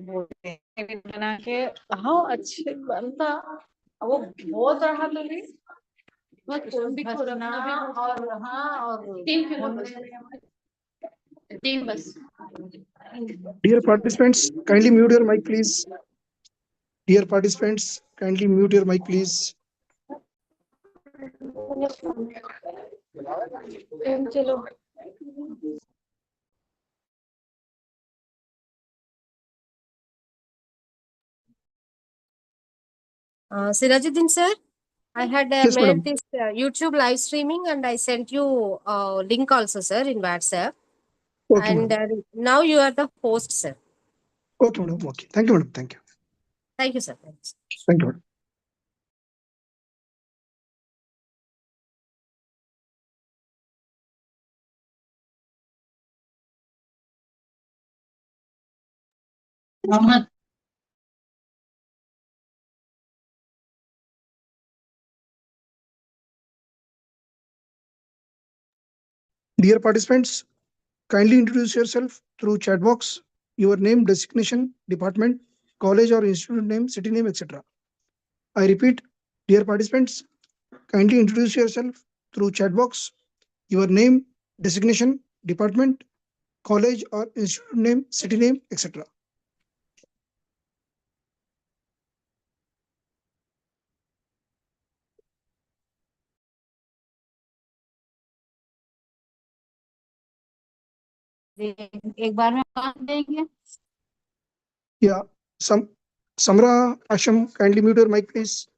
बोलते हैं बना के। हाँ अच्छे बनता, वो बहुत रहा तो नहीं और हाँ और 3 किलो तीन बस। Dear participants, kindly mute your mic, please. Dear participants, kindly mute your mic, please. चलो Sirajuddin sir, I had Yes, made madam. this YouTube live streaming and I sent you link also, sir, in WhatsApp. Okay, And madam. now you are the host, sir. Okay, madam. Okay. Thank you, madam. Thank you. Thank you, sir. Thanks. Thank you, madam. Mohammad Dear participants, kindly introduce yourself through chat box, your name, designation, department, college or institute name, city name, etc. I repeat, dear participants, kindly introduce yourself through chat box, your name, designation, department, college or institute name, city name, etc. एक बार में काम देंगे। Yeah, Samra Asham, kindly mute your mic, please.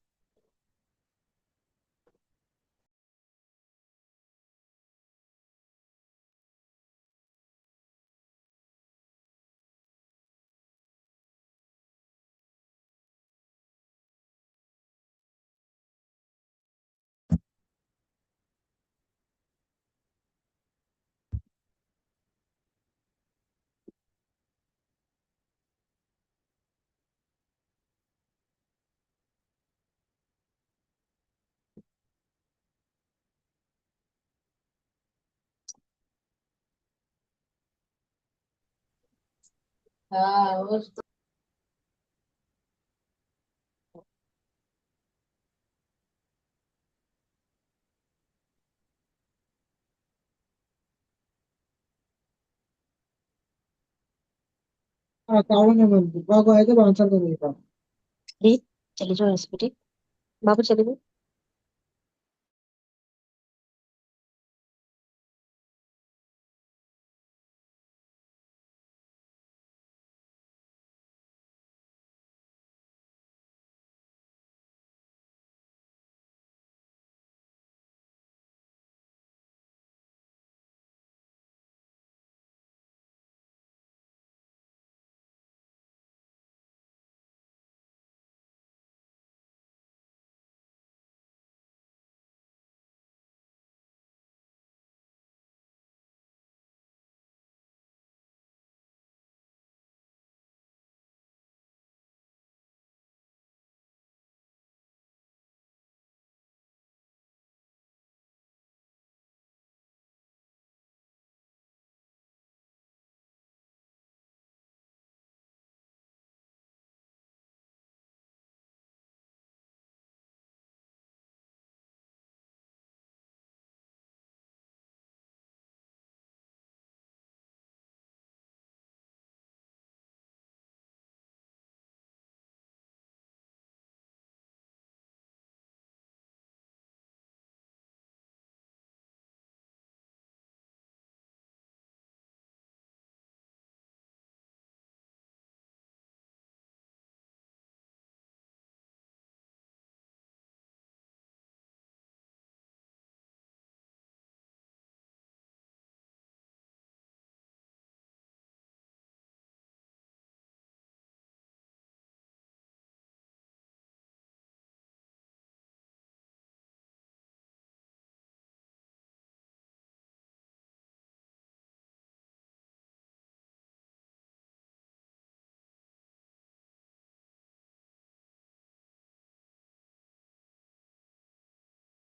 हाँ उस बाबू आएगा तो answer करेगा। चले जाओ हॉस्पिटल बाबू चले जाओ।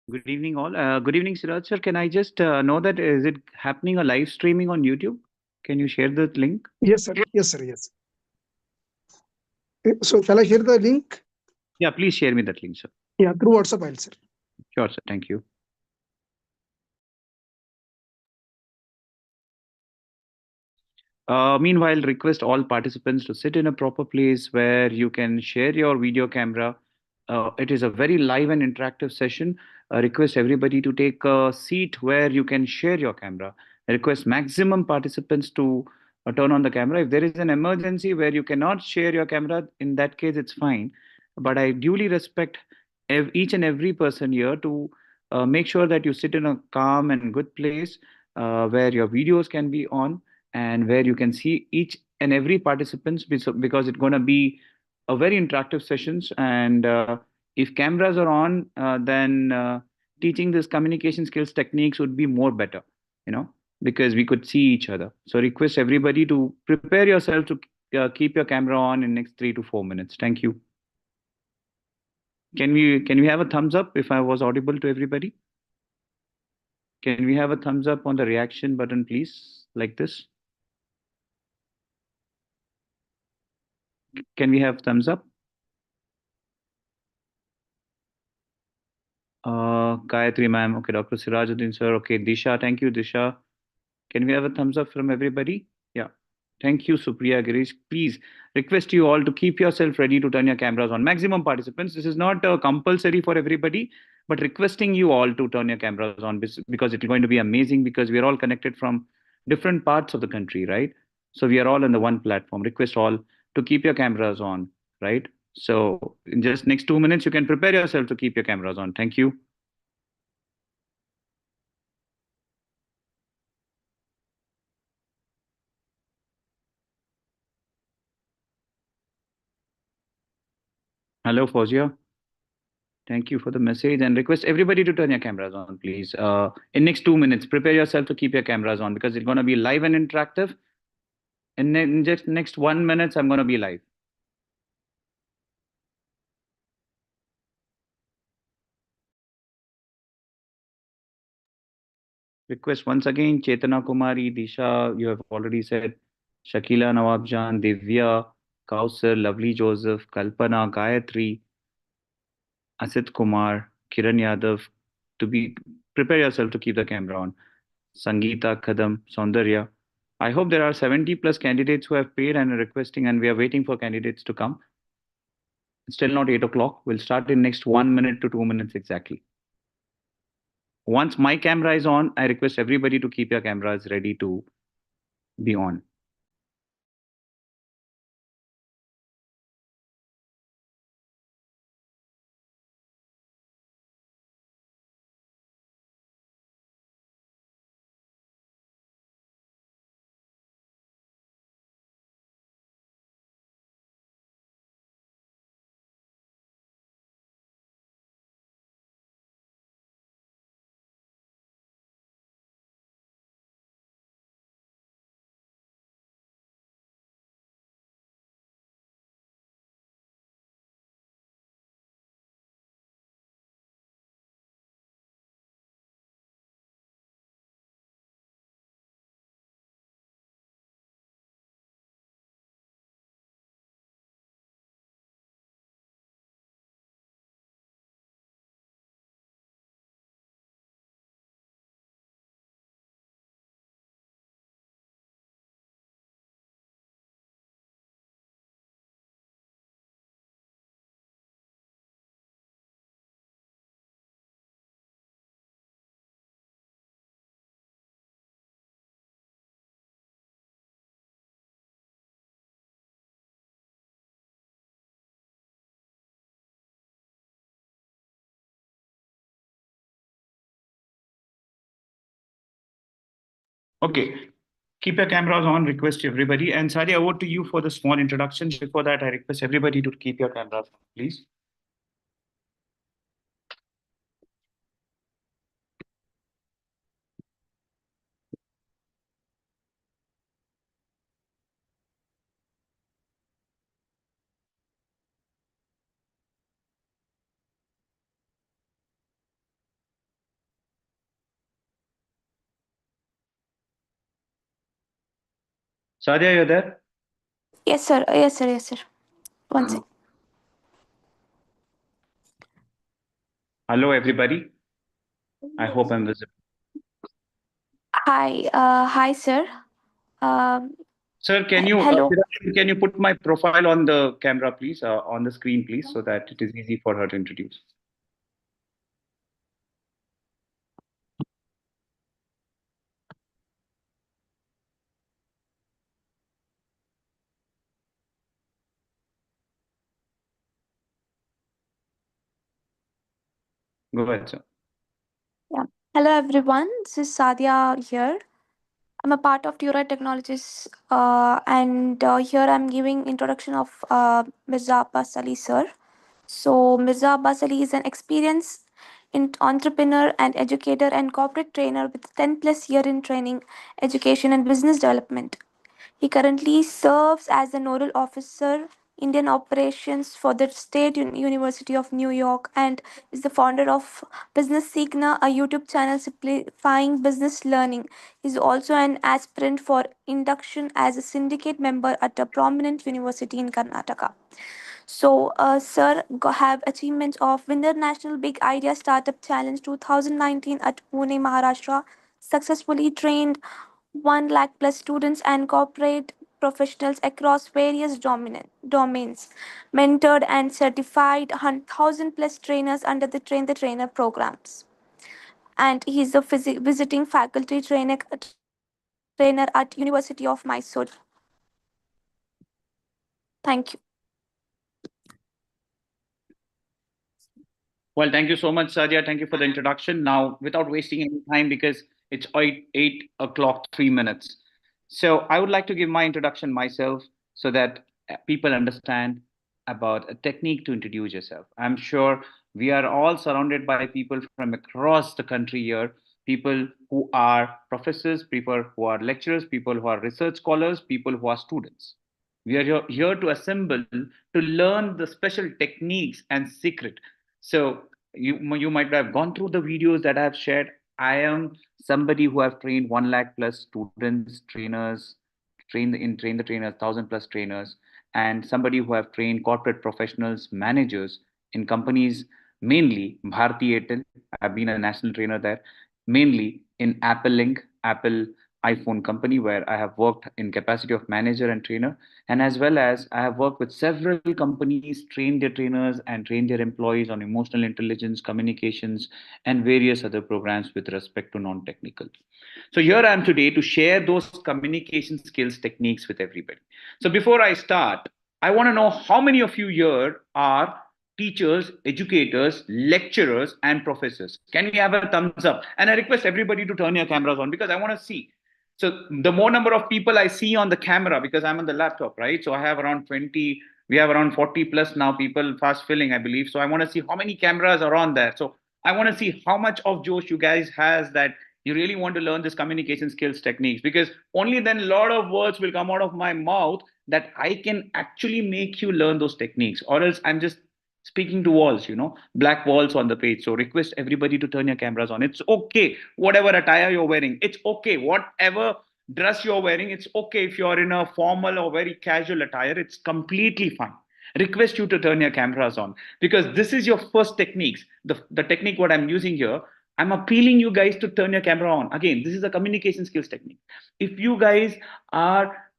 Good evening, all. Good evening, Siraj sir. Can I just know that is it happening a live streaming on YouTube? Can you share the link? Yes, sir. Yes, sir. Yes. Okay, so shall I share the link? Yeah, please share me that link, sir. Yeah, through WhatsApp, I'll share. Sure, sir. Thank you. Meanwhile, request all participants to sit in a proper place where you can share your video camera. It is a very live and interactive session. Request everybody to take a seat where you can share your camera. Request maximum participants to turn on the camera. If there is an emergency where you cannot share your camera, in that case, it's fine. But I duly respect each and every person here to make sure that you sit in a calm and good place where your videos can be on and where you can see each and every participants because it's going to be a very interactive sessions. And if cameras are on, then teaching this communication skills techniques would be more better, you know, because we could see each other. So request everybody to prepare yourself to keep your camera on in next 3 to 4 minutes. Thank you. Can we have a thumbs up if I was audible to everybody? Can we have a thumbs up on the reaction button, please, like this? Can we have thumbs up? Gayatri ma'am, okay, Dr. Sirajuddin sir, okay, Disha, thank you, Disha. Can we have a thumbs up from everybody? Yeah. Thank you, Supriya, Girish. Please request you all to keep yourself ready to turn your cameras on. Maximum participants. This is not compulsory for everybody, but requesting you all to turn your cameras on because it's going to be amazing because we are all connected from different parts of the country, right? So we are all on the one platform. Request all to keep your cameras on, right? So in just next 2 minutes, you can prepare yourself to keep your cameras on. Thank you. Hello, Fozia. Thank you for the message and request everybody to turn your cameras on, please. In next 2 minutes, prepare yourself to keep your cameras on because it's going to be live and interactive. In just next 1 minute, I'm going to be live. Request once again, Chetana Kumari, Disha, you have already said, Shakila Nawabjan, Divya, Kausar, Lovely Joseph, Kalpana, Gayatri, Asit Kumar, Kiran Yadav, to be prepare yourself to keep the camera on. Sangeeta, Kadam, Saundarya. I hope there are 70 plus candidates who have paid and are requesting, and we are waiting for candidates to come. It's still not 8 o'clock. We'll start in next 1 minute to 2 minutes exactly. Once my camera is on, I request everybody to keep your cameras ready to be on. Okay. Keep your cameras on, request everybody. And Sadia, over to you for the small introduction. Before that, I request everybody to keep your cameras on, please. Sadia, you're there? Yes, sir. Yes, sir. Yes, sir. One second. Hello, everybody. I hope I'm visible. Hi, sir. Um, Sir, hello. can you put my profile on the camera, please, on the screen, please, so that it is easy for her to introduce. Go ahead, sir. Yeah. Hello, everyone. This is Sadia here. I'm a part of Tura Technologies, and here I'm giving introduction of Mirza Abbas Ali, sir. So, Mirza Abbas Ali is an experienced entrepreneur and educator and corporate trainer with 10 plus year in training, education, and business development. He currently serves as the Nodal Officer, Indian Operations for the University of New York, and is the founder of Business Signa, a YouTube channel simplifying business learning. He is also an aspirant for induction as a syndicate member at a prominent university in Karnataka. So, sir, have achievements of Winner National Big Idea Startup Challenge 2019 at Pune, Maharashtra. Successfully trained 1 lakh plus students and corporate professionals across various domains. Mentored and certified 1,000 plus trainers under the Train the Trainer programs. And he's a visiting faculty trainer at University of Mysore. Thank you. Well, thank you so much, Sadia. Thank you for the introduction. Now, without wasting any time, because it's 8 o'clock, 3 minutes. So I would like to give my introduction myself so that people understand about a technique to introduce yourself. I'm sure we are all surrounded by people from across the country here, people who are professors, people who are lecturers, people who are research scholars, people who are students. We are here to assemble to learn the special techniques and secret. So you might have gone through the videos that I have shared. I am somebody who have trained 1 lakh plus students, trainers, train the trainers, 1,000 plus trainers, and somebody who have trained corporate professionals, managers in companies, mainly Bharti Airtel. I've been a national trainer there, mainly in Apple Link, Apple iPhone company, where I have worked in capacity of manager and trainer, and as well as I have worked with several companies, trained their trainers and trained their employees on emotional intelligence, communications, and various other programs with respect to non-technical. So here I am today to share those communication skills techniques with everybody. So before I start, I want to know how many of you here are teachers, educators, lecturers, and professors. Can we have a thumbs up? And I request everybody to turn your cameras on because I want to see. So the more number of people I see on the camera, because I'm on the laptop, right? So I have around 20, we have around 40 plus now people fast filling, I believe. So I want to see how many cameras are on there. So I want to see how much of Josh you guys has that you really want to learn this communication skills techniques, because only then a lot of words will come out of my mouth that I can actually make you learn those techniques, or else I'm just speaking to walls, black walls on the page. So request everybody to turn your cameras on. It's okay, whatever attire you're wearing. It's okay, whatever dress you're wearing. It's okay if you're in a formal or very casual attire. It's completely fine. Request you to turn your cameras on, because this is your first techniques. The technique what I'm using here, I'm appealing you guys to turn your camera on. Again, this is a communication skills technique. If you guys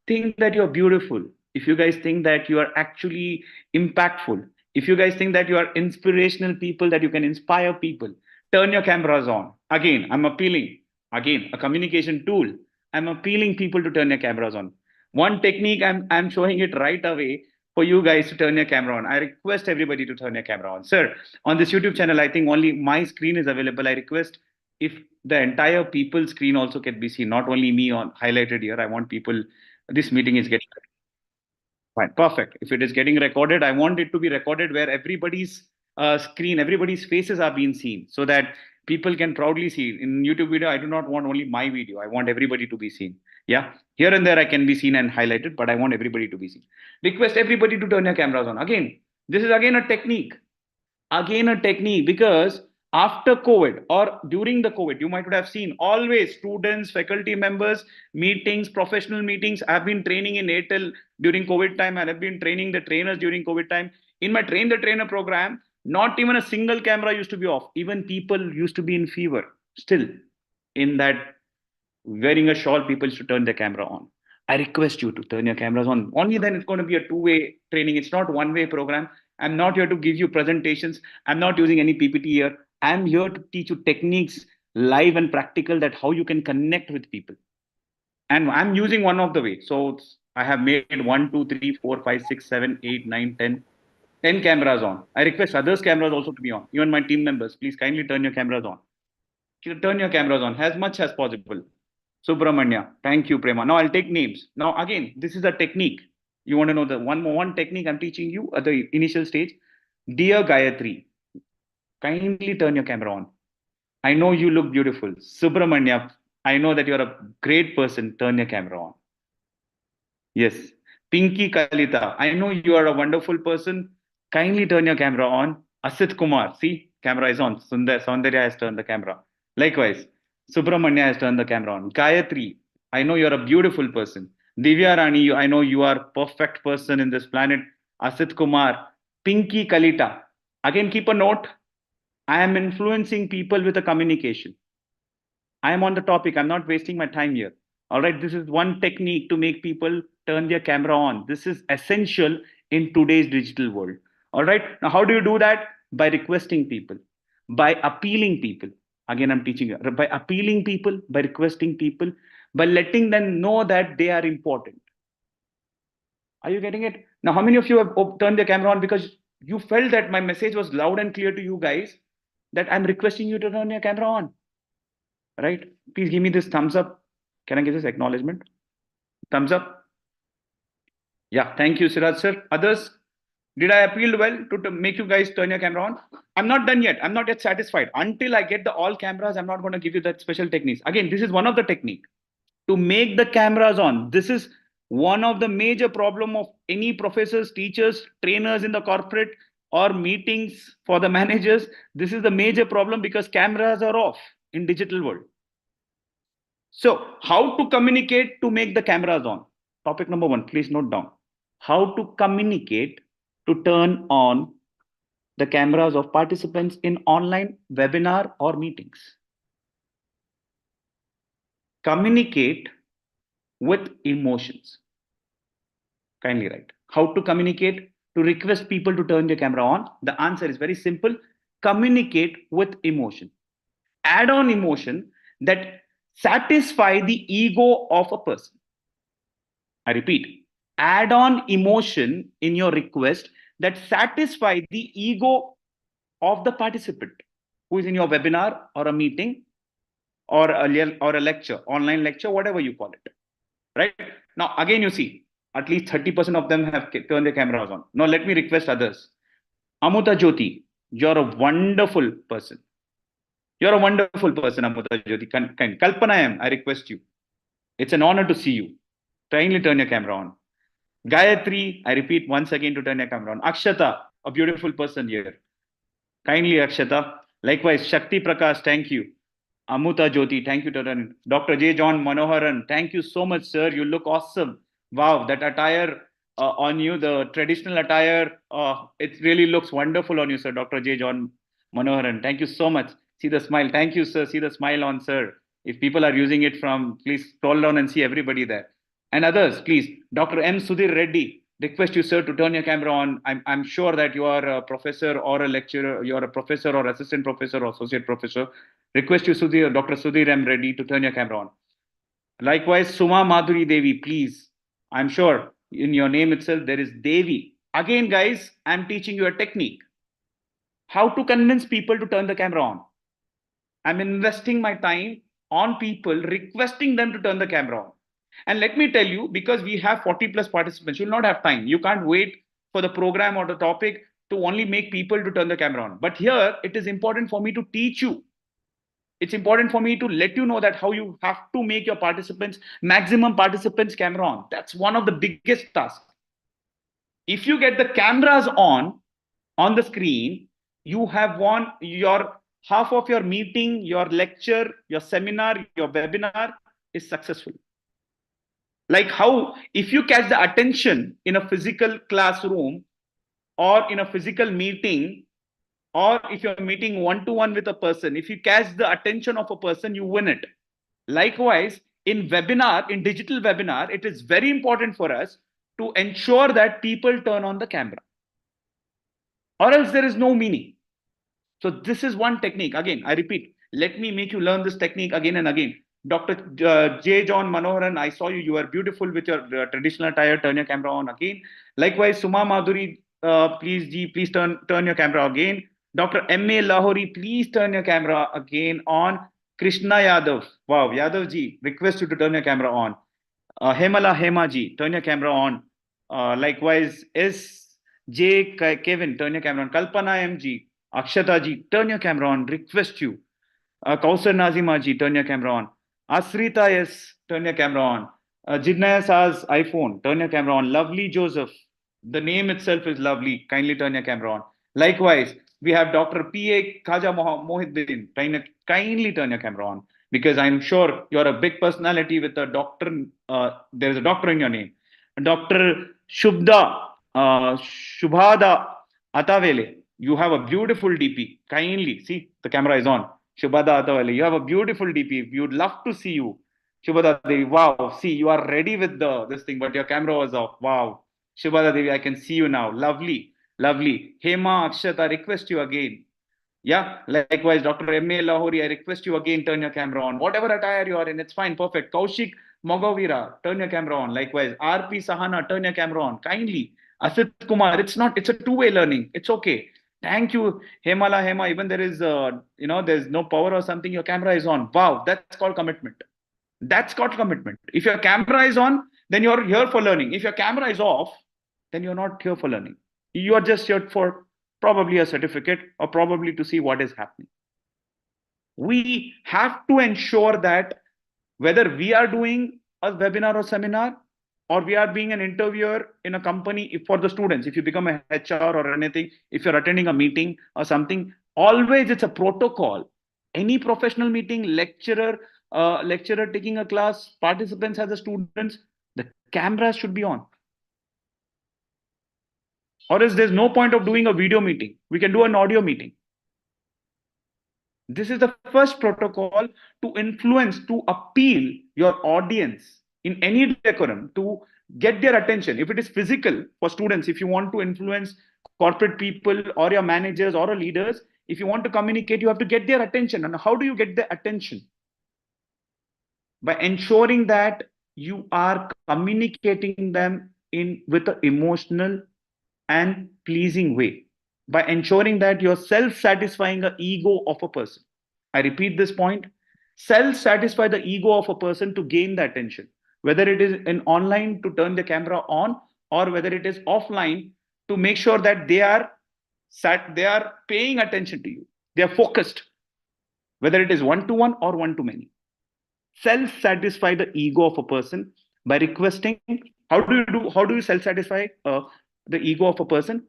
think that you're beautiful, if you guys think that you are actually impactful, if you guys think that you are inspirational people, that you can inspire people, turn your cameras on. Again, I'm appealing. Again, a communication tool. I'm appealing people to turn your cameras on. One technique, I'm showing it right away for you guys to turn your camera on. I request everybody to turn your camera on. Sir, on this YouTube channel, I think only my screen is available. I request if the entire people's screen also can be seen, not only me on highlighted here. I want people, this meeting is getting fine, perfect. If it is getting recorded, I want it to be recorded where everybody's screen, everybody's faces are being seen, so that people can proudly see. In YouTube video, I do not want only my video. I want everybody to be seen. Yeah, here and there I can be seen and highlighted, but I want everybody to be seen. Request everybody to turn your cameras on. Again, this is again a technique. Again a technique, because After COVID or during the COVID, you might have seen always students, faculty members, meetings, professional meetings. I've been training in Airtel during COVID time, and I've been training the trainers during COVID time. In my train the trainer program, not even a single camera used to be off. Even people used to be in fever. Still, in that wearing a shawl, people should turn their camera on. I request you to turn your cameras on. Only then it's going to be a two-way training. It's not one-way program. I'm not here to give you presentations. I'm not using any PPT here. I'm here to teach you techniques, live and practical, that how you can connect with people. And I'm using one of the way. So I have made 1, 2, 3, 4, 5, 6, 7, 8, 9, 10 cameras on. I request others' cameras also to be on. Even my team members, please kindly turn your cameras on. Turn your cameras on as much as possible. Subramanya, thank you, Prema. Now I'll take names. Now again, this is a technique. You want to know the one technique I'm teaching you at the initial stage. Dear Gayatri, kindly turn your camera on. I know you look beautiful. Subramanya, I know that you're a great person. Turn your camera on. Yes. Pinky Kalita, I know you are a wonderful person. Kindly turn your camera on. Asit Kumar, see, camera is on. Soundarya has turned the camera. Likewise, Subramanya has turned the camera on. Gayatri, I know you're a beautiful person. Divya Rani, I know you are a perfect person in this planet. Asit Kumar, Pinky Kalita. Again, keep a note. I am influencing people with a communication. I am on the topic. I'm not wasting my time here. All right. This is one technique to make people turn their camera on. This is essential in today's digital world. All right. Now, how do you do that? By requesting people, by appealing people. Again, I'm teaching you by appealing people, by requesting people, by letting them know that they are important. Are you getting it? Now, how many of you have turned their camera on because you felt that my message was loud and clear to you guys, that I'm requesting you to turn your camera on? Right? Please give me this thumbs up. Can I get this acknowledgement? Thumbs up. Yeah, thank you, Siraj sir. Others, did I appeal well to make you guys turn your camera on? I'm not done yet. I'm not yet satisfied. Until I get the all cameras, I'm not going to give you that special techniques. Again, this is one of the technique to make the cameras on. This is one of the major problem of any professors, teachers, trainers in the corporate or meetings for the managers. This is the major problem because cameras are off in digital world. So how to communicate to make the cameras on? Topic number 1, please note down. How to communicate to turn on the cameras of participants in online webinar or meetings. Communicate with emotions. Kindly write. How to communicate to request people to turn their camera on? The answer is very simple. Communicate with emotion. Add on emotion that satisfy the ego of a person. I repeat, add on emotion in your request that satisfy the ego of the participant who is in your webinar or a meeting or a lecture, online lecture, whatever you call it. Right? Now, again, you see, at least 30% of them have turned their cameras on. Now, let me request others. Amuta Jyoti, you're a wonderful person. You're a wonderful person, Amuta Jyoti. Kalpana M, I request you. It's an honor to see you. Kindly turn your camera on. Gayatri, I repeat once again to turn your camera on. Akshata, a beautiful person here. Kindly, Akshata. Likewise, Shakti Prakash, thank you. Amuta Jyoti, thank you, Taran. Dr. J. John Manoharan, thank you so much, sir. You look awesome. Wow, that attire on you, the traditional attire, it really looks wonderful on you, sir. Dr. J. John Manoharan, thank you so much. See the smile. Thank you, sir. See the smile on sir. If people are using it from, please scroll down and see everybody there. And others, please. Dr. M. Sudhir Reddy, request you, sir, to turn your camera on. I'm sure that you are a professor or a lecturer. You are a professor or assistant professor or associate professor. Request you, Sudhir, Dr. Sudhir M. Reddy, to turn your camera on. Likewise, Suma Madhuri Devi, please. I'm sure in your name itself, there is Devi. Again, guys, I'm teaching you a technique. How to convince people to turn the camera on. I'm investing my time on people, requesting them to turn the camera on. And let me tell you, because we have 40 plus participants, you'll not have time. You can't wait for the program or the topic to only make people to turn the camera on. But here, it is important for me to teach you. It's important for me to let you know that how you have to make your participants, maximum participants camera on. That's one of the biggest tasks. If you get the cameras on the screen, you have won your half of your meeting, your lecture, your seminar, your webinar is successful. Like how, if you catch the attention in a physical classroom or in a physical meeting, or if you're meeting one-to-one with a person, if you catch the attention of a person, you win it. Likewise, in webinar, in digital webinar, it is very important for us to ensure that people turn on the camera, or else there is no meaning. So this is one technique. Again, I repeat, let me make you learn this technique again and again. Dr. J. John Manoharan, I saw you. You are beautiful with your traditional attire. Turn your camera on again. Likewise, Suma Madhuri, please turn your camera again. Dr. M.A. Lahori, please turn your camera again on. Krishna Yadav, wow, Yadav ji, request you to turn your camera on. Hema ji, turn your camera on. Likewise, S. J. Kevin, turn your camera on. Kalpana M. G, Akshata ji, turn your camera on. Request you. Kausar Nazima ji, turn your camera on. Asrita S, turn your camera on. Jidnaya Saz iPhone, turn your camera on. Lovely Joseph, the name itself is lovely. Kindly turn your camera on. Likewise, we have Dr. P.A. Khaja Mohiddin. Kindly turn your camera on, because I'm sure you're a big personality with a doctor. There is a doctor in your name. Dr. Shubhada Atavele, you have a beautiful DP. Kindly see, the camera is on. Shubhada Atavele, you have a beautiful DP. We would love to see you. Shubhada Devi, wow, see, you are ready with this thing, but your camera was off. Wow. Shubhada Devi, I can see you now. Lovely, lovely. Hema Akshata, request you again. Yeah, likewise, Dr. M.A. Lahori, I request you again, turn your camera on. Whatever attire you are in, it's fine, perfect. Kaushik Mogovira, turn your camera on. Likewise, R.P. Sahana, turn your camera on. Kindly. Asit Kumar, it's a two-way learning. It's okay. Thank you, Hema, even there is, there's no power or something, your camera is on. Wow, that's called commitment. That's called commitment. If your camera is on, then you're here for learning. If your camera is off, then you're not here for learning. You are just here for probably a certificate or probably to see what is happening. We have to ensure that whether we are doing a webinar or seminar, or we are being an interviewer in a company for the students, if you become a HR or anything, if you're attending a meeting or something, always it's a protocol. Any professional meeting, lecturer taking a class, participants as the students, the cameras should be on. Or else there's no point of doing a video meeting. We can do an audio meeting. This is the first protocol to influence, to appeal your audience in any decorum, to get their attention. If it is physical for students, if you want to influence corporate people or your managers or leaders, if you want to communicate, you have to get their attention. And how do you get their attention? By ensuring that you are communicating them with an emotional and pleasing way, by ensuring that you're self-satisfying the ego of a person. I repeat this point, self-satisfy the ego of a person to gain the attention, whether it is in online to turn the camera on, or whether it is offline to make sure that they are paying attention to you. They are focused, whether it is one-to-one or one-to-many. Self-satisfy the ego of a person by requesting. How do you self-satisfy the ego of a person?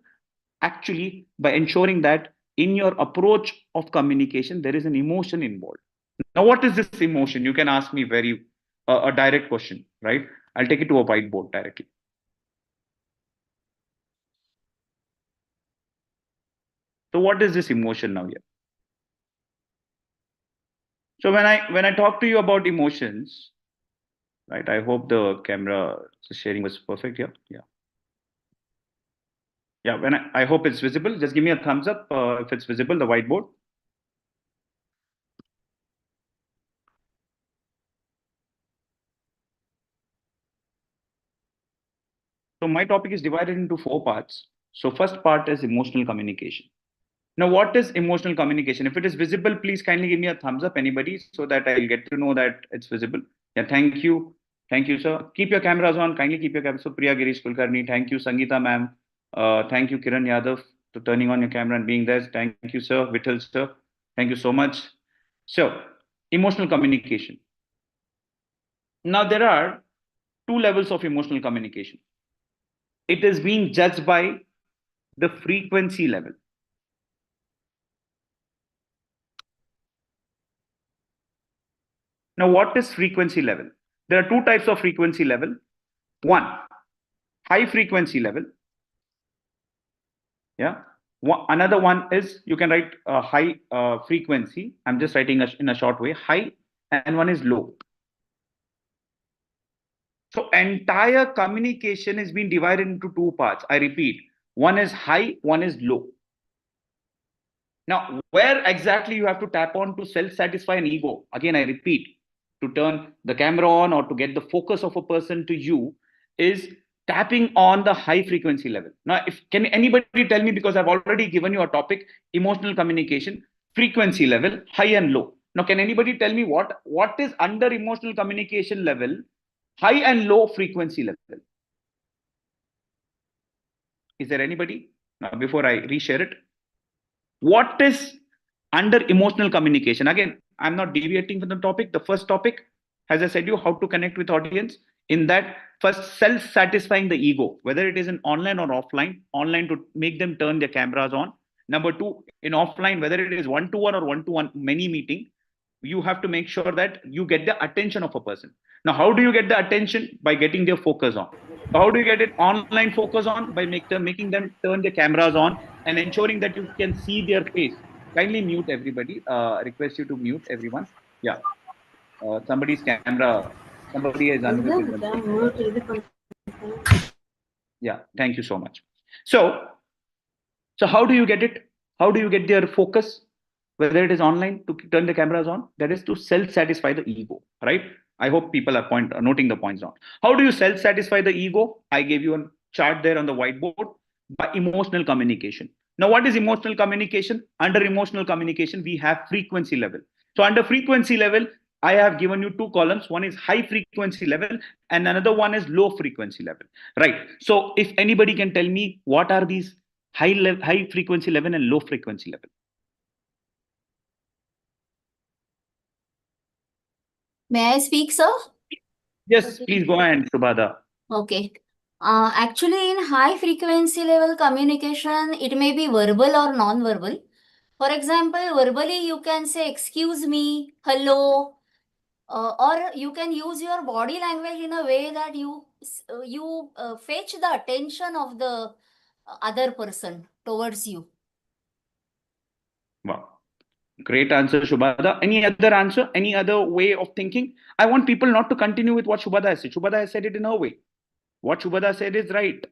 Actually, by ensuring that in your approach of communication, there is an emotion involved. Now, what is this emotion? You can ask me a direct question, right? I'll take it to a whiteboard directly. So what is this emotion now here? So when I talk to you about emotions, right? I hope the camera sharing was perfect here. Yeah. Yeah, I hope it's visible. Just give me a thumbs up if it's visible, the whiteboard. So my topic is divided into 4 parts. So first part is emotional communication. Now, what is emotional communication? If it is visible, please kindly give me a thumbs up, anybody, so that I'll get to know that it's visible. Yeah, thank you. Thank you, sir. Keep your cameras on. Kindly keep your cameras. So Priya Girish Kulkarni, thank you. Sangeeta ma'am. Thank you, Kiran Yadav, for turning on your camera and being there. Thank you, sir. Vittal, sir. Thank you so much. So, emotional communication. Now, there are 2 levels of emotional communication. It is being judged by the frequency level. Now, what is frequency level? There are two types of frequency level. One, high frequency level. Yeah. Another one is, you can write high frequency. I'm just writing in a short way, high, and one is low. So entire communication is being divided into two parts. I repeat, one is high, one is low. Now, where exactly you have to tap on to self-satisfy an ego? Again, I repeat, to turn the camera on or to get the focus of a person to you is tapping on the high frequency level. Now, can anybody tell me, because I've already given you a topic, emotional communication, frequency level, high and low. Now, can anybody tell me what is under emotional communication level, high and low frequency level? Is there anybody? Now, before I reshare it, what is under emotional communication? Again, I'm not deviating from the topic. The first topic, as I said you, how to connect with audience. In that, first, self-satisfying the ego, whether it is in online or offline. Online, to make them turn their cameras on. Number two, in offline, whether it is one-to-one or one-to-one many meeting, you have to make sure that you get the attention of a person. Now, how do you get the attention? By getting their focus on. How do you get it online focus on? By making them turn their cameras on and ensuring that you can see their face. Kindly mute everybody. Request you to mute everyone. Yeah. Somebody's camera, somebody is unmuted. Yeah, thank you so much. So how do you get it? How do you get their focus? Whether it is online, to turn the cameras on, that is to self-satisfy the ego, right? I hope people are noting the points down. How do you self-satisfy the ego? I gave you a chart there on the whiteboard. By emotional communication. Now, what is emotional communication? Under emotional communication, we have frequency level. So under frequency level, I have given you two columns. One is high frequency level and another one is low frequency level, right? So if anybody can tell me what are these high frequency level and low frequency level? May I speak, sir? Yes, please go ahead, Subhada. Okay. Actually, in high frequency level communication, it may be verbal or non-verbal. For example, verbally, you can say, excuse me, hello, or you can use your body language in a way that you fetch the attention of the other person towards you. Wow. Great answer, Shubhada. Any other answer? Any other way of thinking? I want people not to continue with what Shubhada has said. Shubhada has said it in her way. What Shubhada said is right.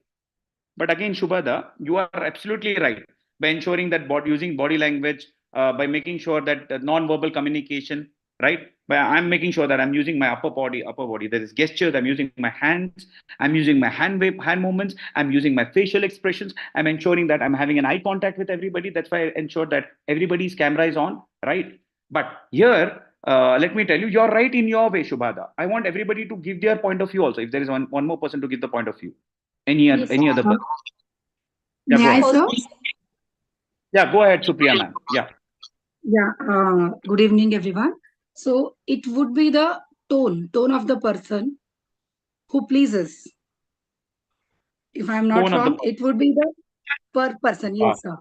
But again, Shubhada, you are absolutely right. By ensuring that using body language, by making sure that non-verbal communication, right? I'm making sure that I'm using my upper body. There is gestures. I'm using my hands. I'm using my hand movements. I'm using my facial expressions. I'm ensuring that I'm having an eye contact with everybody. That's why I ensure that everybody's camera is on, right? But here, let me tell you, you're right in your way, Shubhada. I want everybody to give their point of view also. If there is one more person to give the point of view. Any other person? Yeah, May I, sir? Yeah, go ahead, Supriya ma'am. Yeah. Yeah. Good evening, everyone. So it would be the tone of the person who pleases. If I'm not wrong, it would be the per person. Yes, sir.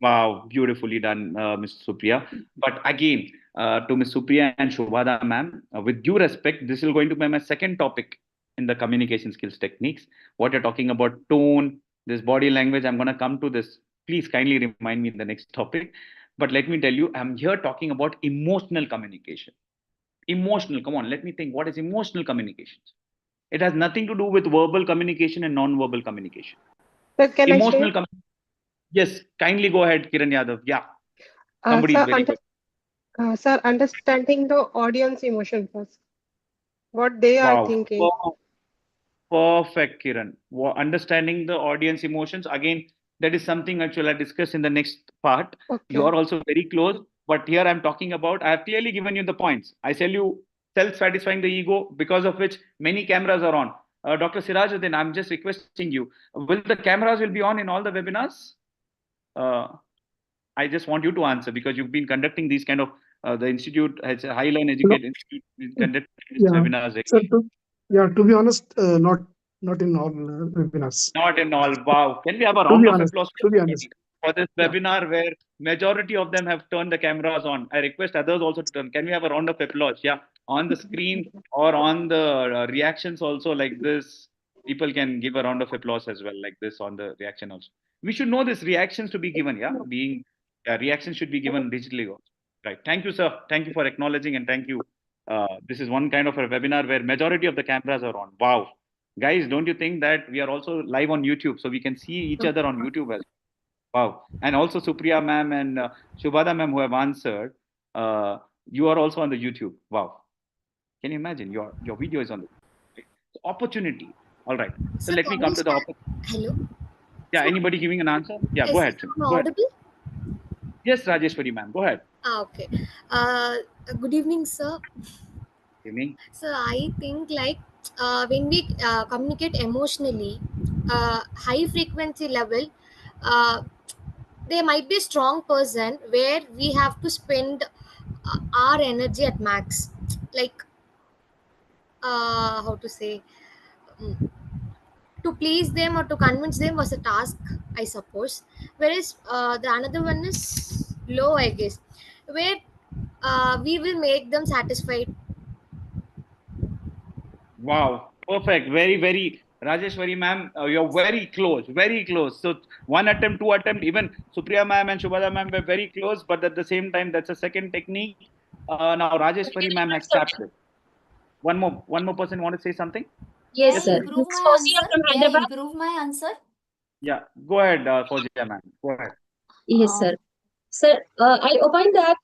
Wow, beautifully done, Ms. Supriya. But again, to Ms. Supriya and Shubhada ma'am, with due respect, this is going to be my second topic in the communication skills techniques. What you're talking about, tone, this body language, I'm going to come to this. Please kindly remind me in the next topic. But let me tell you, I'm here talking about emotional communication. Emotional, come on, let me think. What is emotional communication? It has nothing to do with verbal communication and non-verbal communication. Sir, can emotional I say? Yes, kindly go ahead, Kiran Yadav. Yeah. Somebody is very good. Sir, understanding the audience emotion first. What they are thinking. Perfect, Kiran. Understanding the audience emotions. Again, that is something actually I discuss in the next part. Okay. You are also very close. But here I'm talking about, I have clearly given you the points. I tell you, self-satisfying the ego, because of which many cameras are on. Dr. Sirajuddin, I'm just requesting you, will the cameras will be on in all the webinars? I just want you to answer, because you've been conducting these kind of, the institute has a Highline Educate Institute conducting these webinars. So to be honest, not in all webinars. Not in all. Wow. Can we have a round of applause for this webinar where majority of them have turned the cameras on? I request others also to turn. Can we have a round of applause? Yeah. on the screen or on the reactions also like this, people can give a round of applause as well, like this on the reaction also. We should know this reactions to be given, yeah? Reactions should be given digitally also. Right. Thank you, sir. Thank you for acknowledging and thank you. This is one kind of a webinar where majority of the cameras are on. Wow. Guys, don't you think that we are also live on YouTube, so we can see each other on YouTube as well? Wow. And also Supriya ma'am and Shubhada ma'am who have answered. You are also on the YouTube. Wow. Can you imagine your video is on the opportunity? All right. So Sir, let me come to the opportunity. Hello. Yeah, anybody giving an answer? Yeah, Yes, go ahead. I'm Go ahead. audible? Yes, Rajeshwari ma'am, go ahead. Okay. Good evening, sir. Evening. So I think like when we communicate emotionally, high frequency level, there might be a strong person where we have to spend our energy at max. Like how to say, mm, to please them or to convince them was a task, I suppose. Whereas the another one is low, I guess, where we will make them satisfied. Wow, perfect. Very, very, Rajeshwari ma'am, you're very close, very close. So one attempt, two attempt, even Supriya ma'am and Shubhada ma'am were very close, but at the same time, that's a second technique. Now Rajeshwari ma'am has tapped it. One more person want to say something? Yes, sir. Improve my answer. May I improve my answer? Yeah, go ahead, Fauziya ma'am. Go ahead. Yes, sir. Sir, I opine that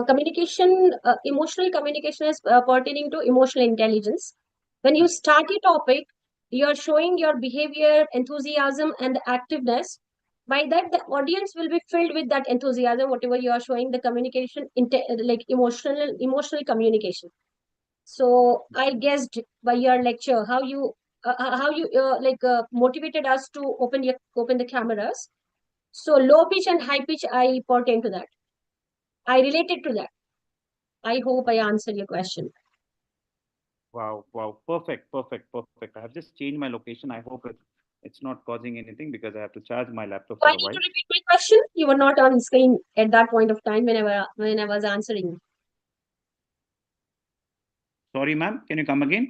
communication, emotional communication is pertaining to emotional intelligence. When you start a topic, you are showing your behavior, enthusiasm, and the activeness. By that, the audience will be filled with that enthusiasm, whatever you are showing, the communication, like emotional communication. So I guessed by your lecture how you motivated us to open the cameras. So low pitch and high pitch, I pertain to that. I related to that. I hope I answered your question. Wow, wow, perfect, perfect, perfect. I have just changed my location. I hope it's not causing anything because I have to charge my laptop So for I a need while. to repeat my question. You were not on screen at that point of time when I was answering. Sorry, ma'am. Can you come again?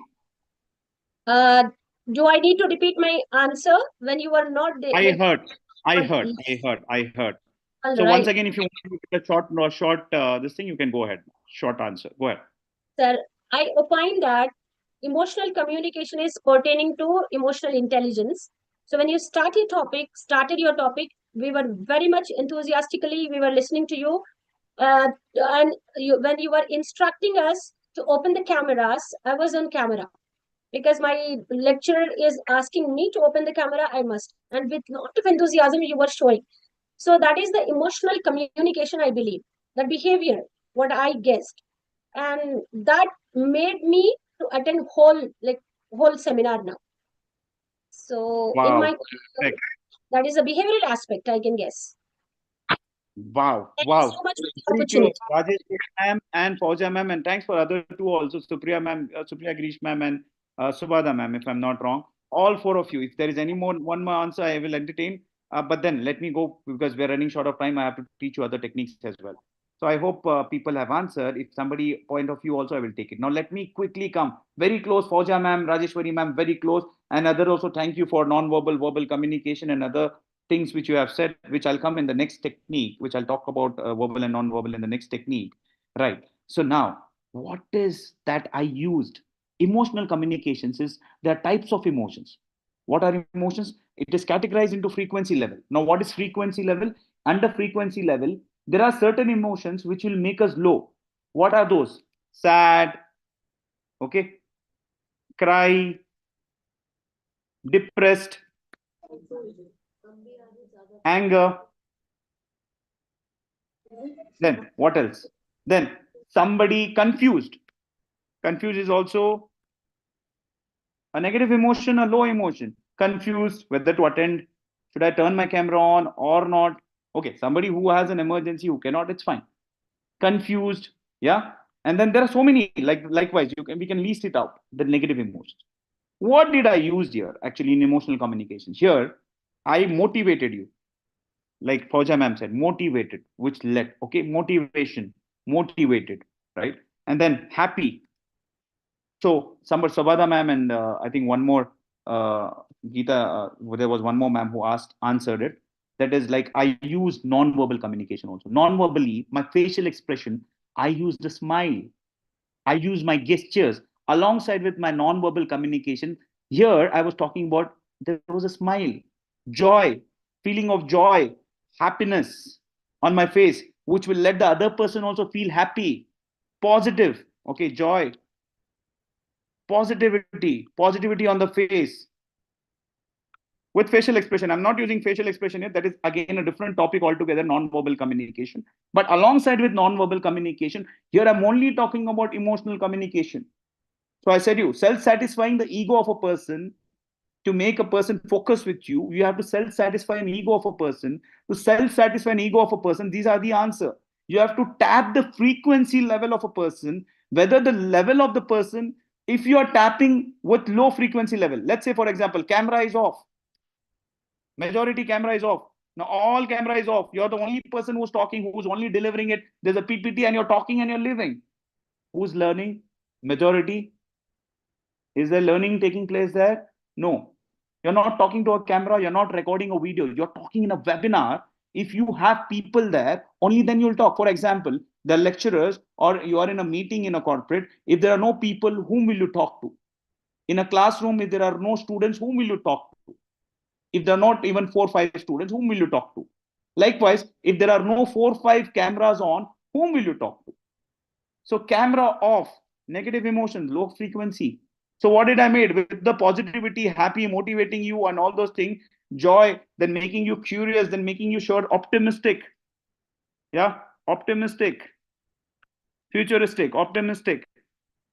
Do I need to repeat my answer when you were not there? I heard. All So right. once again, if you want to give a short this thing, you can go ahead. Short answer. Go ahead. Sir, I opine that emotional communication is pertaining to emotional intelligence. So when you started your topic, we were very much enthusiastically, we were listening to you. And when you were instructing us to open the cameras, I was on camera because my lecturer is asking me to open the camera. I must, and with lot of enthusiasm you were showing. So that is the emotional communication, I believe, the behavior, what I guessed, and that made me to attend whole seminar now. So in my Perfect. that is a behavioral aspect, I can guess. Wow. Thank Wow. you so much for the Very opportunity. close. Rajesh ma'am and Fauziya ma'am, and thanks for other two also, Supriya ma'am, Supriya Grish ma'am, and Subhada ma'am, if I'm not wrong. All four of you. If there is any one more answer, I will entertain. But then let me go because we're running short of time. I have to teach you other techniques as well. So I hope people have answered. If somebody point of view also, I will take it. Now let me quickly come very close. Fauziya ma'am, Rajeshwari ma'am, very close. And other also, thank you for non-verbal, verbal communication and other things which you have said, which I'll come in the next technique, which I'll talk about verbal and non-verbal in the next technique. Right. So now, what is that I used? Emotional communications is there are types of emotions. What are emotions? It is categorized into frequency level. Now, what is frequency level? Under frequency level, there are certain emotions which will make us low. What are those? Sad, okay, cry, depressed, anger. Then what else? Then somebody confused. Confused is also a negative emotion, a low emotion. Confused whether to attend. Should I turn my camera on or not? Okay, somebody who has an emergency who cannot, it's fine. Confused, yeah. And then there are so many, likewise, we can list it out, the negative emotions. What did I use here actually in emotional communication? Here, I motivated you. Like Fauja ma'am said, motivated, which led, okay, motivation, motivated, right? And then happy, So Sabada ma'am and I think one more Geeta, there was one more ma'am who answered it. That is like, I use non-verbal communication also. Non-verbally, my facial expression, I use the smile. I use my gestures alongside with my non-verbal communication. Here, I was talking about, there was a smile, joy, feeling of joy, happiness on my face, which will let the other person also feel happy, positive. Okay, joy, positivity on the face with facial expression. I'm not using facial expression here. That is again a different topic altogether, non-verbal communication. But alongside with non-verbal communication, here I'm only talking about emotional communication. So I said you, self-satisfying the ego of a person. To make a person focus with you, you have to self-satisfy an ego of a person. To self-satisfy an ego of a person, these are the answer. You have to tap the frequency level of a person, whether the level of the person, if you are tapping with low frequency level. Let's say, for example, camera is off. Majority camera is off. Now all camera is off. You're the only person who's talking, who's only delivering it. There's a PPT and you're talking and you're living. Who's learning? Majority. Is there learning taking place there? No. You're not talking to a camera. You're not recording a video. You're talking in a webinar. If you have people there, only then you'll talk. For example, the lecturers, or you are in a meeting in a corporate. If there are no people, whom will you talk to? In a classroom, if there are no students, whom will you talk to? If there are not even 4 or 5 students, whom will you talk to? Likewise, if there are no 4 or 5 cameras on, whom will you talk to? So camera off, negative emotions, low frequency. So what did I made? With the positivity, happy, motivating you and all those things, joy, then making you curious, then making you sure, optimistic. Yeah, optimistic, futuristic, optimistic.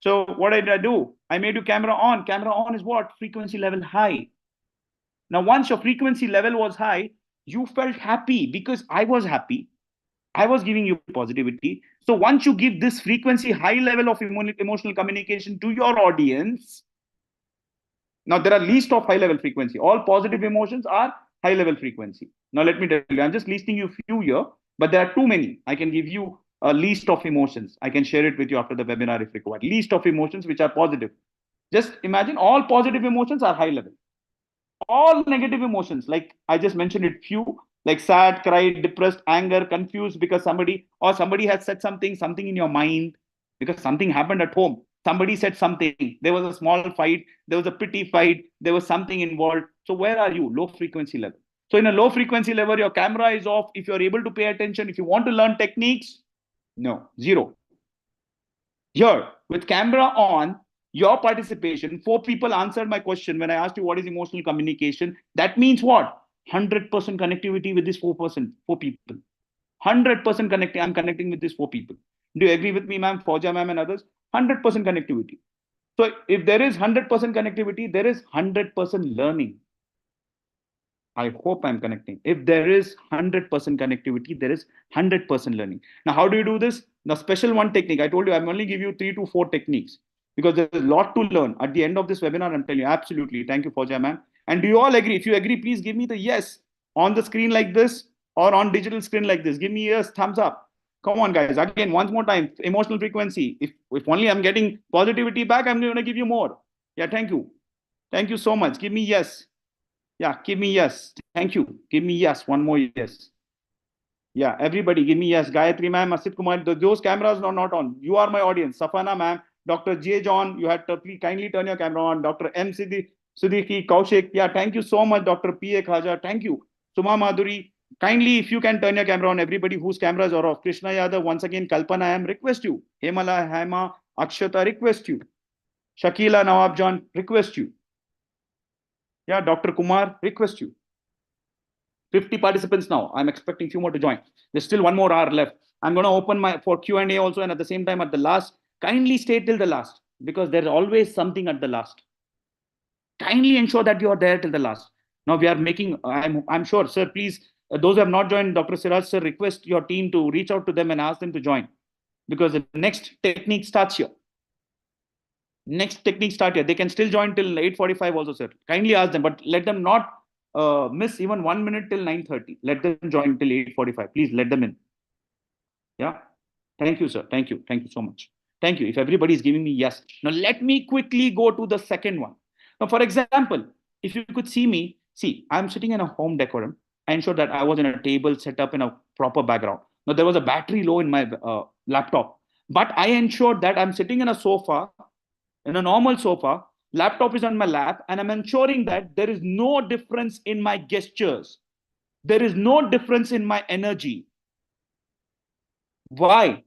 So what did I do? I made you camera on. Camera on is what? Frequency level high. Now, once your frequency level was high, you felt happy because I was happy. I was giving you positivity. So once you give this frequency, high level of emotional communication to your audience, now there are least of high level frequency. All positive emotions are high level frequency. Now let me tell you, I'm just listing you few here, but there are too many. I can give you a list of emotions. I can share it with you after the webinar if required. List of emotions which are positive. Just imagine all positive emotions are high level. All negative emotions, like I just mentioned it, few, like sad, cried, depressed, anger, confused because somebody has said something in your mind because something happened at home. Somebody said something. There was a small fight. There was a petty fight. There was something involved. So where are you? Low frequency level. So in a low frequency level, your camera is off. If you're able to pay attention, if you want to learn techniques, no, zero. Here, with camera on, your participation, 4 people answered my question when I asked you what is emotional communication. That means what? 100% connectivity with these 4 people. 100% connecting. I'm connecting with these 4 people. Do you agree with me, ma'am, Fauja ma'am and others? 100% connectivity. So if there is 100% connectivity, there is 100% learning. I hope I'm connecting. If there is 100% connectivity, there is 100% learning. Now, how do you do this? The special one technique. I told you, I'm only give you 3 to 4 techniques because there's a lot to learn. At the end of this webinar, I'm telling you, absolutely. Thank you, Fauja ma'am. And do you all agree? If you agree, please give me the yes on the screen like this or on digital screen like this. Give me yes, thumbs up. Come on, guys. Again, once more time, emotional frequency. If only I'm getting positivity back, I'm going to give you more. Yeah, thank you. Thank you so much. Give me yes. Yeah, give me yes. Thank you. Give me yes. One more yes. Yeah, everybody give me yes. Gayatri ma'am, Asit Kumar, those cameras are not on. You are my audience. Safana ma'am, Dr. J. John, you had to please kindly turn your camera on. Dr. M. Siddiqui, Kaushik. Yeah, thank you so much, Dr. P. A. Khaja. Thank you. Suma Madhuri, kindly, if you can turn your camera on, everybody whose cameras are off. Krishna Yadav, once again, Kalpana, I am request you. Hemala, Hema, Akshata, request you. Shakila Nawab John, request you. Yeah, Dr. Kumar, request you. 50 participants now. I'm expecting few more to join. There's still 1 more hour left. I'm going to open for Q&A also, and at the same time at the last, kindly stay till the last because there's always something at the last. Kindly ensure that you are there till the last. Now we are making, I'm sure, sir, please, those who have not joined, Dr. Siraj, sir, request your team to reach out to them and ask them to join because the next technique starts here. Next technique start here. They can still join till 8:45 also, sir. Kindly ask them, but let them not miss even 1 minute till 9:30. Let them join till 8:45. Please let them in. Yeah. Thank you, sir. Thank you. Thank you so much. Thank you. If everybody is giving me yes. Now let me quickly go to the second one. Now, for example, if you could see me, see, I'm sitting in a home decorum. I ensured that I was in a table set up in a proper background. Now, there was a battery low in my laptop, but I ensured that I'm sitting in a sofa, in a normal sofa, laptop is on my lap, and I'm ensuring that there is no difference in my gestures. There is no difference in my energy. Why?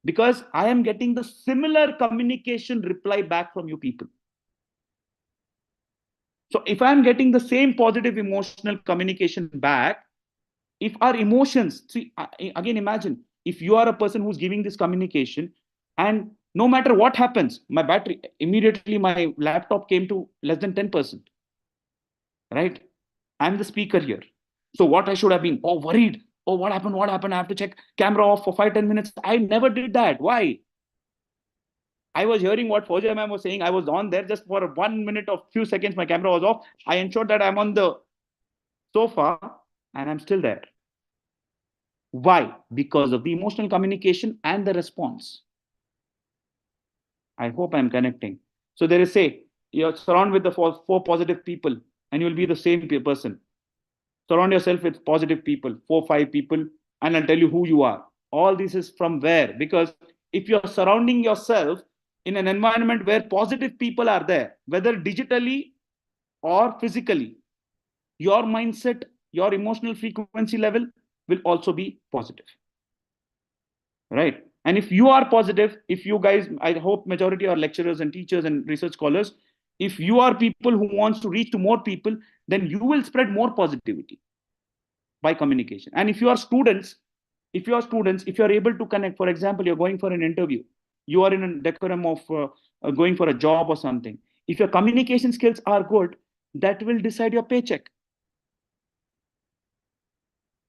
Because I am getting the similar communication reply back from you people. So if I'm getting the same positive emotional communication back, if our emotions, see, again, imagine if you are a person who's giving this communication, and no matter what happens, my battery, immediately my laptop came to less than 10%, right? I'm the speaker here. So what I should have been, oh, worried. Oh, what happened? What happened? I have to check camera off for 5-10 minutes. I never did that. Why? I was hearing what Fauziya ma'am was saying. I was on there just for 1 minute or few seconds. My camera was off. I ensured that I'm on the sofa and I'm still there. Why? Because of the emotional communication and the response. I hope I'm connecting. So there is, say, you're surrounded with the four positive people and you'll be the same person. Surround yourself with positive people, 4-5 people, and I'll tell you who you are. All this is from where? Because if you're surrounding yourself in an environment where positive people are there, whether digitally or physically, your mindset, your emotional frequency level will also be positive. Right? And if you are positive, if you guys, I hope majority are lecturers and teachers and research scholars, if you are people who wants to reach to more people, then you will spread more positivity by communication. And if you are students, if you are able to connect, for example, you're going for an interview, you are in a decorum of going for a job or something. If your communication skills are good, that will decide your paycheck.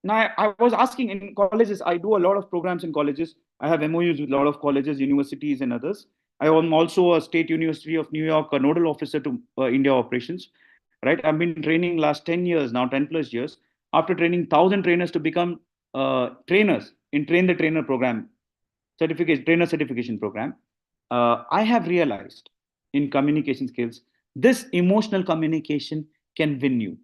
Now, I was asking in colleges, I do a lot of programs in colleges. I have MOUs with a lot of colleges, universities, and others. I am also a State University of New York, a nodal officer to India operations. Right? I've been training last 10 years, now 10 plus years. After training 1,000 trainers to become trainers in Train the Trainer program, trainer certification program, I have realized in communication skills, this emotional communication can win you.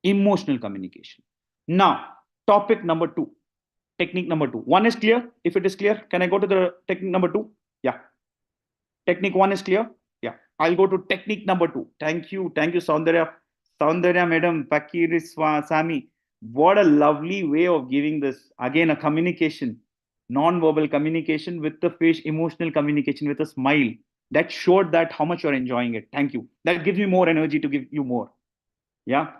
Emotional communication. Now, topic number 2, technique number 2. 1 is clear. If it is clear, can I go to the technique number 2? Yeah. Technique 1 is clear. Yeah. I'll go to technique number 2. Thank you. Thank you, Saundarya madam, Pakir Sami. What a lovely way of giving this. Again, a communication, non-verbal communication with the face, emotional communication with a smile. That showed that how much you're enjoying it. Thank you. That gives me more energy to give you more. Yeah.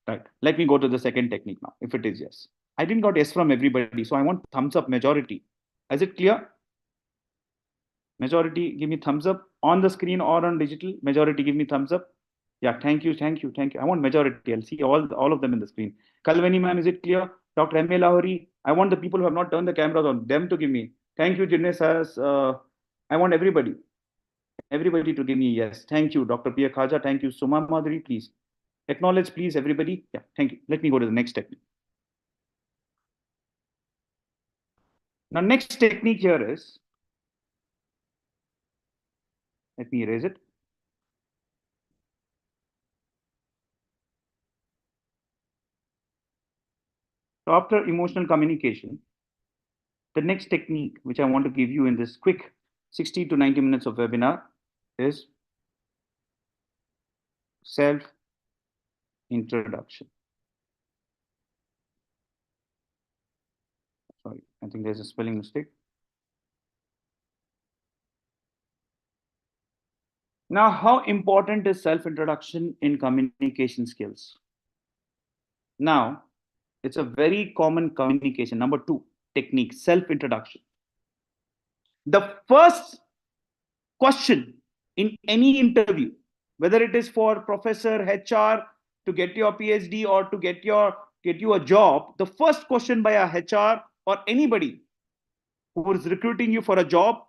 Right. Let me go to the second technique now, if it is yes. I didn't got yes from everybody, so I want thumbs up majority. Is it clear? Majority, give me thumbs up on the screen or on digital. Majority, give me thumbs up. Yeah, thank you. I want majority. I'll see all of them in the screen. Kalvani ma'am, is it clear? Dr. M.A. Lahori, I want the people who have not turned the cameras on, them to give me. Thank you, Jinnes. I want everybody to give me yes. Thank you, Dr. Pia Khaja. Thank you, Suma Madhuri, please. Acknowledge, please, everybody. Yeah, thank you. Let me go to the next technique. Now, next technique here is, let me erase it. So after emotional communication, the next technique which I want to give you in this quick 60 to 90 minutes of webinar is self-introduction. Sorry, I think there's a spelling mistake. Now, how important is self-introduction in communication skills? Now, it's a very common communication. Number 2 technique, self-introduction. The first question in any interview, whether it is for professor, HR, to get your PhD or to get you a job, the first question by a HR or anybody who is recruiting you for a job,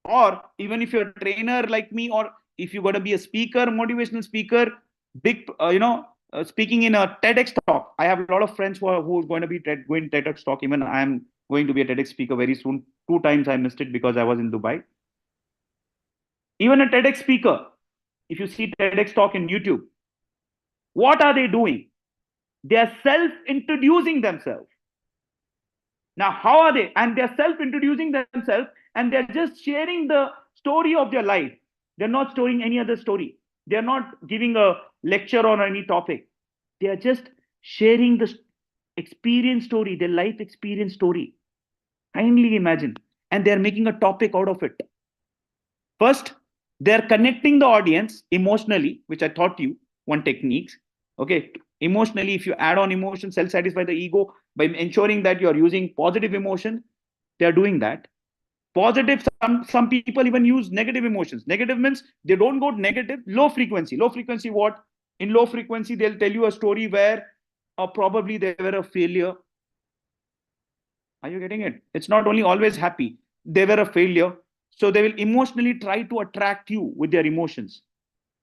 or even if you're a trainer like me, or if you're going to be a speaker, motivational speaker, big, speaking in a TEDx talk. I have a lot of friends who are going to be going TEDx talk. Even I am going to be a TEDx speaker very soon. 2 times I missed it because I was in Dubai. Even a TEDx speaker, if you see TEDx talk in YouTube, what are they doing? They are self-introducing themselves. Now, how are they? And they're self-introducing themselves and they're just sharing the story of their life. They're not storing any other story. They're not giving a lecture on any topic. They are just sharing the experience story, their life experience story. Kindly imagine. And they're making a topic out of it. First, they're connecting the audience emotionally, which I taught you, one technique. Okay, emotionally, if you add on emotion, self-satisfy the ego by ensuring that you're using positive emotion, they're doing that. Positive, some people even use negative emotions. Negative means they don't go negative, low frequency. Low frequency what? In low frequency, they'll tell you a story where probably they were a failure. Are you getting it? It's not only always happy. They were a failure. So they will emotionally try to attract you with their emotions.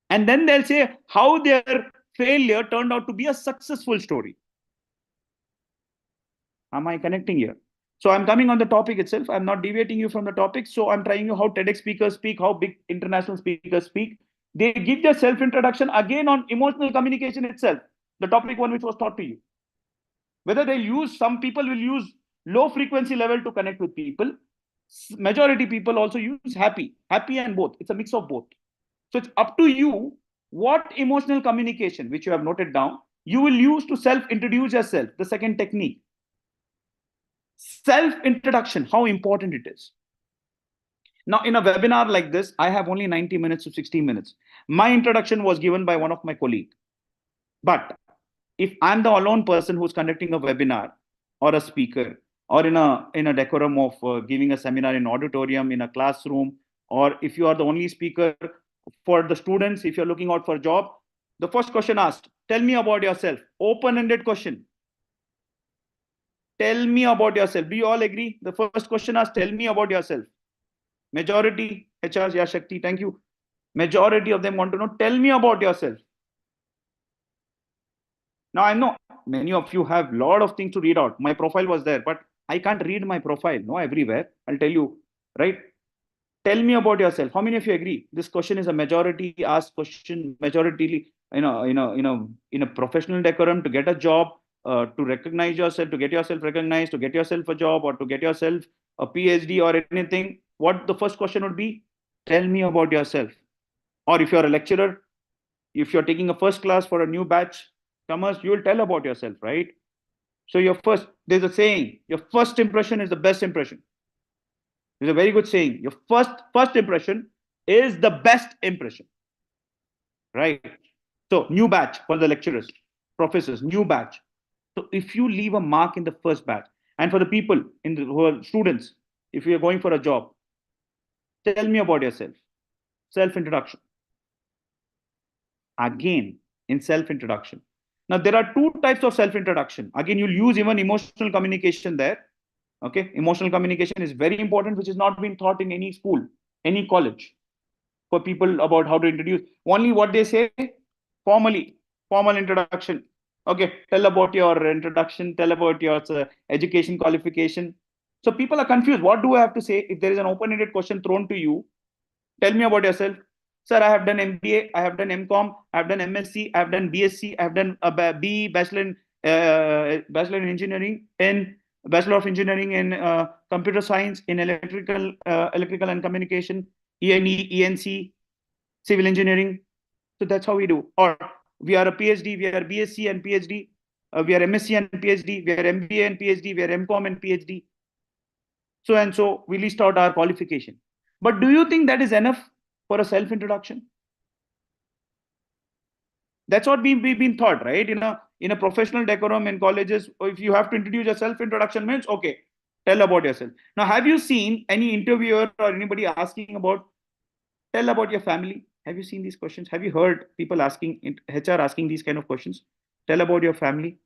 And then they'll say how their failure turned out to be a successful story. Am I connecting here? So I'm coming on the topic itself. I'm not deviating you from the topic. So I'm trying you how TEDx speakers speak, how big international speakers speak. They give their self-introduction again on emotional communication itself. The topic one which was taught to you. Whether they'll use, some people will use low frequency level to connect with people. Majority people also use happy and both. It's a mix of both. So it's up to you what emotional communication, which you have noted down, you will use to self-introduce yourself. The second technique. Self-introduction, how important it is. Now, in a webinar like this, I have only 90 minutes to 60 minutes. My introduction was given by one of my colleagues. But if I'm the alone person who's conducting a webinar or a speaker, or in a decorum of giving a seminar in auditorium, in a classroom, or if you are the only speaker for the students, if you're looking out for a job, the first question asked, tell me about yourself. Open-ended question. Tell me about yourself. Do you all agree? The first question asked, tell me about yourself. Majority, HRs, yeah, Shakti, thank you. Majority of them want to know, tell me about yourself. Now, I know many of you have a lot of things to read out. My profile was there, but I can't read my profile, no, everywhere. I'll tell you, right? Tell me about yourself. How many of you agree? This question is a majority asked question, majority, in a professional decorum to get a job, to recognize yourself, to get yourself recognized, to get yourself a job, or to get yourself a PhD or anything. What the first question would be? Tell me about yourself. Or if you're a lecturer, if you're taking a first class for a new batch, comers, you will tell about yourself, right? So there's a saying, your first impression is the best impression. There's a very good saying, your first impression is the best impression, right? So new batch for the lecturers, professors, new batch. So if you leave a mark in the first batch, and for the people who are students, if you are going for a job, tell me about yourself. Self-introduction. Again, in self-introduction. Now, there are two types of self-introduction. Again, you'll use even emotional communication there. Okay, emotional communication is very important, which is not been taught in any school, any college, for people about how to introduce. Only what they say, formal introduction. Okay, tell about your introduction, tell about your education qualification. So people are confused. What do I have to say? If there is an open-ended question thrown to you, tell me about yourself. Sir, I have done MBA, I have done MCOM, I have done MSc, I have done BSc, I have done a BE, Bachelor in Engineering, and Bachelor of Engineering in Computer Science, in Electrical and Communication, ENE, ENC, Civil Engineering. So that's how we do. Or we are a PhD, we are BSc and PhD, we are MSc and PhD, we are MBA and PhD, we are MCOM and PhD. So and so we list out our qualification. But do you think that is enough for a self-introduction? That's what we've been taught, right? In a professional decorum in colleges, if you have to introduce a self-introduction means, okay, tell about yourself. Now, have you seen any interviewer or anybody asking about, tell about your family? Have you seen these questions? Have you heard people asking, HR asking these kind of questions? Tell about your family.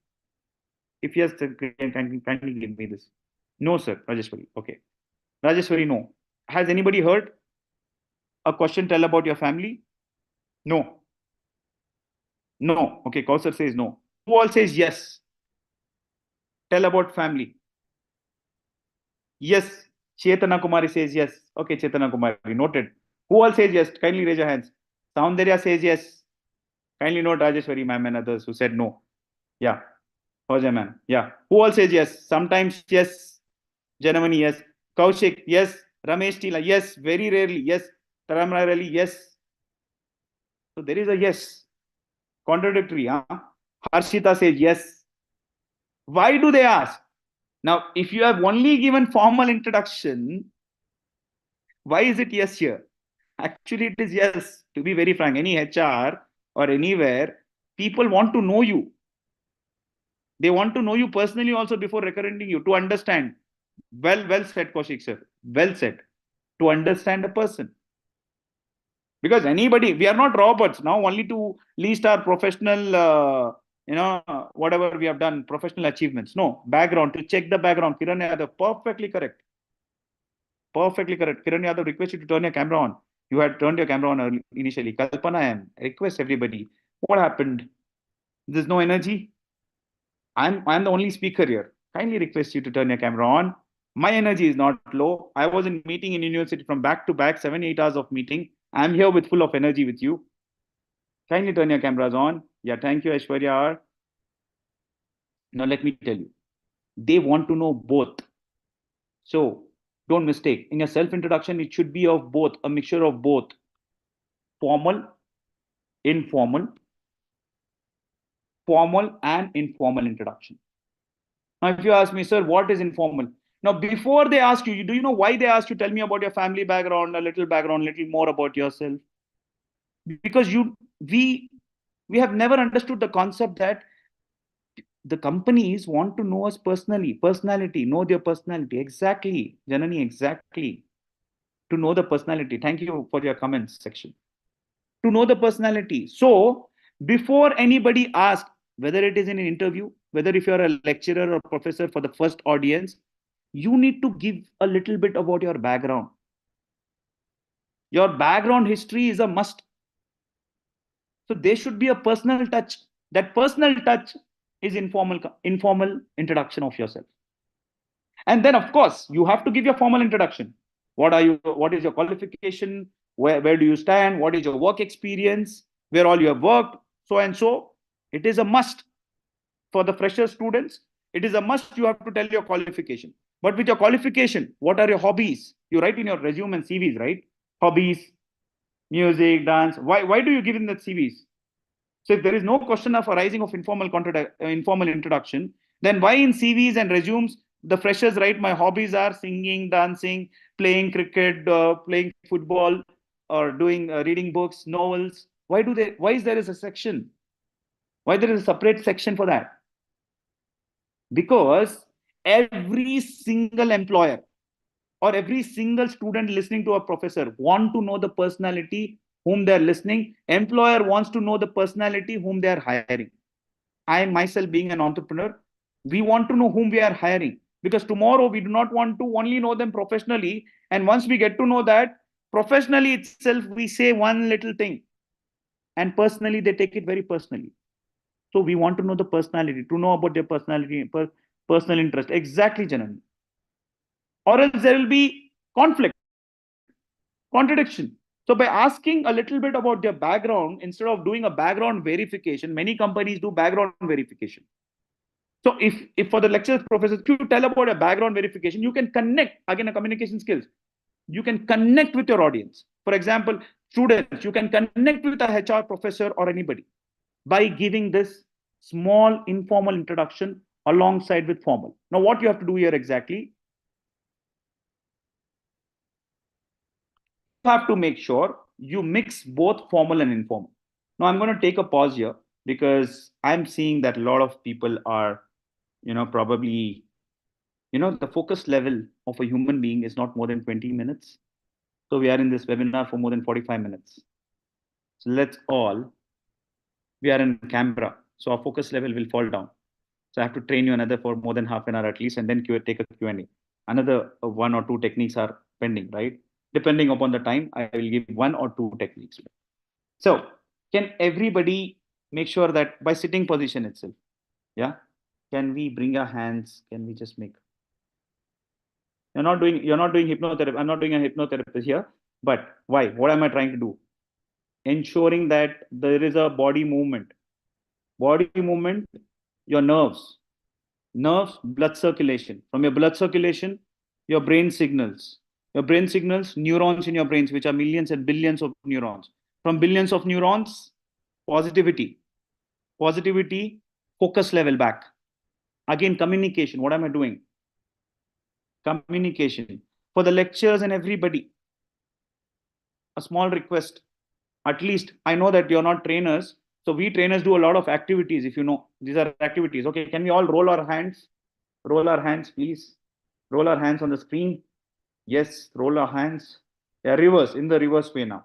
If yes, kindly give me this. No, sir, Rajeshwari. Okay. Rajeshwari, no. Has anybody heard a question, tell about your family? No. No. Okay, Kausar says no. Who all says yes? Tell about family. Yes. Chetana Kumari says yes. Okay, Chetana Kumari, noted. Who all says yes? Kindly raise your hands. Soundarya says yes. Kindly note Rajeshwari ma'am and others who said no. Yeah. Hoja ma'am. Yeah. Who all says yes? Sometimes yes. Janamani, yes. Kaushik, yes. Ramesh Tila, yes. Very rarely, yes. Taramrarali, yes. So there is a yes. Contradictory, huh? Harshita says yes. Why do they ask? Now, if you have only given formal introduction, why is it yes here? Actually, it is yes. To be very frank, any HR or anywhere, people want to know you. They want to know you personally also before recommending you to understand. Well said, Kaushik sir. Well said. To understand a person. Because anybody, we are not robots now, only to list our professional, whatever we have done, professional achievements. No, background, to check the background. Kiran Yadav, perfectly correct. Perfectly correct. Kiran Yadav, request you to turn your camera on. You had turned your camera on initially. Kalpana, I request everybody. What happened? There's no energy. I'm the only speaker here. Kindly request you to turn your camera on. My energy is not low. I was in meeting in university from back to back, 7-8 hours of meeting. I'm here with full of energy with you. Kindly turn your cameras on. Yeah, thank you, Aishwarya. Now let me tell you, they want to know both. So don't mistake. In your self-introduction, it should be of both, a mixture of both. Formal, informal, formal and informal introduction. Now, if you ask me, sir, what is informal? Now, before they ask you, do you know why they ask you? Tell me about your family background, a little more about yourself. Because we have never understood the concept that the companies want to know us personality, know their personality. Exactly, Janani, exactly. To know the personality. Thank you for your comments section. To know the personality. So, before anybody asks, whether it is in an interview, whether if you're a lecturer or professor for the first audience, you need to give a little bit about your background. Your background history is a must. So there should be a personal touch. That personal touch is informal introduction of yourself. And then, of course, you have to give your formal introduction. What are you? What is your qualification? Where do you stand? What is your work experience? Where all you have worked? So and so. It is a must for the fresher students. It is a must. You have to tell your qualification. But with your qualification, what are your hobbies? You write in your resume and CVs, right? Hobbies, music, dance. Why do you give in that CVs? So if there is no question of arising of informal introduction, then why in CVs and resumes the freshers write my hobbies are singing, dancing, playing cricket, playing football, or doing reading books, novels? Why is there is a section? Why there is a separate section for that? Because every single employer or every single student listening to a professor want to know the personality whom they're listening. Employer wants to know the personality whom they are hiring. I myself being an entrepreneur, we want to know whom we are hiring, because tomorrow we do not want to only know them professionally. And once we get to know that professionally itself, we say one little thing and personally they take it very personally. So we want to know the personality, to know about their personality, personal interest. Exactly, Janani. Or else there will be conflict, contradiction. So by asking a little bit about their background, instead of doing a background verification, many companies do background verification. So if for the lecturers, professors, if you tell about a background verification, you can connect, again, a communication skills. You can connect with your audience. For example, students, you can connect with a HR professor or anybody by giving this small informal introduction alongside with formal. Now, what you have to do here exactly? You have to make sure you mix both formal and informal. Now, I'm going to take a pause here because I'm seeing that a lot of people are, probably, the focus level of a human being is not more than 20 minutes. So we are in this webinar for more than 45 minutes. So we are in camera. So our focus level will fall down. So I have to train you another for more than half an hour at least, and then take a Q&A. Another 1 or 2 techniques are pending, right? Depending upon the time, I will give 1 or 2 techniques. So can everybody make sure that by sitting position itself, yeah? Can we bring our hands? Can we just make? You're not doing hypnotherapy. I'm not doing a hypnotherapist here. But why? What am I trying to do? Ensuring that there is a body movement. Body movement, your nerves, blood circulation. From your blood circulation, your brain signals. Your brain signals neurons in your brains, which are millions and billions of neurons. From billions of neurons, positivity, focus level back. Again, communication. What am I doing? Communication. For the lecturers and everybody, a small request. At least I know that you're not trainers. So we trainers do a lot of activities. If you know, these are activities. Okay, can we all roll our hands? Roll our hands, please. Roll our hands on the screen. Yes, roll our hands. Yeah, reverse, in the reverse way now.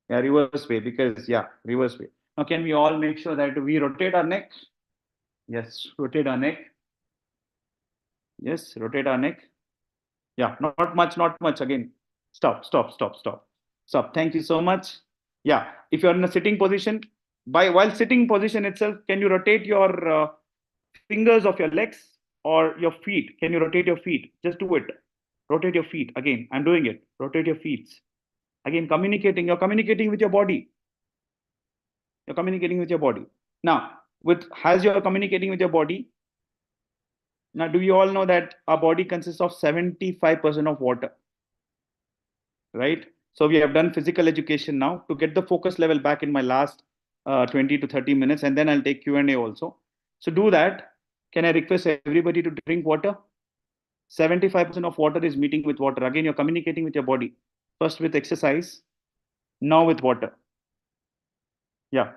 Yeah, reverse way, because yeah, reverse way. Now can we all make sure that we rotate our neck? Yes, rotate our neck. Yes, rotate our neck. Yeah, not much. Again, stop. Thank you so much. Yeah, if you're in a sitting position, while sitting position itself, can you rotate your fingers of your legs or your feet? Can you rotate your feet? Just do it. Rotate your feet. Again, I'm doing it. Rotate your feet. Again, communicating. You're communicating with your body. You're communicating with your body. Now, as you're communicating with your body, now do you all know that our body consists of 75% of water? Right? So we have done physical education now to get the focus level back in my last 20 to 30 minutes, and then I'll take Q&A also. So do that. Can I request everybody to drink water? 75% of water is meeting with water. Again, you're communicating with your body. First with exercise, now with water. Yeah.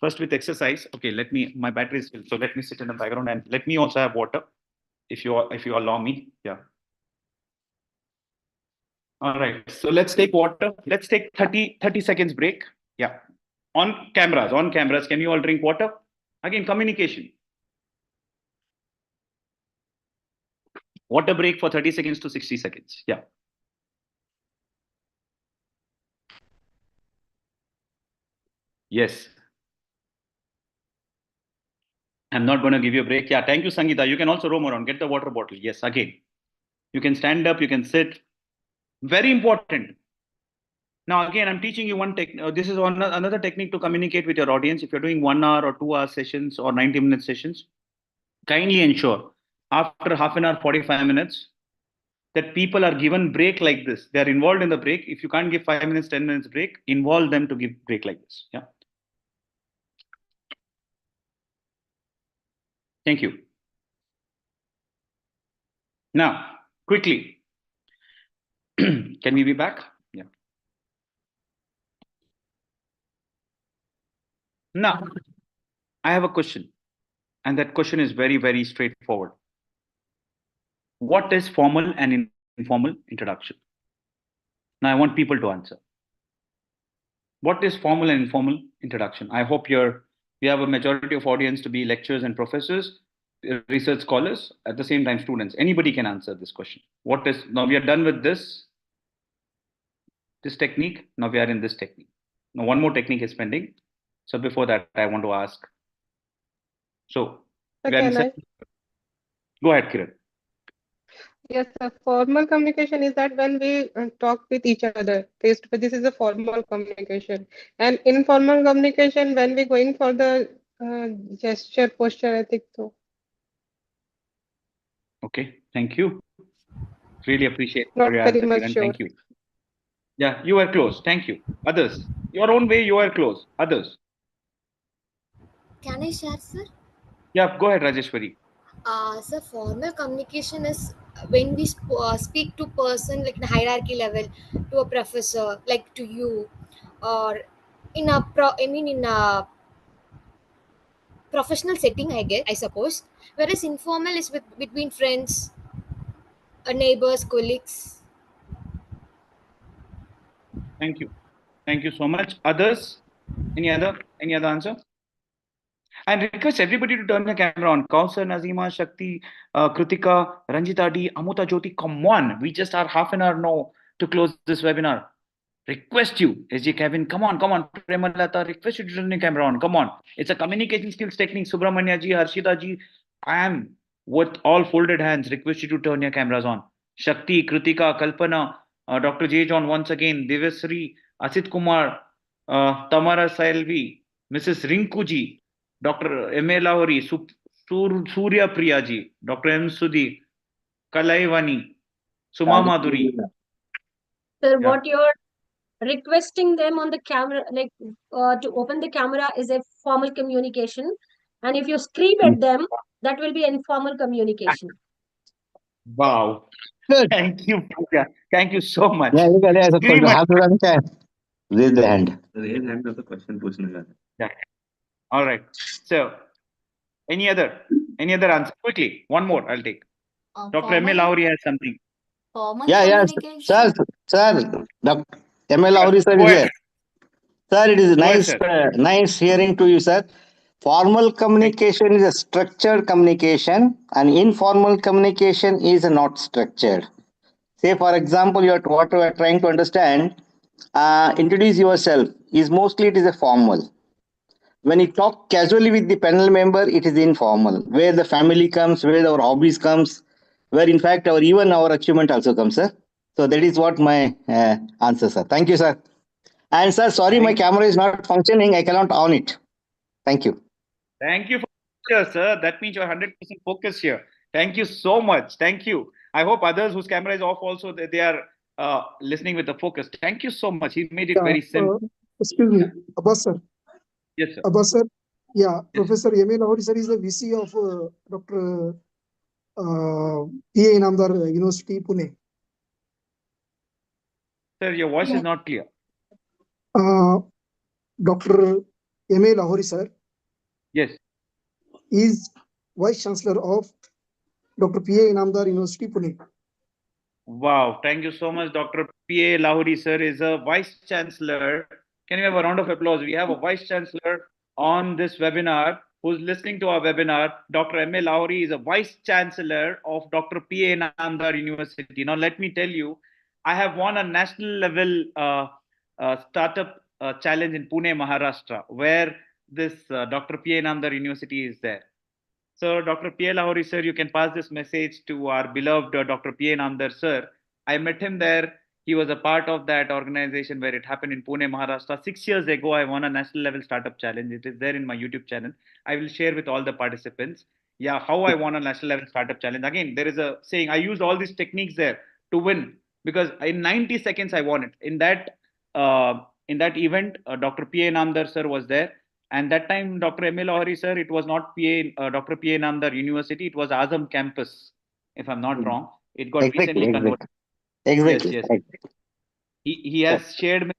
First with exercise. Okay, my battery is filled. So let me sit in the background and let me also have water, if you allow me. Yeah. All right, so let's take water. Let's take 30 seconds break. Yeah. On cameras, can you all drink water? Again, communication. Water break for 30 seconds to 60 seconds. Yeah. Yes. I'm not going to give you a break. Yeah, thank you, Sangeeta. You can also roam around. Get the water bottle. Yes, again. You can stand up, you can sit. Very important. Now, again, I'm teaching you one technique. This is another technique to communicate with your audience. If you're doing 1 hour or 2 hour sessions or 90-minute sessions, kindly ensure after half an hour, 45 minutes, that people are given break like this. They're involved in the break. If you can't give 5 minutes, 10 minutes break, involve them to give break like this. Yeah. Thank you. Now, quickly, can we be back? Yeah. Now, I have a question, and that question is very, very straightforward. What is formal and informal introduction? Now, I want people to answer. What is formal and informal introduction? I hope we have a majority of audience to be lecturers and professors, research scholars, at the same time students. Anybody can answer this question. Now we are done with this technique. Now we are in this technique. Now one more technique is pending. So before that, I want to ask. So Okay, go ahead, Kiran. Yes, sir. Formal communication is that when we talk with each other face to face. This is a formal communication. And informal communication when we're going for the gesture, posture, I think so. Okay, thank you. Really appreciate Not your very answer, much Kiran. sure. Thank you. Yeah, you are close. Thank you. Others, your own way, you are close. Others. Can I share, sir? Yeah, go ahead, Rajeshwari. So formal communication is when we speak to person like in a hierarchy level, to a professor, like to you, or in a professional setting, I suppose. Whereas informal is between friends, neighbors, colleagues. Thank you. Thank you so much. Others? Any other answer? And request everybody to turn the camera on. Kausar, Nazima, Shakti, Kritika, Ranjita D, Amuta Jyoti, come on. We just are half an hour now to close this webinar. Request you, SJ Kevin, come on. Premalata, request you to turn the camera on. Come on. It's a communication skills technique. Subramanya ji, Harshita ji, I am with all folded hands, request you to turn your cameras on. Shakti, Kritika, Kalpana, Dr. J. John once again, Devasri, Asit Kumar, Tamara Salvi, Mrs. Rinkuji, Dr. M.A. Lahori, Surya Priyaji, Dr. M. Sudhi, Kalaivani, Suma Madhuri. Sir, what you're requesting them on the camera, like to open the camera, is a formal communication. And if you scream at them, that will be informal communication. Wow. Good. Thank you, Pooja. Thank you so much. Yeah, you can ask a Scream question. at- Have to run can raise the hand. Raise hand of the question पूछने का. Yeah. All right. So, any other answer? Quickly, one more I'll take. Dr. M.A. Lahori has something. Formal Yeah, communication. sir. Dr. M.L. Lahori sir Go is ahead. here. Sir, it is Go ahead, nice, sir. nice hearing to you, sir. Formal communication is a structured communication, and informal communication is not structured. Say, for example, what you are trying to understand, introduce yourself is mostly it is a formal. When you talk casually with the panel member, it is informal, where the family comes, where our hobbies comes, where in fact even our achievement also comes, sir. So that is what my answer, sir. Thank you, sir. And sir, sorry, my camera is not functioning. I cannot on it. Thank you. Thank you for here, sir. That means you're 100% focused here. Thank you so much. Thank you. I hope others whose camera is off also, they are listening with the focus. Thank you so much. He made it very simple. Excuse me, Abbas sir. Yes, sir. Abbas sir. Yeah, Professor M.A. Lahori sir is the VC of Dr. P.A. Inamdar University, Pune. Sir, your voice is not clear. Dr. M.A. Lahori sir Yes. is Vice Chancellor of Dr. P.A. Inamdar University, Pune. Wow. Thank you so much. Dr. P.A. Lahori, sir, is a Vice Chancellor. Can we have a round of applause? We have a Vice Chancellor on this webinar who's listening to our webinar. Dr. M.A. Lahori is a Vice Chancellor of Dr. P.A. Inamdar University. Now, let me tell you, I have won a national level startup challenge in Pune, Maharashtra, where this Dr. P.A. Inamdar University is there. So, Dr. P.A. Lahori, sir, you can pass this message to our beloved Dr. P.A. Inamdar, sir. I met him there. He was a part of that organization where it happened in Pune, Maharashtra. 6 years ago, I won a national level startup challenge. It is there in my YouTube channel. I will share with all the participants. Yeah, how I won a national level startup challenge. Again, there is a saying, I used all these techniques there to win because in 90 seconds, I won it. In that event, Dr. P.A. Inamdar, sir, was there. And that time, Dr. M.A. Lahori, sir, it was not Dr. P.A. Inamdar University, it was Azam campus, if I'm not wrong. It got recently converted. Exactly. Yes. He has shared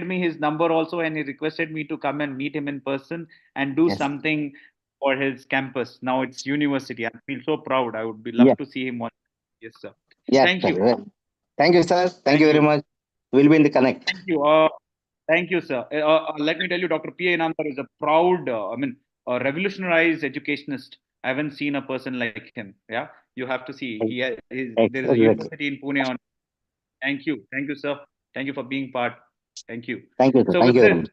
me his number also, and he requested me to come and meet him in person and do something for his campus. Now it's university. I feel so proud. I would be love to see him one. Yes, sir. Yes, Thank you. Thank you, sir. Thank you very much. We'll be in the connect. Thank you. Thank you, sir. Let me tell you, Dr. P.A. Inamdar is a proud, a revolutionized educationist. I haven't seen a person like him. Yeah, you have to see. There is a university in Pune on. Thank you, sir. Thank you for being part. Thank you. Thank you, sir. So Thank you very this, much.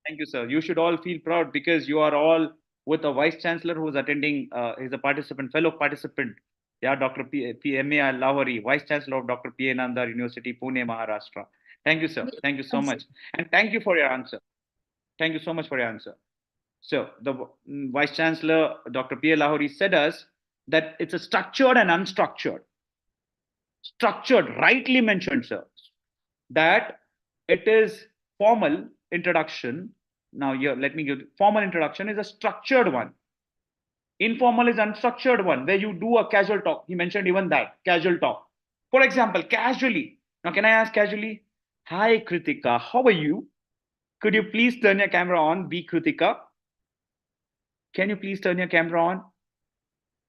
thank you, sir. You should all feel proud because you are all with a vice chancellor who's attending. He's a participant, fellow participant. Yeah, Dr. M.A. Lahori, vice chancellor of Dr. P.A. Inamdar University, Pune, Maharashtra. Thank you, sir. Thank you so much. And thank you for your answer. Thank you so much for your answer. So the Vice Chancellor, Dr. P.A. Lahori, said us that it's a structured and unstructured. Structured, rightly mentioned, sir, that it is formal introduction. Now here, let me give formal introduction is a structured one. Informal is unstructured one, where you do a casual talk. He mentioned even that, casual talk. For example, casually. Now, can I ask casually? Hi, Kritika, how are you? Could you please turn your camera on? Be Kritika. Can you please turn your camera on?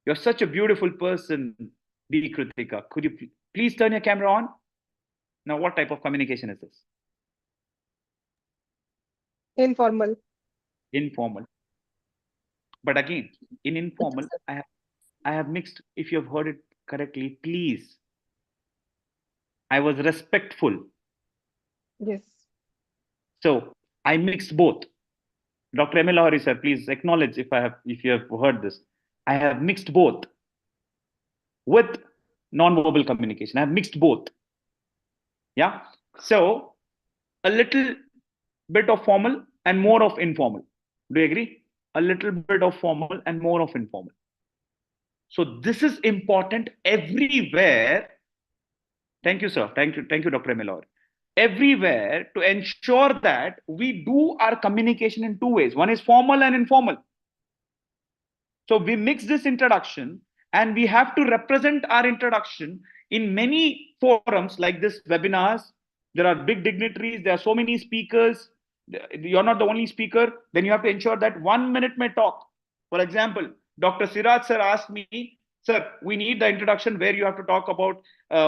You're such a beautiful person, Be Kritika. Could you please turn your camera on? Now, what type of communication is this? Informal. Informal. But again, in informal, I have mixed, if you have heard it correctly, please. I was respectful. Yes. So I mixed both. Dr. M.A. Lahori, sir, please acknowledge if you have heard this. I have mixed both with non-verbal communication. I have mixed both. Yeah. So a little bit of formal and more of informal. Do you agree? A little bit of formal and more of informal. So this is important everywhere. Thank you, sir. Thank you, Dr. Emilor. Everywhere to ensure that we do our communication in two ways. One is formal and informal. So we mix this introduction and we have to represent our introduction in many forums like this webinars. There are big dignitaries. There are so many speakers. You're not the only speaker. Then you have to ensure that 1 minute may talk. For example, Dr. Siraj sir asked me, sir, we need the introduction where you have to talk about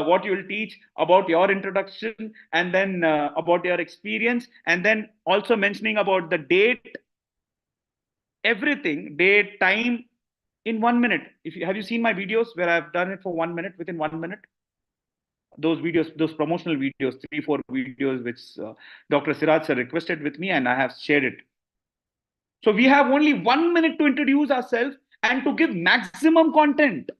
what you will teach, about your introduction, and then about your experience, and then also mentioning about the date, everything, date, time, in 1 minute. Have you seen my videos where I've done it for 1 minute, within 1 minute? Those videos, those promotional videos, 3-4 videos, which Dr. Siraj sir requested with me, and I have shared it. So we have only 1 minute to introduce ourselves and to give maximum content.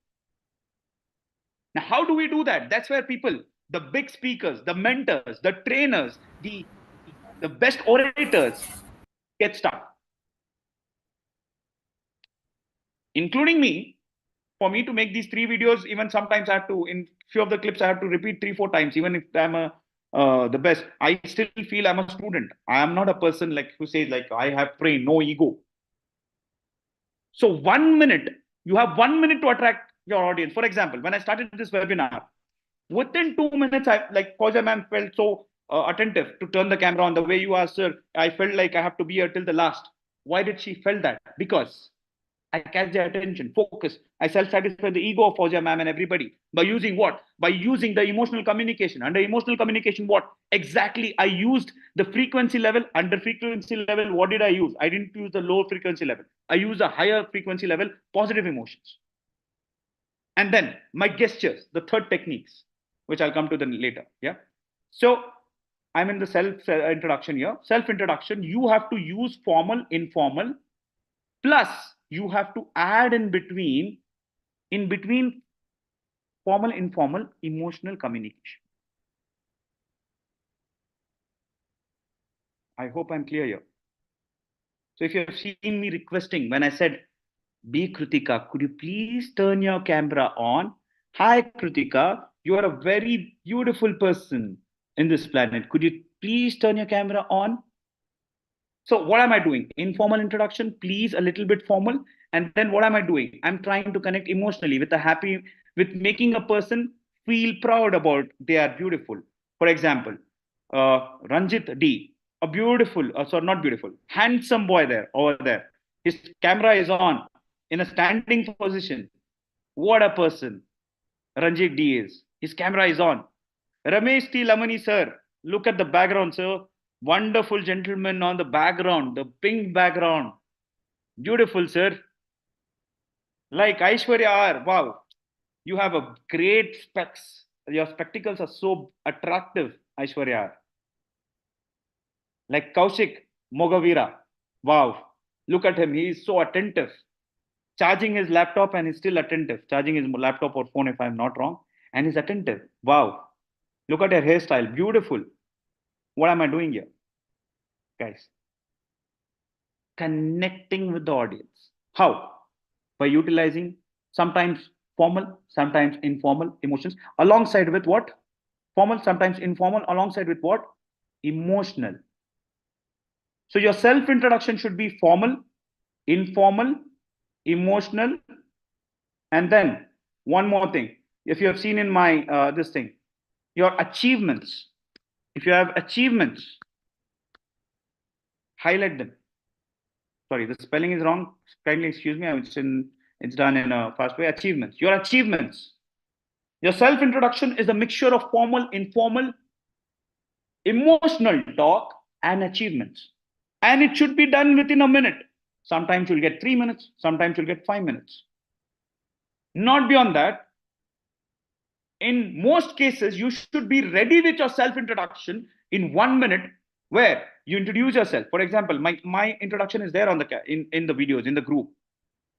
Now, how do we do that? That's where people, the big speakers, the mentors, the trainers, the best orators get stuck. Including me. For me to make these 3 videos, even sometimes I have to, in few of the clips, I have to repeat 3-4 times, even if I'm the best. I still feel I'm a student. I am not a person like who says like, I have brain, no ego. So 1 minute, you have 1 minute to attract your audience. For example, when I started this webinar, within 2 minutes, Fauziya ma'am felt so attentive to turn the camera on. The way you asked, sir, I felt like I have to be here till the last. Why did she felt that? Because I catch their attention, focus. I self-satisfy the ego of Fauziya ma'am and everybody. By using what? By using the emotional communication. Under emotional communication, what? Exactly, I used the frequency level. Under frequency level, what did I use? I didn't use the low frequency level. I used a higher frequency level, positive emotions. And then my gestures, the third techniques, which I'll come to them later. Yeah. So I'm in the self-introduction here. Self-introduction, you have to use formal, informal, plus you have to add in between formal, informal, emotional communication. I hope I'm clear here. So if you have seen me requesting when I said, B. Kritika, could you please turn your camera on? Hi, Kritika, you are a very beautiful person in this planet. Could you please turn your camera on? So what am I doing? Informal introduction, please, a little bit formal. And then what am I doing? I'm trying to connect emotionally with making a person feel proud about they are beautiful. For example, Ranjit D, a beautiful, not beautiful, handsome boy over there. His camera is on in a standing position. What a person Ranjit D is. His camera is on. Ramesh T. Lamani, sir, look at the background, sir. Wonderful gentleman on the background, the pink background. Beautiful, sir. Like Aishwarya R, wow. You have a great specs. Your spectacles are so attractive, Aishwarya R. Like Kaushik Mogavira. Wow. Look at him. He is so attentive. Charging his laptop and he's still attentive. Charging his laptop or phone if I'm not wrong. And he's attentive. Wow. Look at her hairstyle. Beautiful. What am I doing here? Guys. Connecting with the audience. How? By utilizing sometimes formal, sometimes informal emotions. Alongside with what? Formal, sometimes informal. Alongside with what? Emotional. So your self-introduction should be formal, informal, emotional. And then one more thing. If you have seen in my this thing, your achievements. If you have achievements, highlight them. Sorry, the spelling is wrong. Kindly excuse me. It's done in a fast way. Achievements. Your achievements. Your self-introduction is a mixture of formal, informal, emotional talk and achievements. And it should be done within a minute. Sometimes you'll get 3 minutes. Sometimes you'll get 5 minutes. Not beyond that. In most cases, you should be ready with your self-introduction in 1 minute, where you introduce yourself. For example, my introduction is there on in the videos, in the group,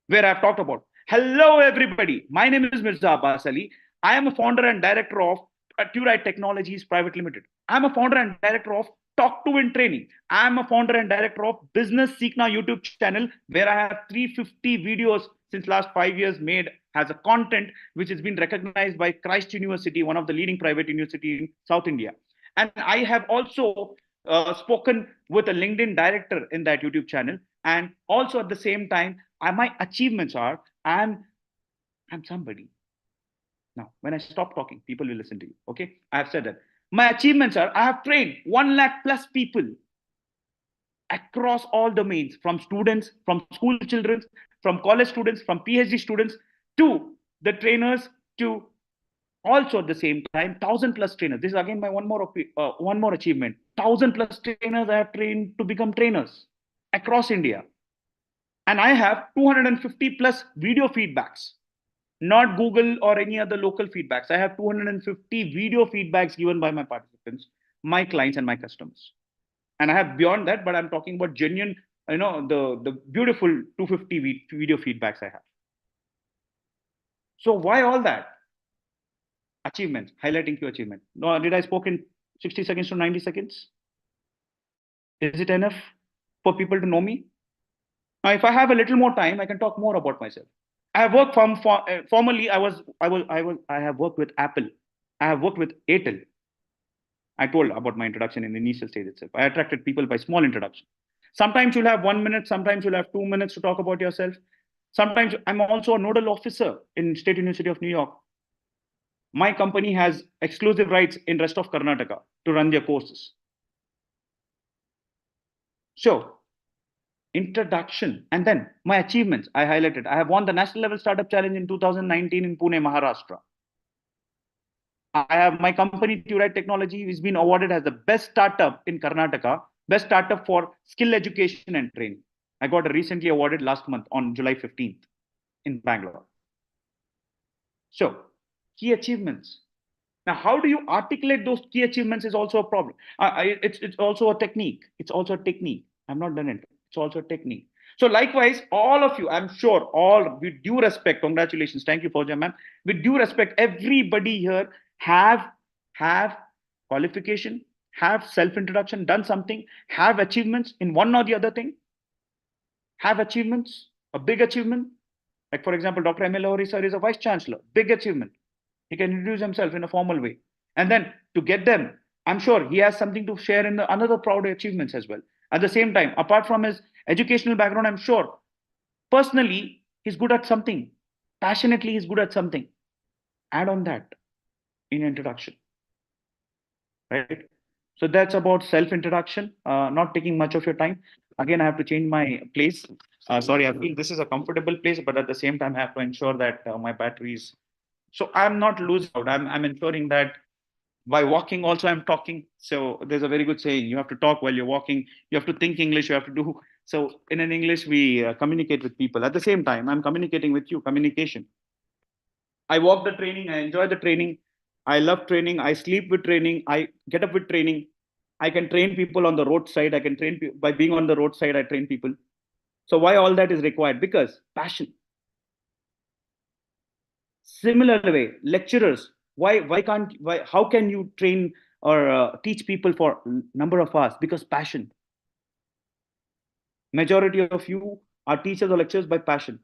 where I've talked about, Hello, everybody. My name is Mirza Abbas Ali. I am a founder and director of Turite Technologies Private Limited. I'm a founder and director of Talk to Win Training. I'm a founder and director of Business Seekna YouTube channel, where I have 350 videos since last 5 years made as a content, which has been recognized by Christ University, one of the leading private university in South India. And I have also spoken with a LinkedIn director in that YouTube channel. And also at the same time, my achievements are I'm somebody. Now, when I stop talking, people will listen to you. Okay, I have said that. My achievements are I have trained 1 lakh plus people across all domains, from students, from school children, from college students, from PhD students, to the trainers, to also at the same time 1,000 plus trainers. This is again my one more achievement. 1,000 plus trainers I have trained to become trainers across India. And I have 250 plus video feedbacks, not Google or any other local feedbacks. I have 250 video feedbacks given by my participants, my clients, and my customers. And I have beyond that, but I'm talking about genuine, the beautiful 250 video feedbacks I have. So why all that? Achievements, highlighting few achievements. No, did I spoke in 60 seconds to 90 seconds? Is it enough for people to know me? Now, if I have a little more time, I can talk more about myself. I have worked formerly. I have worked with Apple. I have worked with Airtel. I told about my introduction in the initial stage itself. I attracted people by small introduction. Sometimes you'll have 1 minute. Sometimes you'll have 2 minutes to talk about yourself. Sometimes I'm also a nodal officer in State University of New York. My company has exclusive rights in rest of Karnataka to run their courses. So, introduction, and then my achievements I highlighted. I have won the National Level Startup Challenge in 2019 in Pune, Maharashtra. I have my company Turite Technology has been awarded as the best startup in Karnataka, best startup for skill education and training. I got recently awarded last month on July 15th in Bangalore. So, key achievements. Now, how do you articulate those key achievements is also a problem. It's also a technique. It's also a technique. I've not done it. It's also a technique. So likewise, all of you, I'm sure, all with due respect, congratulations. Thank you, Fauja ma'am. With due respect, everybody here have qualification, have self-introduction, done something, have achievements in one or the other thing, have achievements, a big achievement. Like for example, Dr. M.L. Lahori sir is a vice chancellor, big achievement. He can introduce himself in a formal way. And then to get them, I'm sure he has something to share in another proud achievements as well. At the same time, apart from his educational background, I'm sure personally, he's good at something. Passionately, he's good at something. Add on that in introduction. Right? So that's about self-introduction, not taking much of your time. Again, I have to change my place. Sorry, I feel this is a comfortable place, but at the same time, I have to ensure that my battery is. So I'm not losing out. I'm ensuring that by walking also I'm talking. So there's a very good saying, you have to talk while you're walking. You have to think English. You have to do. So in an English, we communicate with people. At the same time, I'm communicating with you, communication. I walk the training. I enjoy the training. I love training. I sleep with training. I get up with training. I can train people on the roadside. I can train people by being on the roadside. I train people. So why all that is required? Because passion. Similar way, lecturers, how can you train or teach people for number of hours? Because passion. Majority of you are teachers or lecturers by passion.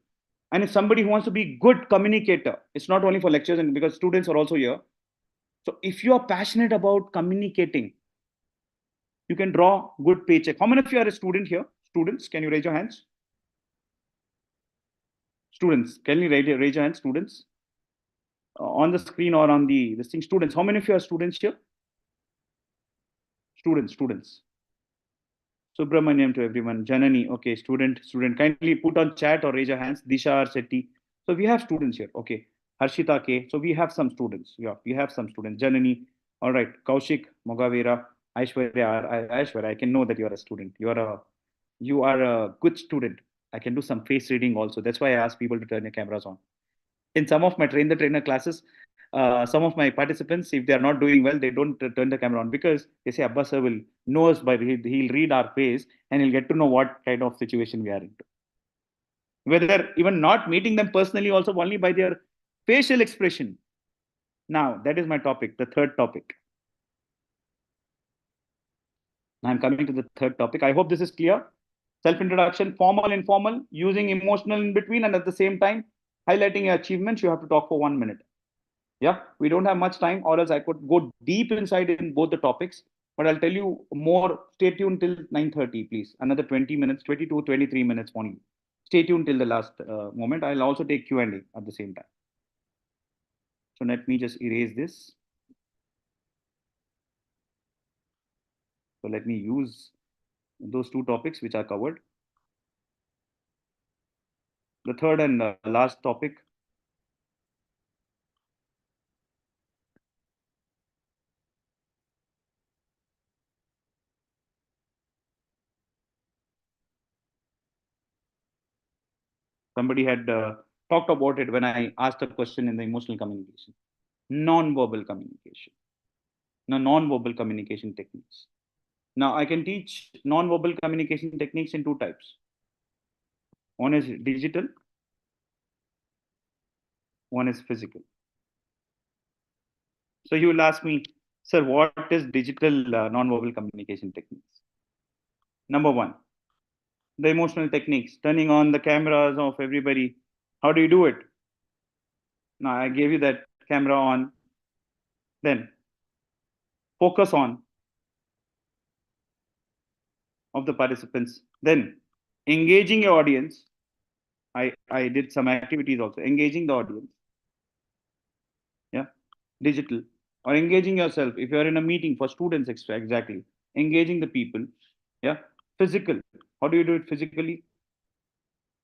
And if somebody who wants to be good communicator, it's not only for lectures and because students are also here. So if you are passionate about communicating, you can draw good paycheck. How many of you are a student here? Students, can you raise your hands? Students, can you raise your hands, students? On the screen or on this thing, students. How many of you are students here? Students. Subramaniam to everyone. Janani, okay, student. Kindly put on chat or raise your hands. Disha R. Setti. So we have students here. Okay. Harshita K. So we have some students. Yeah, we have some students. Janani. All right. Kaushik, Mogavera, Aishwarya. I can know that you are a student. You are a good student. I can do some face reading also. That's why I ask people to turn your cameras on. In some of my train the trainer classes, some of my participants, if they are not doing well, they don't turn the camera on because they say Abbas sir will know us by he'll read our face and he'll get to know what kind of situation we are into. whether even not meeting them personally, also only by their facial expression. Now, that is my topic, the third topic. I'm coming to the third topic. I hope this is clear. Self-introduction, formal, informal, using emotional in between, and at the same time, highlighting your achievements. You have to talk for 1 minute. Yeah, we don't have much time, or else I could go deep inside in both the topics. But I'll tell you more. Stay tuned till 9:30, please. Another 20 minutes, 22, 23 minutes only. Stay tuned till the last moment. I'll also take Q&A at the same time. So let me just erase this. So let me use those two topics which are covered. The third and last topic. Somebody had talked about it when I asked a question in the emotional communication. Non-verbal communication. Now, non-verbal communication techniques. Now, I can teach non-verbal communication techniques in two types. One is digital, one is physical. So you will ask me, sir, what is digital non-verbal communication techniques? Number one, the emotional techniques, turning on the cameras of everybody. How do you do it? Now, I gave you that camera on. Then focus on of the participants. Then engaging your audience. I did some activities also, engaging the audience. Yeah, digital. Or engaging yourself. If you're in a meeting for students, exactly. Engaging the people. Yeah, physical. How do you do it physically?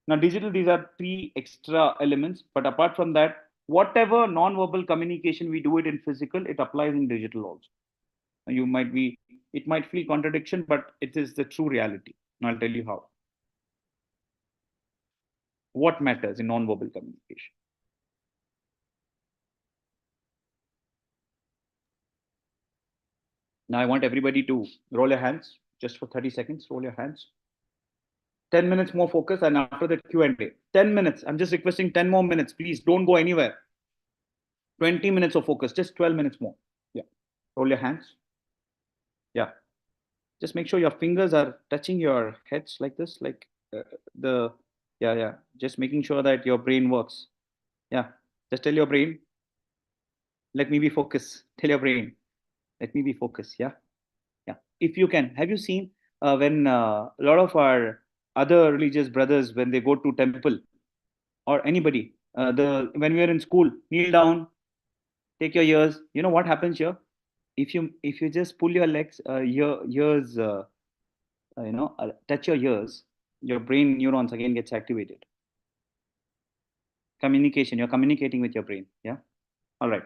Now, digital, these are three extra elements. But apart from that, whatever non-verbal communication we do it in physical, it applies in digital also. You might be, it might feel contradiction, but it is the true reality. And I'll tell you how. What matters in non-verbal communication? Now I want everybody to roll your hands just for 30 seconds. Roll your hands. 10 minutes more focus, and after that Q&A. 10 minutes. I'm just requesting 10 more minutes. Please don't go anywhere. 20 minutes of focus, just 12 minutes more. Yeah. Roll your hands. Yeah. Just make sure your fingers are touching your heads like this, like yeah. Just making sure that your brain works. Yeah. Just tell your brain, let me be focused. Tell your brain, let me be focused. Yeah. Yeah. If you can, have you seen when a lot of our other religious brothers, when they go to temple or anybody, when we are in school, kneel down, take your ears. You know what happens here? If you just pull your legs, ears, touch your ears, your brain neurons again gets activated. Communication, you're communicating with your brain. Yeah. All right.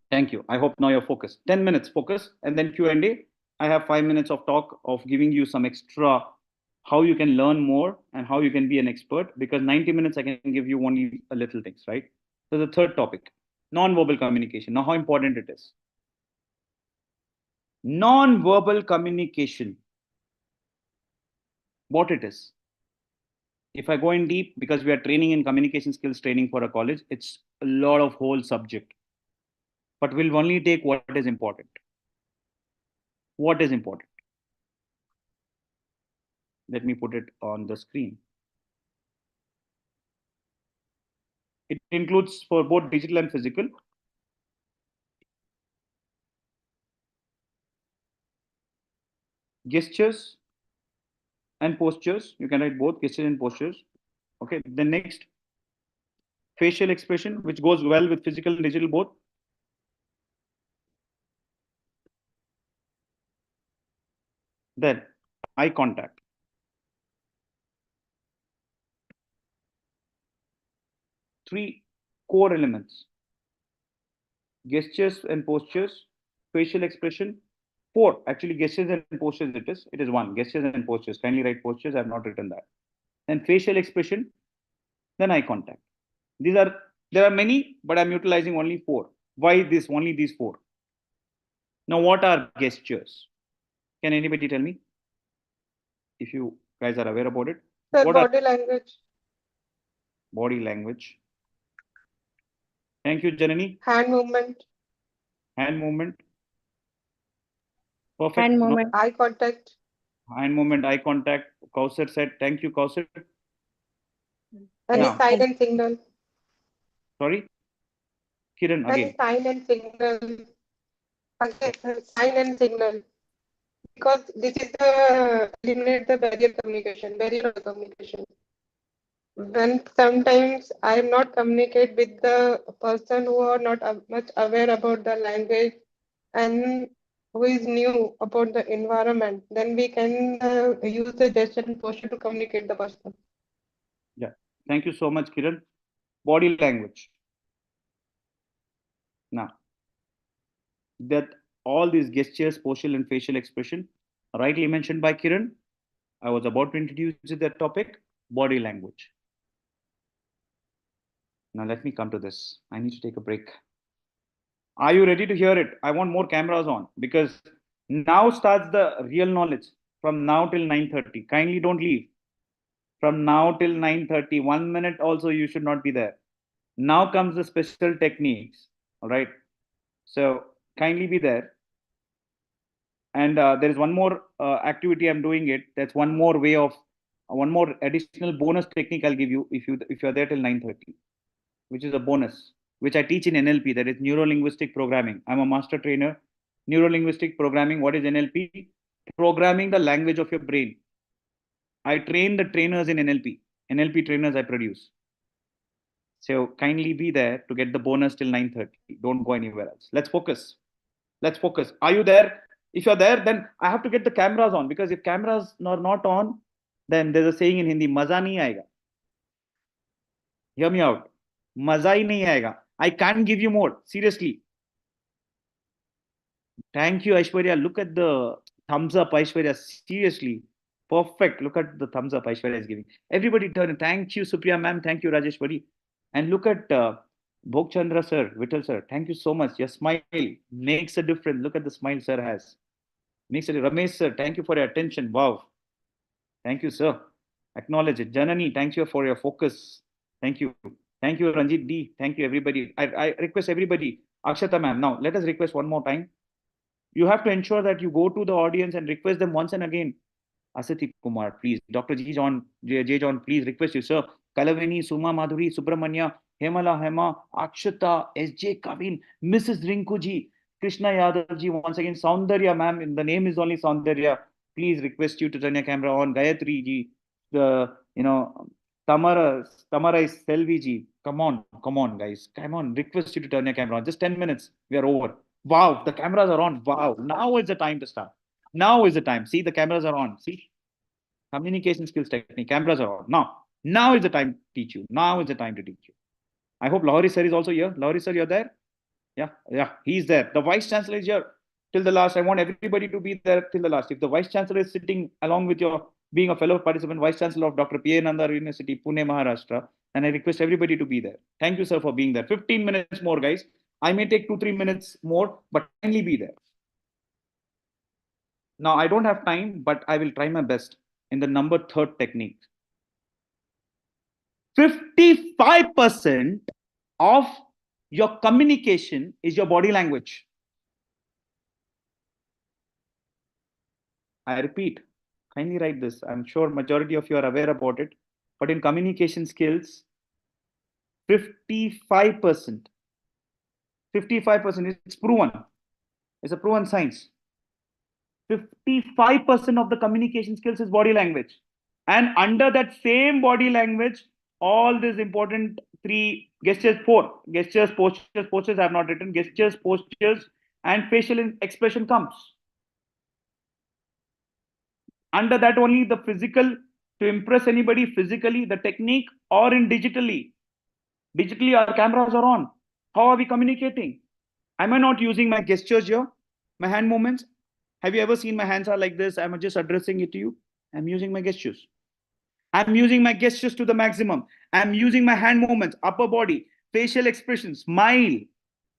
Thank you. I hope now you're focused. 10 minutes focus, and then Q&A. I have 5 minutes of talk of giving you some extra, how you can learn more and how you can be an expert, because 90 minutes I can give you only a little things, right? So the third topic, non-verbal communication. Now, how important it is. Non-verbal communication. What it is. If I go in deep, because we are training in communication skills training for a college, it's a lot of whole subject. But we'll only take what is important. What is important? Let me put it on the screen. It includes for both digital and physical. Gestures and postures. You can write both gestures and postures. Okay. The next, facial expression, which goes well with physical and digital both. Then eye contact. Three core elements. Gestures and postures, facial expression. Four, actually gestures and postures it is one, gestures and postures. Kindly write postures, I have not written that. Then facial expression, then eye contact. There are many, but I'm utilizing only four. Why only these four? Now, what are gestures? Can anybody tell me? If you guys are aware about it. Sir, What are body language, body language? Thank you, Janani. hand movement, Hand movement. Perfect. Hand No, movement. eye contact, hand movement, eye contact. Kausar said, thank you, Kausar. any Now, sign and signal, sorry, Kiran any again. sign and signal, again, sign and signal. Because this is the eliminate the barrier of communication. When sometimes I am not communicate with the person who are not much aware about the language and who is new about the environment, then we can use the gesture and posture to communicate the person. Yeah. Thank you so much, Kiran. Body language. Now, that all these gestures, posture and facial expression, rightly mentioned by Kiran. I was about to introduce that topic, body language. Now let me come to this. I need to take a break. Are you ready to hear it? I want more cameras on because now starts the real knowledge from now till 9:30. Kindly don't leave. From now till 9:30, 1 minute also you should not be there. Now comes the special techniques. All right. So kindly be there. And there is one more activity I'm doing it. That's one more way of one more additional bonus technique I'll give you if you're there till 9:30, which is a bonus, which I teach in NLP, that is neuro linguistic programming. I'm a master trainer. Neuro linguistic programming. What is NLP? Programming the language of your brain. I train the trainers in NLP. NLP trainers I produce. So kindly be there to get the bonus till 9:30. Don't go anywhere else. Let's focus. Let's focus. Are you there? If you're there, then I have to get the cameras on, because if cameras are not on, then there's a saying in Hindi, maza nahi aayega. Hear me out. Maza hi nahi aayega. I can't give you more. Seriously. Thank you, Aishwarya. Look at the thumbs up, Aishwarya. Seriously. Perfect. Look at the thumbs up Aishwarya is giving. Everybody turn. Thank you, Supriya ma'am. Thank you, Rajeshwari. And look at Bhog Chandra sir, Vittal sir. Thank you so much. Your smile makes a difference. Look at the smile sir has. Makes it. Ramesh sir, thank you for your attention. Wow. Thank you, sir. Acknowledge it. Janani, thank you for your focus. Thank you. Thank you, Ranjit D. Thank you, everybody. I request everybody. Akshata ma'am, now let us request one more time. You have to ensure that you go to the audience and request them once and again. Asati Kumar, please. Dr. J. John, please request you, sir. Kalaveni, Suma Madhuri, Subramanya, Hemala Hema, Akshata, S.J. Kavin, Mrs. Rinkuji, Krishna Yadavji, once again, Saundarya ma'am, the name is only Saundarya. Please request you to turn your camera on. Gayatri ji, Tamara is Selvi ji. Come on, guys. Come on, request you to turn your camera on. Just 10 minutes, we are over. Wow, the cameras are on. Wow, now is the time to start. Now is the time. See, the cameras are on. See, communication skills technique. Cameras are on. Now is the time to teach you. Now is the time to teach you. I hope Lahori sir is also here. Lahori sir, you're there? Yeah, he's there. The Vice Chancellor is here till the last. I want everybody to be there till the last. If the Vice Chancellor is sitting along with your, being a fellow participant, Vice Chancellor of Dr. P.A. Nanda University, Pune, Maharashtra, and I request everybody to be there. Thank you, sir, for being there. 15 minutes more, guys. I may take 2-3 minutes more, but kindly be there. Now, I don't have time, but I will try my best in the number third technique. 55% of your communication is your body language. I repeat, kindly write this. I'm sure majority of you are aware about it, but in communication skills, 55%, it's proven. It's a proven science. 55% of the communication skills is body language. And under that same body language, all these important 3 gestures, 4 gestures, postures I have not written, gestures, postures, and facial expression comes. Under that only the physical, to impress anybody physically, the technique, or in digitally. Digitally, our cameras are on. How are we communicating? Am I not using my gestures here? My hand movements? Have you ever seen my hands are like this? I'm just addressing it to you. I'm using my gestures. I'm using my gestures to the maximum. I'm using my hand movements, upper body, facial expressions, smile,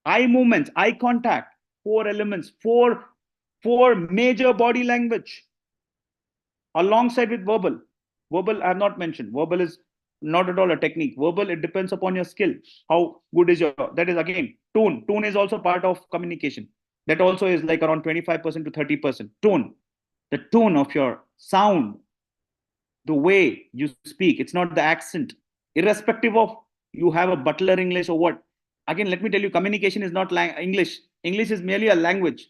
eye movements, eye contact, 4 elements, four major body language alongside with verbal. Verbal, I have not mentioned. Verbal is not at all a technique. Verbal, it depends upon your skill. How good is your, that is again, tone. Tone is also part of communication. That also is like around 25% to 30%. Tone, the tone of your sound, the way you speak, it's not the accent. Irrespective of you have a butler English or what. Again, let me tell you, communication is not English. English is merely a language.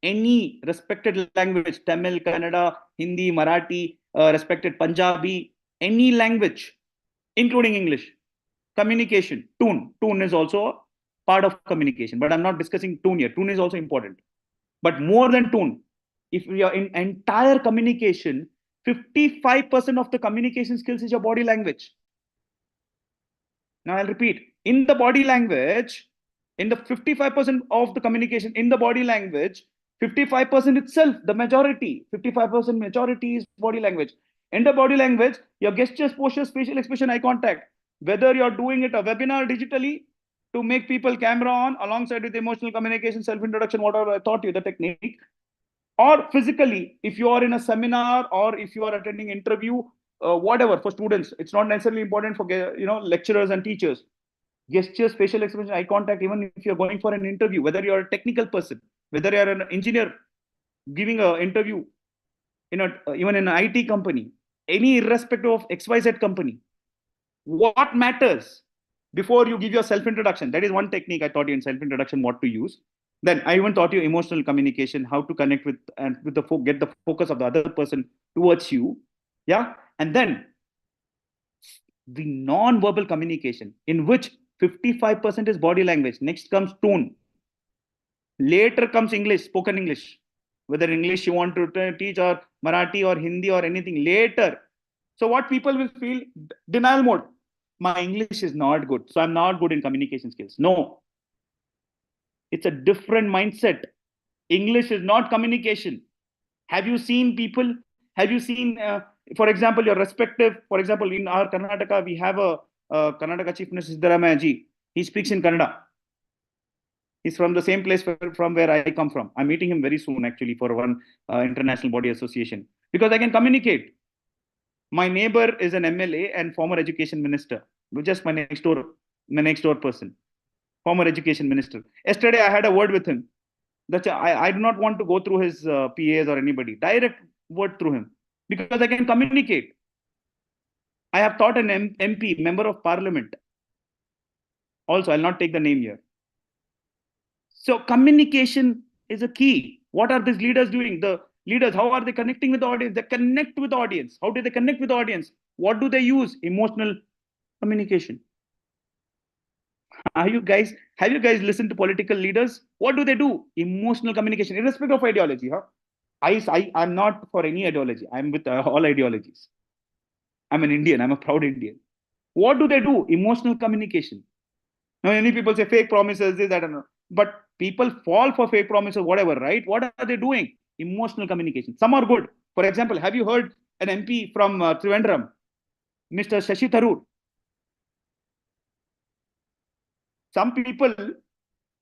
Any respected language, Tamil, Kannada, Hindi, Marathi, respected Punjabi, any language, including English, communication, tone is also a part of communication, but I'm not discussing tone here. Tone is also important, but more than tone, if we are in entire communication, 55% of the communication skills is your body language. Now I'll repeat, in the body language, in the 55% of the communication in the body language, 55% itself, the majority, 55% majority is body language. In the body language, your gestures, postures, facial expression, eye contact, whether you're doing it a webinar digitally to make people camera on alongside with emotional communication, self-introduction, whatever I taught you, the technique, or physically, if you are in a seminar or if you are attending interview, whatever, for students, it's not necessarily important for lecturers and teachers. Gestures, facial expression, eye contact, even if you're going for an interview, whether you're a technical person, whether you're an engineer giving an interview in even in an IT company, any irrespective of XYZ company, what matters before you give your self-introduction? That is one technique I taught you in self-introduction, what to use. Then I even taught you emotional communication, how to connect with and with get the focus of the other person towards you. Yeah. And then the non-verbal communication, in which 55% is body language. Next comes tone. Later comes English, spoken English. Whether English you want to teach or Marathi or Hindi or anything later. So what people will feel, denial mode. My English is not good, so I'm not good in communication skills. No. It's a different mindset. English is not communication. Have you seen people, have you seen, for example, your respective, for example, in our Karnataka, we have a Karnataka Chief Minister Siddaramaiah ji. He speaks in Kannada. He's from the same place from where I come from. I'm meeting him very soon, actually, for one international body association, because I can communicate. My neighbor is an MLA and former education minister, just my next door person, former education minister. Yesterday, I had a word with him. That I do not want to go through his PAs or anybody, direct word through him, because I can communicate. I have taught an MP, member of parliament. Also, I'll not take the name here. So communication is a key. What are these leaders doing? The leaders, how are they connecting with the audience? They connect with the audience. How do they connect with the audience? What do they use? Emotional communication. Have you guys listened to political leaders? What do they do? Emotional communication, irrespective of ideology. I'm not for any ideology. I'm with all ideologies. I'm an Indian. I'm a proud Indian. What do they do? Emotional communication. Now, many people say fake promises, this, I don't know. But people fall for fake promises, whatever, right? What are they doing? Emotional communication. Some are good. For example, have you heard an MP from Trivandrum, Mr. Shashi Tharoor? Some people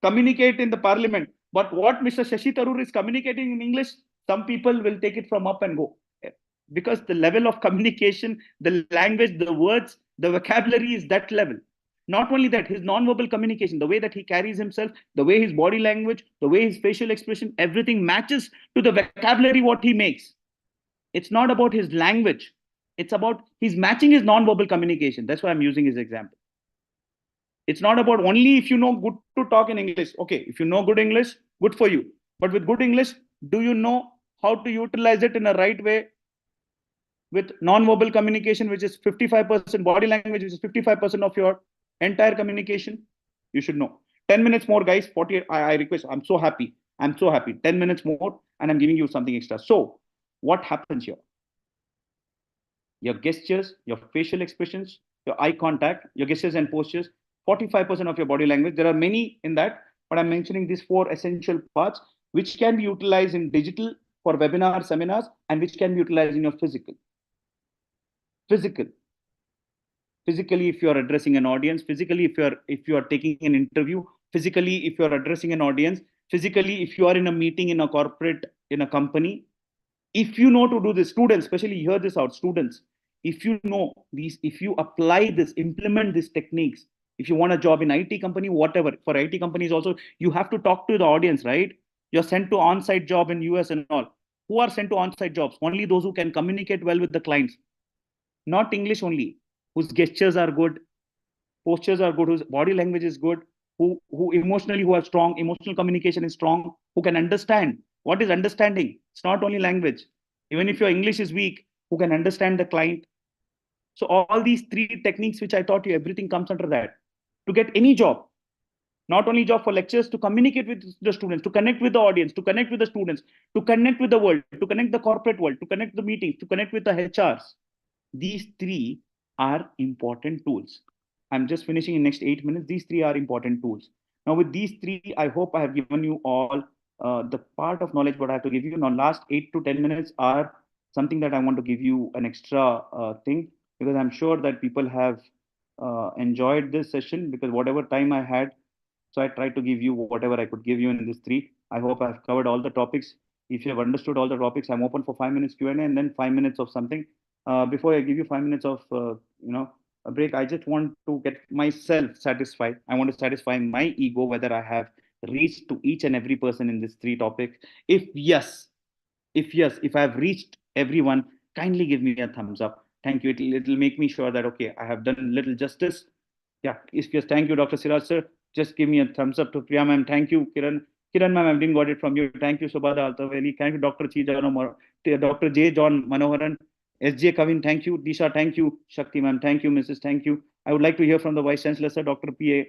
communicate in the parliament, but what Mr. Shashi Tharoor is communicating in English, some people will take it from up and go. Because the level of communication, the language, the words, the vocabulary is that level. Not only that, his non-verbal communication, the way that he carries himself, the way his body language, the way his facial expression, everything matches to the vocabulary what he makes. It's not about his language. It's about he's matching his non-verbal communication. That's why I'm using his example. It's not about only if you know good to talk in English. Okay, if you know good English, good for you. But with good English, do you know how to utilize it in a right way? With non-verbal communication, which is 55%, body language, which is 55% of your entire communication, you should know. 10 minutes more, guys. 48. I request. I'm so happy. 10 minutes more, and I'm giving you something extra. So, what happens here? Your gestures, your facial expressions, your eye contact, your gestures and postures, 45% of your body language. There are many in that, but I'm mentioning these 4 essential parts, which can be utilized in digital for webinar seminars, and which can be utilized in your physical. Physically, if you are addressing an audience, physically, if you are taking an interview, physically, if you are addressing an audience, physically, if you are in a meeting in a corporate, in a company, if you know to do this, students, especially hear this out, students, if you know these, if you apply this, implement these techniques, if you want a job in IT company, whatever, for IT companies also, you have to talk to the audience, right? You're sent to on-site job in US and all. Who are sent to on-site jobs? Only those who can communicate well with the clients. Not English only, whose gestures are good, postures are good, whose body language is good, who emotionally, who are strong, emotional communication is strong, who can understand. What is understanding? It's not only language. Even if your English is weak, who can understand the client. So all these three techniques which I taught you, everything comes under that. To get any job, not only job for lectures, to communicate with the students, to connect with the audience, to connect with the students, to connect with the world, to connect the corporate world, to connect the meetings, to connect with the HRs. These three are important tools. I'm just finishing in next 8 minutes. These three are important tools. Now with these three, I hope I have given you all the part of knowledge what I have to give you. Now last 8 to 10 minutes are something that I want to give you an extra thing, because I'm sure that people have enjoyed this session, because whatever time I had, so I tried to give you whatever I could give you in this three. I hope I've covered all the topics. If you have understood all the topics, I'm open for 5 minutes Q&A and then 5 minutes of something. Before I give you 5 minutes of a break, I just want to get myself satisfied. I want to satisfy my ego whether I have reached to each and every person in this three topics. If yes, if I have reached everyone, kindly give me a thumbs up. Thank you. It'll make me sure that okay, I have done a little justice. Yeah, yes, thank you, Dr. Siraj sir. Just give me a thumbs up to Priya ma'am. Thank you, Kiran. Kiran ma'am, I didn't got it from you. Thank you, Subhada Altaveli. Thank you, Dr. Dr. J. John Manoharan. SJ Kavin, thank you. Disha, thank you. Shakti ma'am, thank you. Mrs. Thank you. I would like to hear from the Vice Chancellor, sir, Dr. P.A.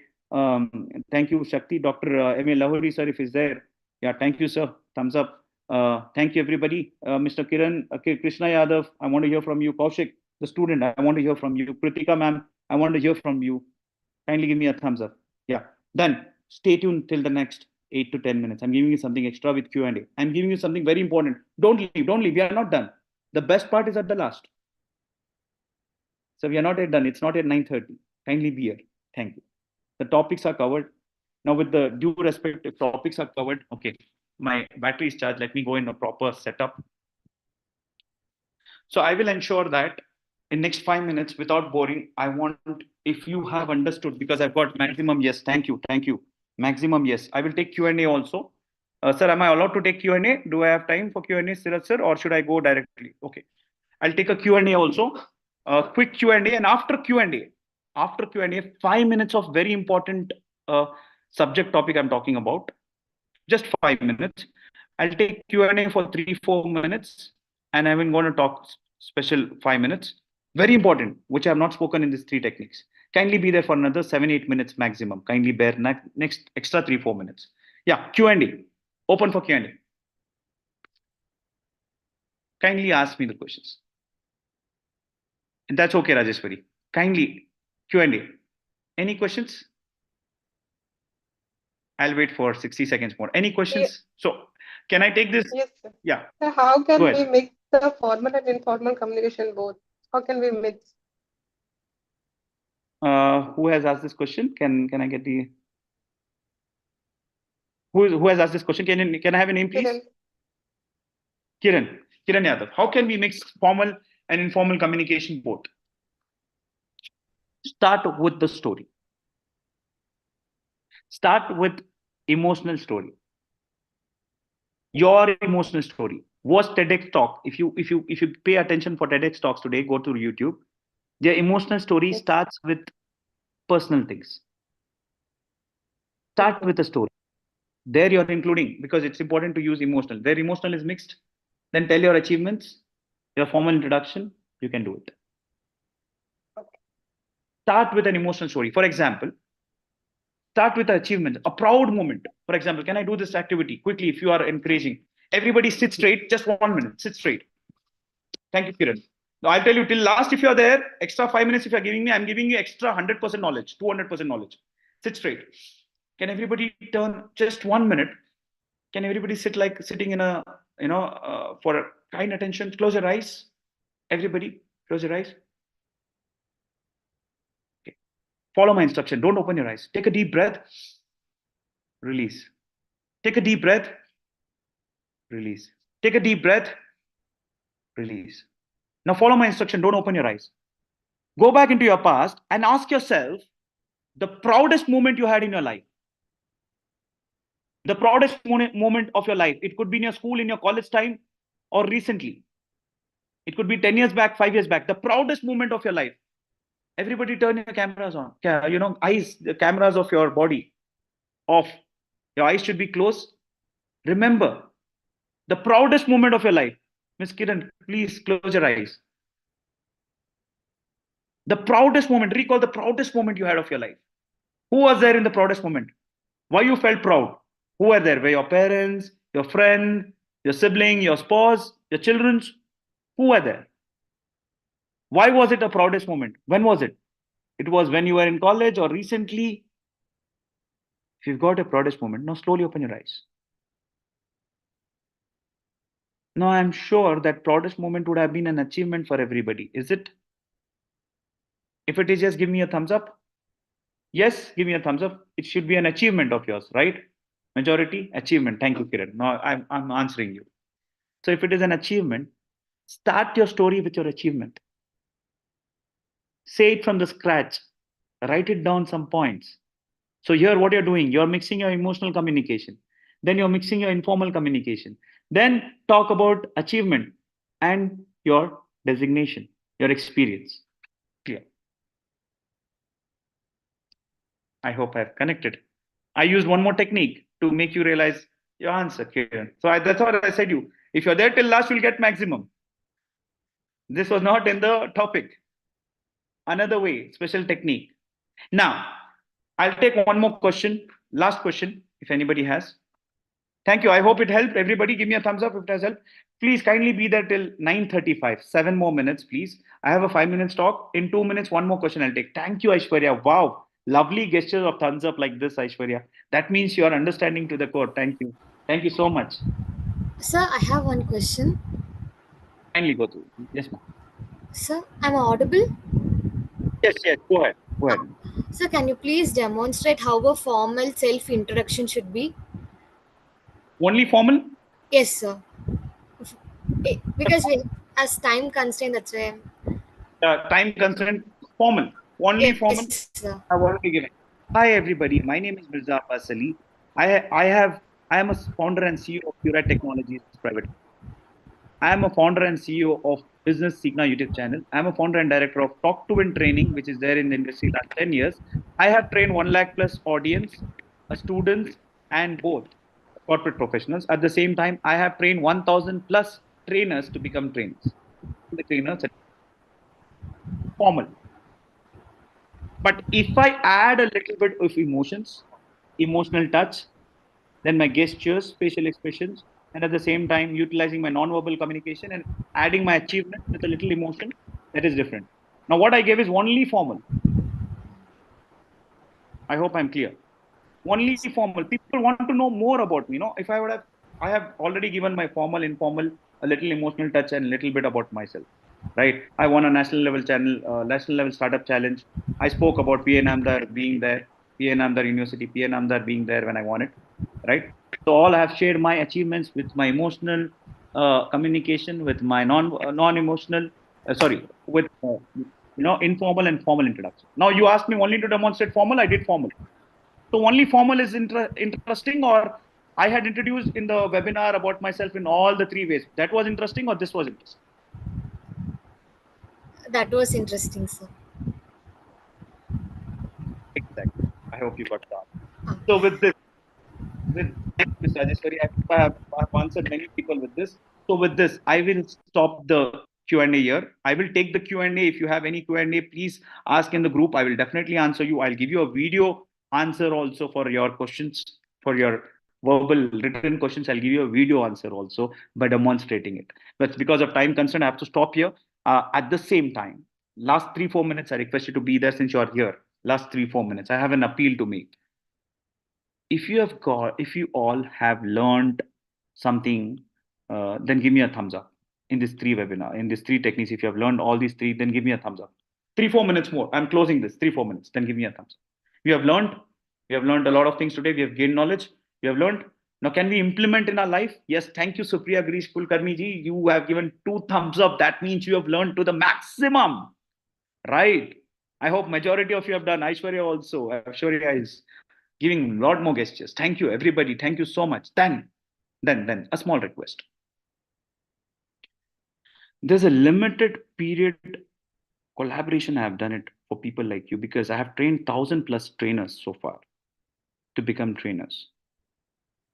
Thank you, Shakti. Dr. M.A. Lahori, sir, if he's there. Yeah, thank you, sir. Thumbs up. Thank you, everybody. Mr. Kiran, Krishna Yadav, I want to hear from you. Kaushik, the student, I want to hear from you. Kritika ma'am, I want to hear from you. Kindly give me a thumbs up. Yeah, done. Stay tuned till the next 8 to 10 minutes. I'm giving you something extra with Q&A. I'm giving you something very important. Don't leave, don't leave. We are not done. The best part is at the last. So we are not yet done. It's not yet 9:30. Kindly be here. Thank you. The topics are covered. Now with the due respect, if topics are covered, okay. My battery is charged. Let me go in a proper setup. So I will ensure that in next 5 minutes, without boring, I want, if you have understood, because I've got maximum yes, thank you, maximum yes. I will take Q&A also. Sir, am I allowed to take Q&A? Do I have time for Q&A, Siraj sir, or should I go directly? Okay, I'll take a Q&A also, quick Q&A, and after Q&A, 5 minutes of very important subject topic I'm talking about, just 5 minutes. I'll take Q&A for 3-4 minutes, and I'm going to talk special 5 minutes. Very important, which I have not spoken in these three techniques. Kindly be there for another 7-8 minutes maximum. Kindly bear next extra 3-4 minutes. Yeah, Q&A. Open for Q&A. Kindly ask me the questions. And that's okay, Rajeshwari. Kindly Q&A. Any questions? I'll wait for 60 seconds more. Any questions? Yeah. So can I take this? Yes, sir. Yeah. So how can we mix the formal and informal communication both? How can we mix? Who has asked this question? Can I get the who has asked this question? Can I have a name, please? Kiran Yadav. How can we mix formal and informal communication both? Start with the story. Start with emotional story. Your emotional story. Was TEDx talk? If you pay attention for TEDx talks today, go to YouTube. Their emotional story starts with personal things. Start with a story. There you're including, because it's important to use emotional. Where emotional is mixed, then tell your achievements, your formal introduction, you can do it. Start with an emotional story. For example, start with an achievement, a proud moment. For example, can I do this activity quickly if you are encouraging? Everybody sit straight, just 1 minute, sit straight. Thank you, Kiran. Now I'll tell you till last, if you're there, extra 5 minutes if you're giving me, I'm giving you extra 100% knowledge, 200% knowledge. Sit straight. Can everybody turn just 1 minute? Can everybody sit like sitting in a, for a kind attention? Close your eyes. Everybody, close your eyes. Okay. Follow my instruction. Don't open your eyes. Take a deep breath. Release. Take a deep breath. Release. Take a deep breath. Release. Now follow my instruction. Don't open your eyes. Go back into your past and ask yourself the proudest moment you had in your life. The proudest moment of your life. It could be in your school, in your college time, or recently. It could be 10 years back, 5 years back. The proudest moment of your life. Everybody turn your cameras on. You know, eyes, the cameras of your body off. Your eyes should be closed. Remember the proudest moment of your life. Miss Kiran, please close your eyes. The proudest moment. Recall the proudest moment you had of your life. Who was there in the proudest moment? Why you felt proud? Who were there? Were your parents, your friend, your sibling, your spouse, your children? Who were there? Why was it a proudest moment? When was it? It was when you were in college or recently? If you've got a proudest moment, now slowly open your eyes. Now I'm sure that proudest moment would have been an achievement for everybody. Is it? If it is, just give me a thumbs up. Yes, give me a thumbs up. It should be an achievement of yours, right? Majority achievement. Thank you, Kiran. Now I'm answering you. So if it is an achievement, start your story with your achievement. Say it from the scratch. Write it down some points. So here what you're doing, you're mixing your emotional communication. Then you're mixing your informal communication. Then talk about achievement and your designation, your experience. Clear. I hope I've connected. I used one more technique to make you realize your answer, Kiran. So that's what I said you. If you're there till last, you'll get maximum. This was not in the topic. Another way, special technique. Now, I'll take one more question. Last question, if anybody has. Thank you. I hope it helped. Everybody give me a thumbs up if it has helped. Please kindly be there till 9:35. 7 more minutes, please. I have a 5-minute talk. In 2 minutes, one more question I'll take. Thank you, Aishwarya. Wow. Lovely gestures of thumbs up like this, Aishwarya. That means you are understanding to the core. Thank you. Thank you so much. Sir, I have one question. Kindly go through. Yes, ma'am. Sir, am I audible? Yes, yes. Go ahead. Go ahead. Sir, can you please demonstrate how a formal self-introduction should be? Only formal? Yes, sir. Because as time constraint, that's why. Time constraint, formal. Only yes, formal. Sir. I've already given. Hi, everybody. My name is Mirza Abbas Ali. I am a founder and CEO of Pure Technologies Private. I am a founder and CEO of Business Signa YouTube channel. I am a founder and director of Talk to Win training, which is there in the industry last 10 years. I have trained 1 lakh plus audience, students, and both corporate professionals. At the same time, I have trained 1,000 plus trainers to become trainers. The trainers, formal. But if I add a little bit of emotions, emotional touch, then my gestures, facial expressions, and at the same time utilizing my non-verbal communication and adding my achievement with a little emotion, that is different. Now what I gave is only formal. I hope I'm clear. Only formal. People want to know more about me. If I would have, I have already given my formal, informal, a little emotional touch and a little bit about myself. Right. I won a national level startup challenge. I spoke about PA Namdar being there, PA Namdar University, PA Namdar being there when I won it. Right. So all I have shared my achievements with my emotional communication, with my non-emotional, with informal and formal introduction. Now you asked me only to demonstrate formal. I did formal. So only formal is interesting, or I had introduced in the webinar about myself in all the 3 ways. That was interesting, or this was interesting? That was interesting, sir. Exactly. I hope you got that. So with this, Ms. Rajeshwari, I have answered many people with this. So with this, I will stop the Q&A here. I will take the Q&A. If you have any Q&A, please ask in the group. I will definitely answer you. I'll give you a video answer also for your questions, for your verbal written questions. I'll give you a video answer also by demonstrating it. But because of time constraint, I have to stop here. At the same time, last 3-4 minutes, I request you to be there since you are here. Last 3-4 minutes, I have an appeal to make. If you all have learned something, then give me a thumbs up in this 3 webinar, in these 3 techniques. If you have learned all these 3, then give me a thumbs up. 3-4 minutes more. I'm closing this. 3-4 minutes. Then give me a thumbs up. We have learned a lot of things today. We have gained knowledge. We have learned. Now, can we implement in our life? Yes. Thank you, Supriya Girish Kulkarni ji. You have given 2 thumbs up. That means you have learned to the maximum, right? I hope majority of you have done. Aishwarya also. Aishwarya is giving a lot more gestures. Thank you, everybody. Thank you so much. Then a small request. There's a limited period collaboration. I have done it for people like you because I have trained 1,000+ trainers so far to become trainers.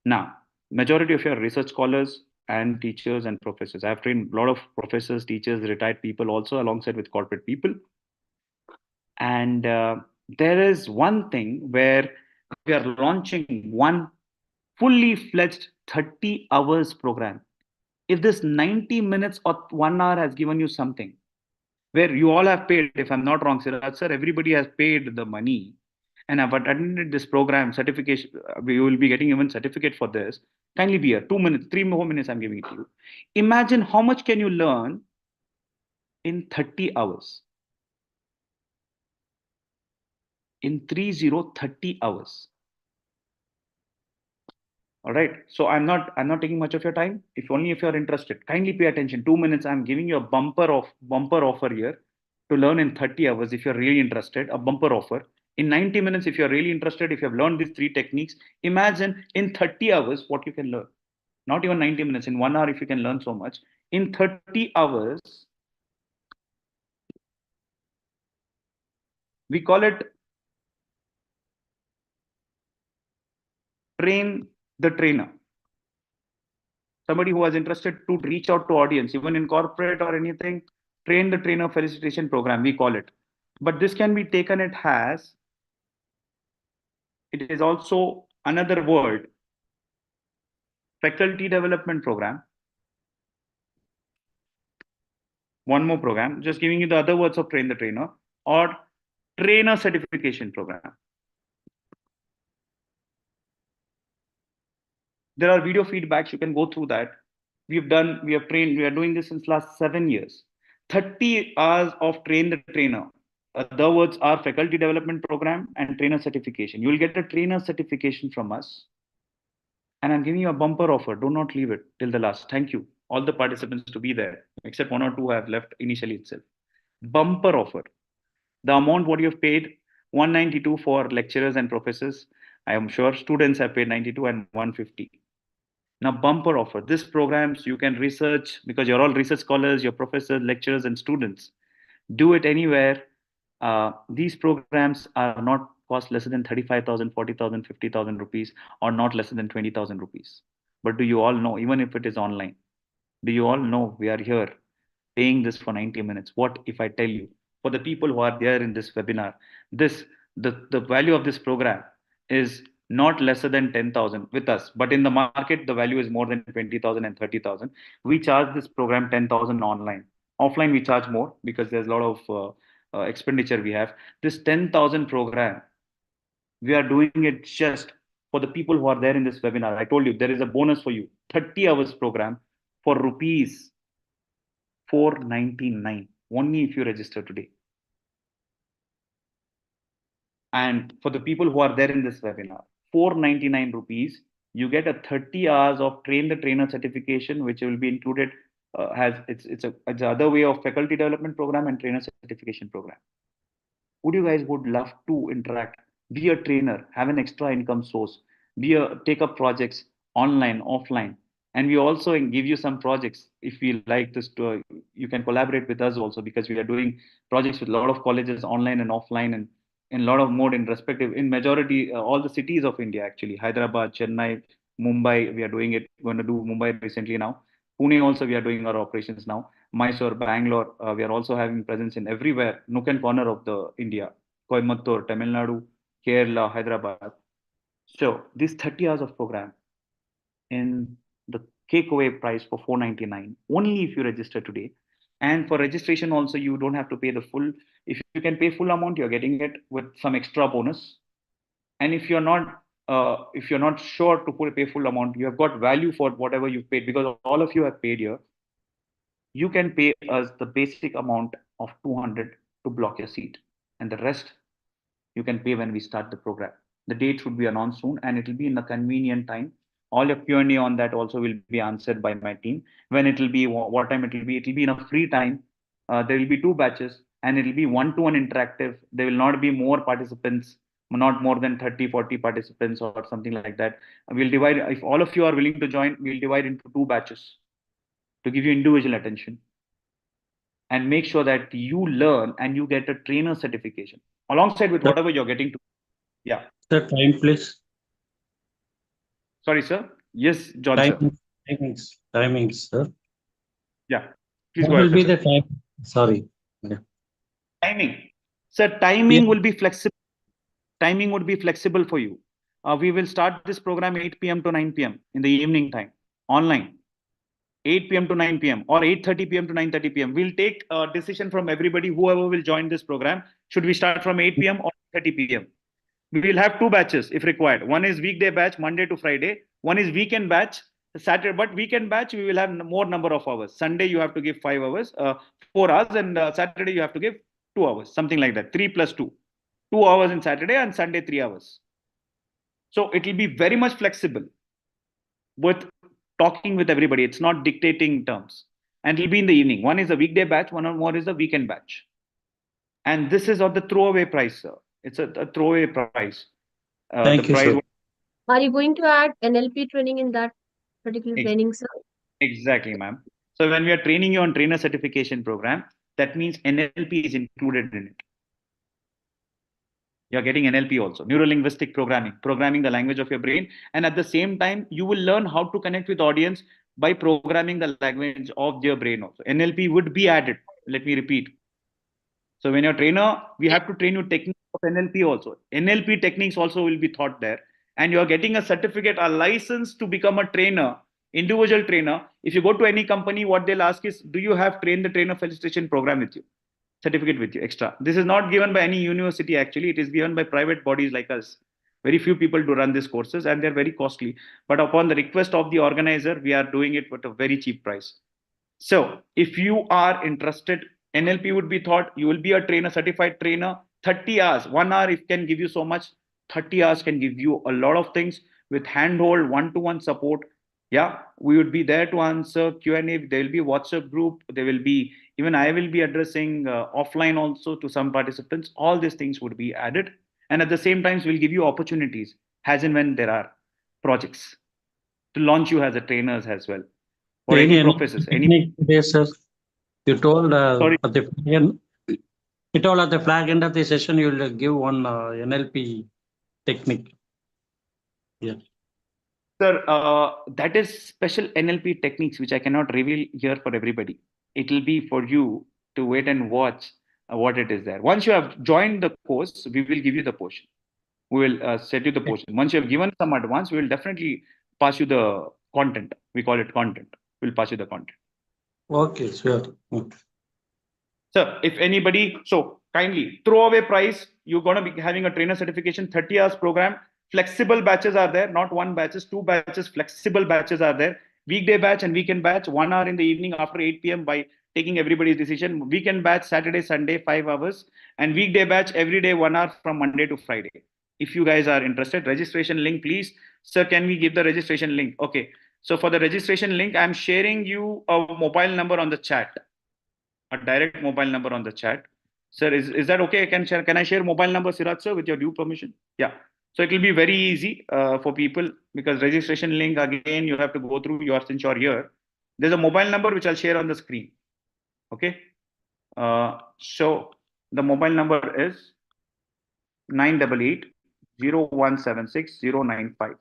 Now, majority of you are research scholars and teachers and professors. I have trained a lot of professors, teachers, retired people also alongside with corporate people. And there is one thing where we are launching one fully fledged 30 hours program. If this 90 minutes or 1 hour has given you something, where you all have paid, if I'm not wrong, Siraj sir, everybody has paid the money and have attended this program, certification, we will be getting even certificate for this. Kindly be here, 2 minutes, 3 more minutes I'm giving it to you. Imagine how much can you learn in 30 hours. In 30 hours. All right. So I'm not taking much of your time. If you're interested, kindly pay attention. 2 minutes. I'm giving you a bumper offer here to learn in 30 hours. If you're really interested, a bumper offer. In 90 minutes, if you're really interested, if you have learned these 3 techniques, imagine in 30 hours what you can learn. Not even 90 minutes. In 1 hour, if you can learn so much. In 30 hours, we call it train the trainer. Somebody who was interested to reach out to audience, even in corporate or anything, train the trainer felicitation program, we call it. But this can be taken, it is also another word, faculty development program. One more program, just giving you the other words of train the trainer, or trainer certification program. There are video feedbacks, you can go through that. We have trained, we are doing this since last 7 years. 30 hours of train the trainer. The words are faculty development program and trainer certification. You will get a trainer certification from us. And I'm giving you a bumper offer. Do not leave it till the last. Thank you. All the participants to be there, except 1 or 2 have left initially itself. Bumper offer. The amount what you have paid, 192 for lecturers and professors. I am sure students have paid 92 and 150. Now, bumper offer. This programs you can research because you're all research scholars, you're professors, lecturers, and students. Do it anywhere. These programs are not cost lesser than 35,000, 40,000, 50,000 rupees, or not lesser than 20,000 rupees. But do you all know, even if it is online, do you all know we are here paying this for 90 minutes? What if I tell you, for the people who are there in this webinar, the value of this program is not lesser than 10,000 with us, but in the market, the value is more than 20,000 and 30,000. We charge this program 10,000 online. Offline, we charge more because there's a lot of expenditure we have. This 10,000 program, we are doing it just for the people who are there in this webinar. I told you there is a bonus for you, 30 hours program for rupees 499 only if you register today. And for the people who are there in this webinar, 499 rupees, you get a 30 hours of train the trainer certification, which will be included. It's other way of faculty development program and trainer certification program. Would you guys would love to interact, be a trainer, have an extra income source, take up projects online, offline, and we also give you some projects. If you like this, you can collaborate with us also because we are doing projects with a lot of colleges online and offline and in a lot of mode in majority all the cities of India actually, Hyderabad, Chennai, Mumbai, we are doing it. We're going to do Mumbai recently now. Pune also we are doing our operations now. Mysore, Bangalore, we are also having presence in everywhere, nook and corner of the India. Coimbatore, Tamil Nadu, Kerala, Hyderabad. So this 30 hours of program in the takeaway price for 499 only if you register today. And for registration also, you don't have to pay the full. If you can pay full amount, you're getting it with some extra bonus. And if you're not sure to pay full amount, you have got value for whatever you've paid because all of you have paid here. You can pay us the basic amount of 200 to block your seat, and the rest you can pay when we start the program. The date should be announced soon, and it will be in a convenient time All your Q&A on that also will be answered by my team. When it will be, what time it will be? It will be in a free time. There will be 2 batches and it will be one-to-one interactive. There will not be more participants, not more than 30, 40 participants or something like that. We'll divide, if all of you are willing to join, we'll divide into 2 batches to give you individual attention and make sure that you learn and you get a trainer certification alongside with whatever you're getting to. Yeah. The time, please. Sorry, sir. Yes, John, sir. Timings, sir. Yeah. Please What go will ahead, be sir. the time? Sorry. Yeah. Timing. Sir, timing will be flexible. Timing would be flexible for you. We will start this program 8 p.m. to 9 p.m. in the evening time, online. 8 p.m. to 9 p.m. or 8:30 p.m. to 9:30 p.m. We'll take a decision from everybody, whoever will join this program. Should we start from 8 p.m. or 8:30 p.m.? We will have 2 batches if required. One is weekday batch, Monday to Friday. One is weekend batch, Saturday. But weekend batch, we will have more number of hours. Sunday, you have to give 5 hours, 4 hours. And Saturday, you have to give 2 hours, something like that. 3 plus 2. 2 hours in Saturday and Sunday, 3 hours. So it will be very much flexible with talking with everybody. It's not dictating terms. And it will be in the evening. One is a weekday batch, one or more is a weekend batch. And this is of the throwaway price, sir. It's a throwaway price. Thank you, sir. Are you going to add NLP training in that particular training, sir? Exactly, ma'am. So when we are training you on trainer certification program, that means NLP is included in it. You're getting NLP also, neuro-linguistic programming the language of your brain. And at the same time, you will learn how to connect with audience by programming the language of your brain also. NLP would be added. Let me repeat. So when you're a trainer, we have to train you techniques of NLP also. NLP techniques also will be taught there. And you're getting a certificate, a license to become a trainer, individual trainer. If you go to any company, what they'll ask is, do you have train the trainer felicitation program with you? Certificate with you, extra. This is not given by any university, actually. It is given by private bodies like us. Very few people do run these courses and they're very costly. But upon the request of the organizer, we are doing it at a very cheap price. So if you are interested, NLP would be taught. You will be a trainer, certified trainer. 30 hours, 1 hour it can give you so much. 30 hours can give you a lot of things with handhold, one-to-one support. Yeah, we would be there to answer Q&A. There will be WhatsApp group. There will be, even I will be addressing offline also to some participants. All these things would be added. And at the same time, we'll give you opportunities as and when there are projects to launch you as a trainers as well. Or any professors. Today, sir, you told Sorry. at the end, you told at the flag end of the session, you will give one NLP technique. Yeah. Sir, that is special NLP techniques, which I cannot reveal here for everybody. It will be for you to wait and watch what it is there. Once you have joined the course, we will give you the portion. We will set you the portion. Once you have given some advance, we will definitely pass you the content. We call it content. We'll pass you the content. Okay, sure. Sir, if anybody, so kindly throwaway price, you're going to be having a trainer certification, 30 hours program. Flexible batches are there, not 1 batches, 2 batches, flexible batches are there. Weekday batch and weekend batch, 1 hour in the evening after 8 p.m. by taking everybody's decision. Weekend batch, Saturday, Sunday, 5 hours. And weekday batch, every day, 1 hour from Monday to Friday. If you guys are interested, registration link, please. Sir, can we give the registration link? Okay. So for the registration link, I'm sharing you a mobile number on the chat. A direct mobile number on the chat. Sir, is that okay? Can I share mobile number, Siraj sir, with your due permission? Yeah. So it will be very easy for people, because registration link, again, you have to go through since you're here. There's a mobile number which I'll share on the screen. Okay. So the mobile number is 988-0176-095.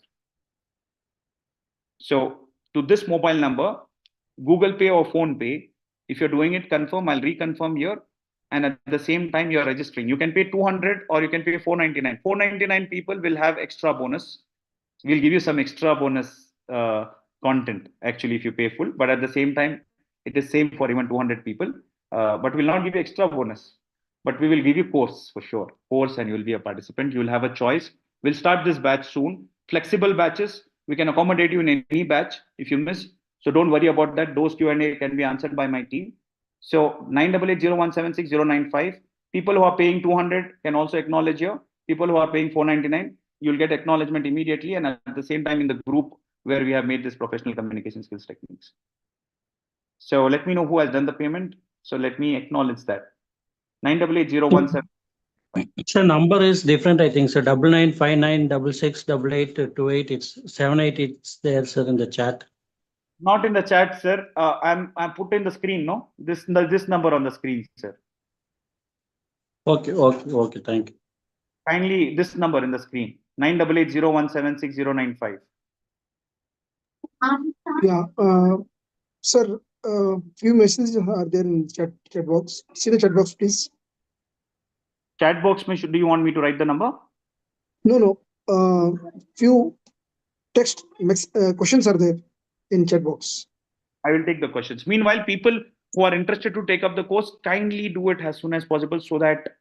So to this mobile number, Google Pay or Phone Pay, if you're doing it, confirm, I'll reconfirm here. And at the same time, you're registering. You can pay 200 or you can pay 499. 499 people will have extra bonus. We'll give you some extra bonus content, actually, if you pay full. But at the same time, it is same for even 200 people. But we'll not give you extra bonus. But we will give you course for sure. Course, and you will be a participant. You will have a choice. We'll start this batch soon. Flexible batches. We can accommodate you in any batch if you miss. So don't worry about that. Those Q&A can be answered by my team. So 988-0176-095. People who are paying 200 can also acknowledge here. People who are paying 499, you'll get acknowledgement immediately. And at the same time, in the group, where we have made this professional communication skills techniques. So let me know who has done the payment. So let me acknowledge that. 988017. So number is different, I think. So 9959668828. It's 78. It's there, sir, in the chat. Not in the chat, sir. I'm put in the screen. No, this number on the screen, sir. Okay. Thank you. Kindly this number in the screen. 9880176095. Yeah, sir, few messages are there in chat box. See the chat box, please. Chat box, do you want me to write the number? No. Few text questions are there in chat box. I will take the questions. Meanwhile, people who are interested to take up the course, kindly do it as soon as possible so that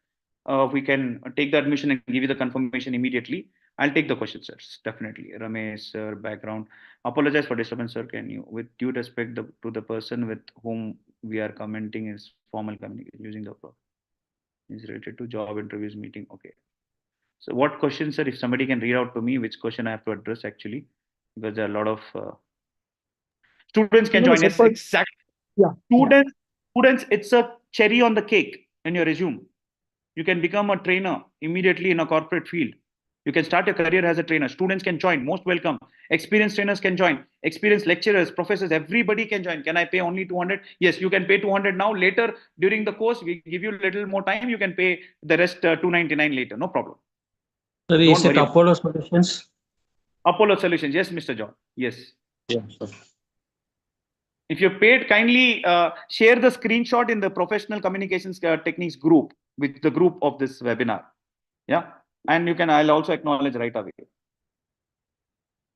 we can take the admission and give you the confirmation immediately. I'll take the questions, sir. Definitely. Ramesh, sir, background. Apologize for disturbance, sir. Can you, with due respect to the person with whom we are commenting, is formal communication using the pro is related to job interviews meeting. Okay. So what question, sir? If somebody can read out to me, which question I have to address actually, because there are a lot of students can join. Yes, exactly. Yeah. Students, it's a cherry on the cake in your resume. You can become a trainer immediately in a corporate field. You can start your career as a trainer. Students can join. Most welcome. Experienced trainers can join. Experienced lecturers, professors, everybody can join. Can I pay only 200? Yes, you can pay 200 now. Later, during the course, we give you a little more time. You can pay the rest 299 later. No problem. Sir, is it Apollo Solutions? Apollo Solutions. Yes, Mr. John. Yes. Yeah, sir. If you're paid, kindly share the screenshot in the professional communications techniques group with the group of this webinar. Yeah. And I'll also acknowledge right away.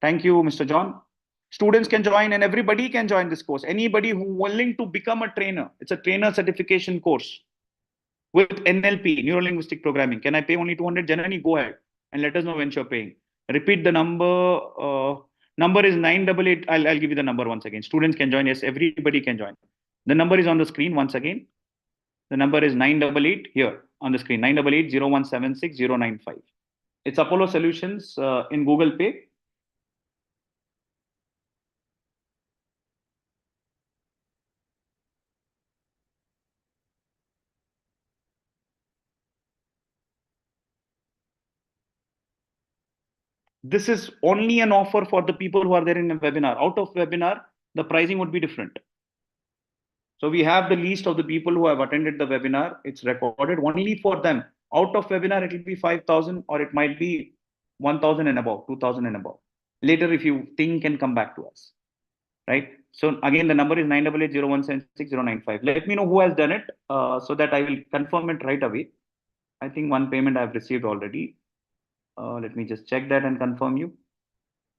Thank you, Mr. John. Students can join and everybody can join this course. Anybody who willing to become a trainer. It's a trainer certification course with NLP, Neuro Linguistic Programming. Can I pay only 200? Generally, go ahead and let us know when you're paying. Repeat the number. Number is 988. I'll give you the number once again. Students can join. Yes, everybody can join. The number is on the screen once again. The number is 988 here on the screen. 988-0176-095. It's Apollo Solutions in Google Pay. This is only an offer for the people who are there in the webinar. Out of webinar, the pricing would be different. So we have the list of the people who have attended the webinar. It's recorded only for them. Out of webinar, it will be 5,000 or it might be 1,000 and above, 2,000 and above. Later, if you think, can come back to us. Right? So again, the number is 988-0176-095. Let me know who has done it so that I will confirm it right away. I think one payment I have received already. Let me just check that and confirm you.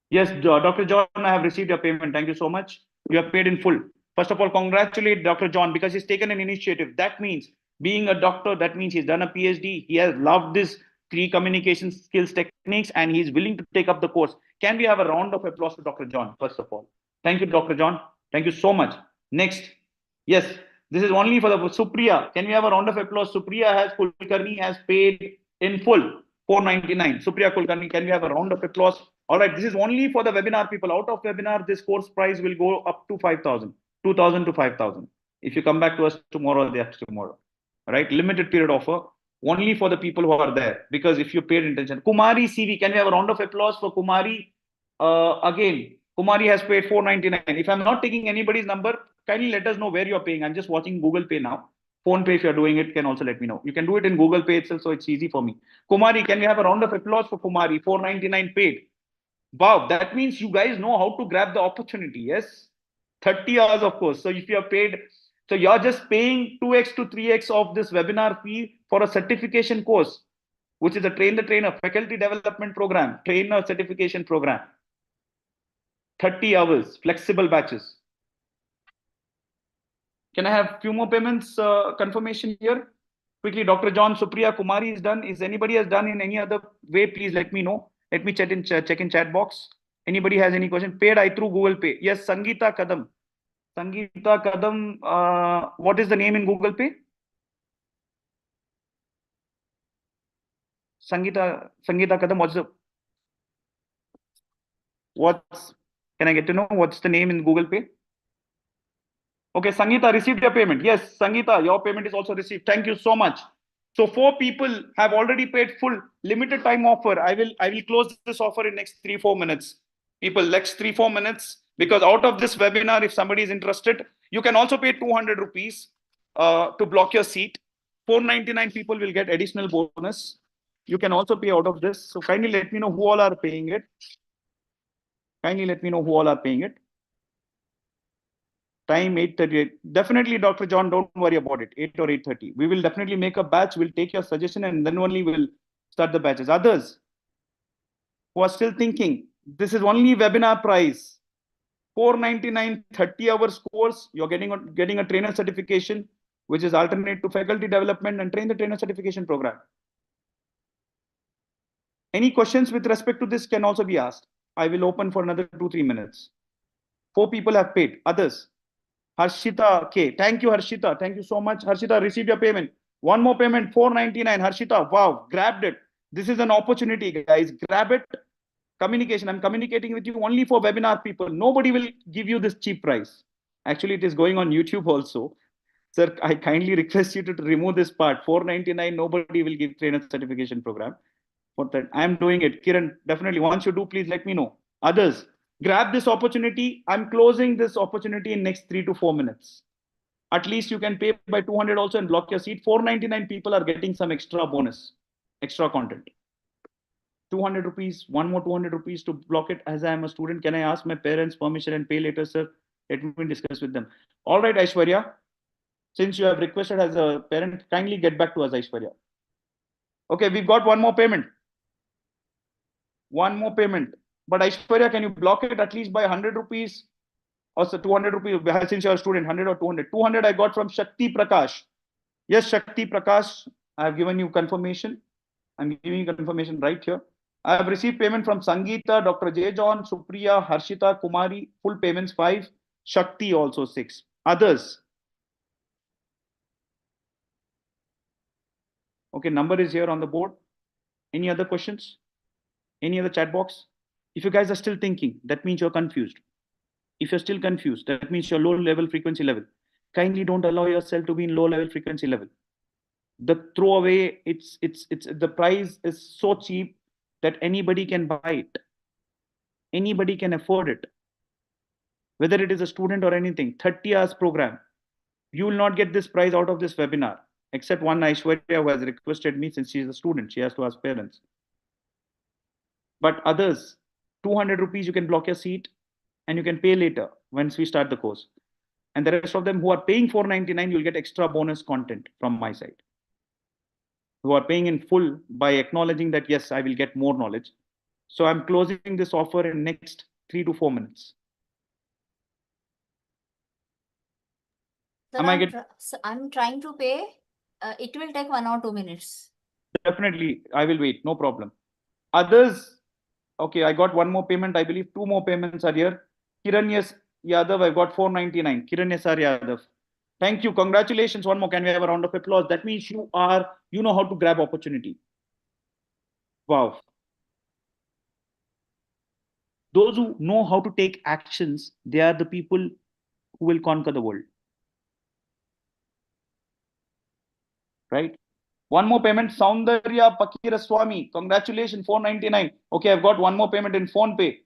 Yes, Dr. John, I have received your payment. Thank you so much. You have paid in full. First of all, congratulate Dr. John because he's taken an initiative. That means being a doctor, that means he's done a PhD. He has loved this 3 communication skills techniques and he's willing to take up the course. Can we have a round of applause to Dr. John, first of all? Thank you, Dr. John. Thank you so much. Next. Yes, this is only for the Supriya. Can we have a round of applause? Supriya Kulkarni has paid in full. 499. Supriya Kulkarni, can we have a round of applause? All right, this is only for the webinar people. Out of webinar, this course price will go up to 5,000, 2,000 to 5,000. If you come back to us tomorrow, the after tomorrow, all right? Limited period offer, only for the people who are there. Because if you paid intention, Kumari CV, can we have a round of applause for Kumari? Again, Kumari has paid 499. If I'm not taking anybody's number, kindly let us know where you're paying. I'm just watching Google Pay now. Phone Pay, if you're doing it, can also let me know. You can do it in Google Pay itself, so it's easy for me. Kumari, can we have a round of applause for Kumari? 499 paid. Wow, that means you guys know how to grab the opportunity. Yes, 30 hours, of course. So if you're paid, so you're just paying 2x to 3x of this webinar fee for a certification course, which is a Train the Trainer faculty development program, trainer certification program. 30 hours, flexible batches. Can I have few more payments confirmation here? Quickly, Dr. John, Supriya, Kumari is done. Is anybody has done in any other way? Please let me know. Let me check in chat box. Anybody has any question? Paid I through Google Pay. Yes, Sangeeta Kadam. Sangeeta Kadam. What is the name in Google Pay? Sangeeta Kadam. Can Can I get to know what's the name in Google Pay? Okay, Sangeeta received your payment. Yes, Sangeeta, your payment is also received. Thank you so much. So 4 people have already paid full. Limited time offer. I will close this offer in next 3-4 minutes. People, next 3-4 minutes, because out of this webinar, if somebody is interested, you can also pay 200 rupees to block your seat. 499 people will get additional bonus. You can also pay out of this. So kindly let me know who all are paying it. Kindly let me know who all are paying it. Time 8:38. Definitely, Dr. John, don't worry about it. 8 or 8:30. We will definitely make a batch. We'll take your suggestion and then only we'll start the batches. Others who are still thinking, this is only webinar price. 499 30 hours course. You're getting a trainer certification, which is alternate to faculty development and train the trainer certification program. Any questions with respect to this can also be asked. I will open for another 2-3 minutes. 4 people have paid. Others. Harshita K. Thank you, Harshita. Thank you so much. Harshita, received your payment. One more payment, 499. Harshita, wow, grabbed it. This is an opportunity, guys. Grab it. Communication. I'm communicating with you only for webinar people. Nobody will give you this cheap price. Actually, it is going on YouTube also. Sir, I kindly request you to remove this part. 499, nobody will give trainer certification program. For that, I am doing it. Kiran, definitely. Once you do, please let me know. Others, grab this opportunity. I'm closing this opportunity in next 3 to 4 minutes. At least you can pay by 200 also and block your seat. 499 people are getting some extra bonus, extra content. 200 rupees, one more 200 rupees to block it. As I am a student, can I ask my parents' permission and pay later, sir? Let me discuss with them. All right, Aishwarya. Since you have requested as a parent, kindly get back to us, Aishwarya. Okay, we've got one more payment. One more payment. But Aishwarya, can you block it at least by 100 rupees? Or so 200 rupees, since you're a student, 100 or 200. 200 I got from Shakti Prakash. Yes, Shakti Prakash, I have given you confirmation. I'm giving you confirmation right here. I have received payment from Sangeeta, Dr. J. John, Supriya, Harshita, Kumari, full payments 5. Shakti also 6. Others. Okay, number is here on the board. Any other questions? Any other chat box? If you guys are still thinking, that means you're confused. If you're still confused, that means you're low level frequency level. Kindly don't allow yourself to be in low level frequency level. The throwaway, it's the price is so cheap that anybody can buy it. Anybody can afford it. Whether it is a student or anything, 30 hours program. You will not get this price out of this webinar, except one Aishwarya who has requested me since she is a student. She has to ask parents. But others, 200 rupees, you can block your seat and you can pay later once we start the course. And the rest of them who are paying 499, you'll get extra bonus content from my side. Who are paying in full by acknowledging that, yes, I will get more knowledge. So I'm closing this offer in next 3 to 4 minutes. Sir, I'm trying to pay. It will take 1 or 2 minutes. Definitely, I will wait. No problem. Others, okay, I got one more payment. I believe 2 more payments are here. Kiran Yadav, I got 499. Kiran Yasar Yadav. Thank you. Congratulations. One more. Can we have a round of applause? That means you know how to grab opportunity. Wow. Those who know how to take actions, they are the people who will conquer the world. Right? One more payment, Soundarya Pakiraswamy. Congratulations, 499. Okay, I've got one more payment in PhonePe.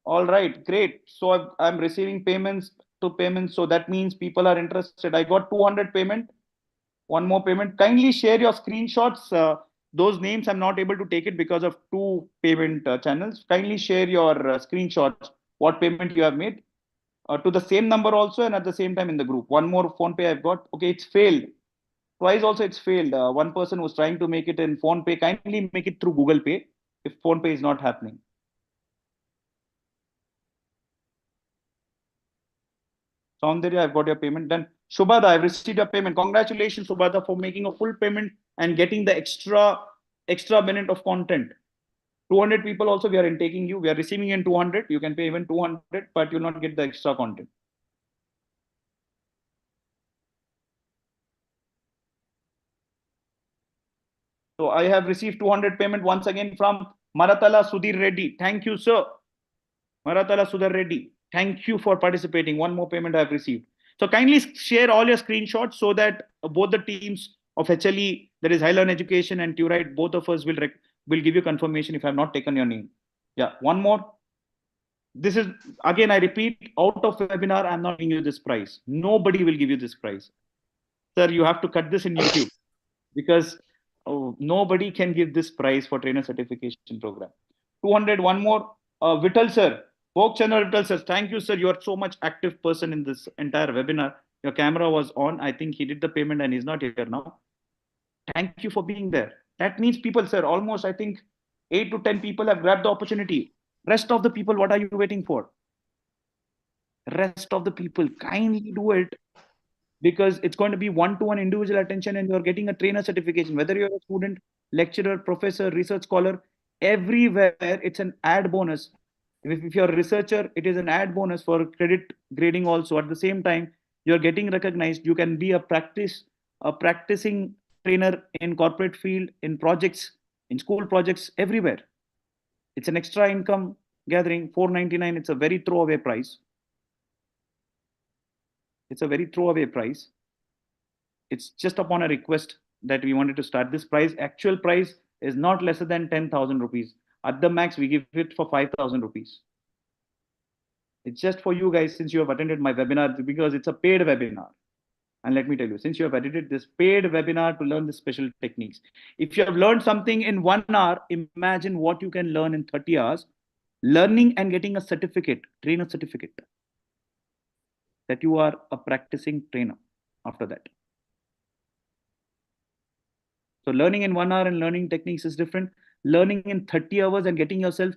All right, great. So I'm receiving payments to payments. So that means people are interested. I got 200 payment. One more payment. Kindly share your screenshots. Those names I'm not able to take it because of 2 payment channels. Kindly share your screenshots, what payment you have made to the same number also and at the same time in the group. One more PhonePe I've got. Okay, it's failed. Twice also it's failed. One person was trying to make it in PhonePe. Kindly make it through Google Pay if PhonePe is not happening. Soundarya, I've got your payment done. Shubhada, I've received your payment. Congratulations, Shubhada, for making a full payment and getting the extra minute of content. 200 people also we are intaking you. We are receiving in 200. You can pay even 200, but you'll not get the extra content. So I have received 200 payment once again from Maratala Sudhir Reddy. Thank you, sir. Maratala Sudhar Reddy, thank you for participating. One more payment I have received. So kindly share all your screenshots so that both the teams of HLE, that is High Learn Education and Turite, both of us will give you confirmation if I have not taken your name. Yeah, one more. This is, again, I repeat, out of webinar, I'm not giving you this prize. Nobody will give you this prize. Sir, you have to cut this in YouTube because nobody can give this prize for trainer certification program. 200, one more. Vittal sir, Bhog Chandra Vittal sir, thank you sir. You are so much active person in this entire webinar. Your camera was on. I think he did the payment and he's not here now. Thank you for being there. That means people, sir, almost I think 8 to 10 people have grabbed the opportunity. Rest of the people, what are you waiting for? Rest of the people, kindly do it, because it's going to be one-to-one individual attention and you're getting a trainer certification. Whether you're a student, lecturer, professor, research scholar, everywhere it's an add bonus. If you're a researcher, it is an add bonus for credit grading also. At the same time, you're getting recognized. You can be a practicing trainer in corporate field, in projects, in school projects, everywhere. It's an extra income gathering. $499. It's a very throwaway price. It's a very throwaway price. It's just upon a request that we wanted to start this price. Actual price is not lesser than 10,000 rupees. At the max, we give it for 5,000 rupees. It's just for you guys, since you have attended my webinar, because it's a paid webinar. And let me tell you, since you have attended this paid webinar to learn the special techniques, if you have learned something in 1 hour, imagine what you can learn in 30 hours, learning and getting a certificate, trainer certificate, that you are a practicing trainer after that. So learning in 1 hour and learning techniques is different. Learning in 30 hours and getting yourself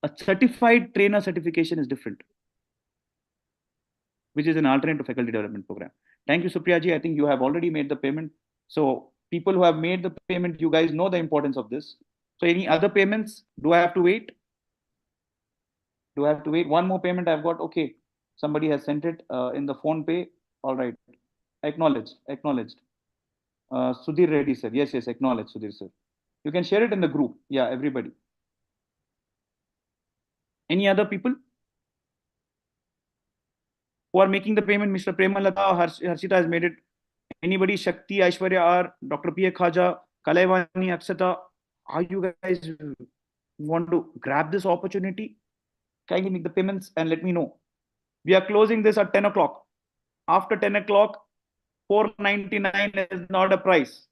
a certified trainer certification is different, which is an alternate faculty development program. Thank you, Supriya ji. I think you have already made the payment. So people who have made the payment, you guys know the importance of this. So any other payments? Do I have to wait? Do I have to wait? One more payment I've got. Okay. Somebody has sent it in the phone pay. All right. Acknowledged. Sudhir Reddy sir. Yes, acknowledged, Sudhir sir. You can share it in the group. Yeah, everybody. Any other people who are making the payment? Mr. Premalata, Harshita has made it. Anybody? Shakti, Aishwarya R, Dr. P.A. Khaja, Kalaivani, Aksata. Are you guys want to grab this opportunity? Kindly make the payments and let me know. We are closing this at 10 o'clock. After 10 o'clock, $499 is not a price.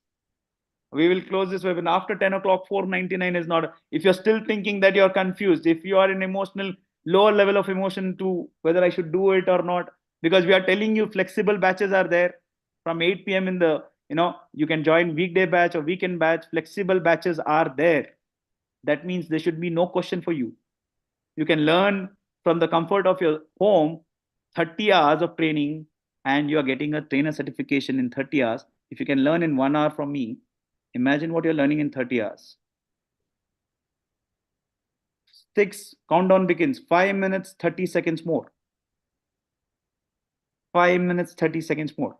We will close this webinar. After 10 o'clock, $499 is not. If you're still thinking that you're confused, if you are in emotional, lower level of emotion to whether I should do it or not, because we are telling you flexible batches are there from 8 p.m. in the, you can join weekday batch or weekend batch. Flexible batches are there. That means there should be no question for you. You can learn from the comfort of your home, 30 hours of training, and you are getting a trainer certification in 30 hours. If you can learn in 1 hour from me, imagine what you're learning in 30 hours. 6, countdown begins. 5 minutes, 30 seconds more. 5 minutes, 30 seconds more.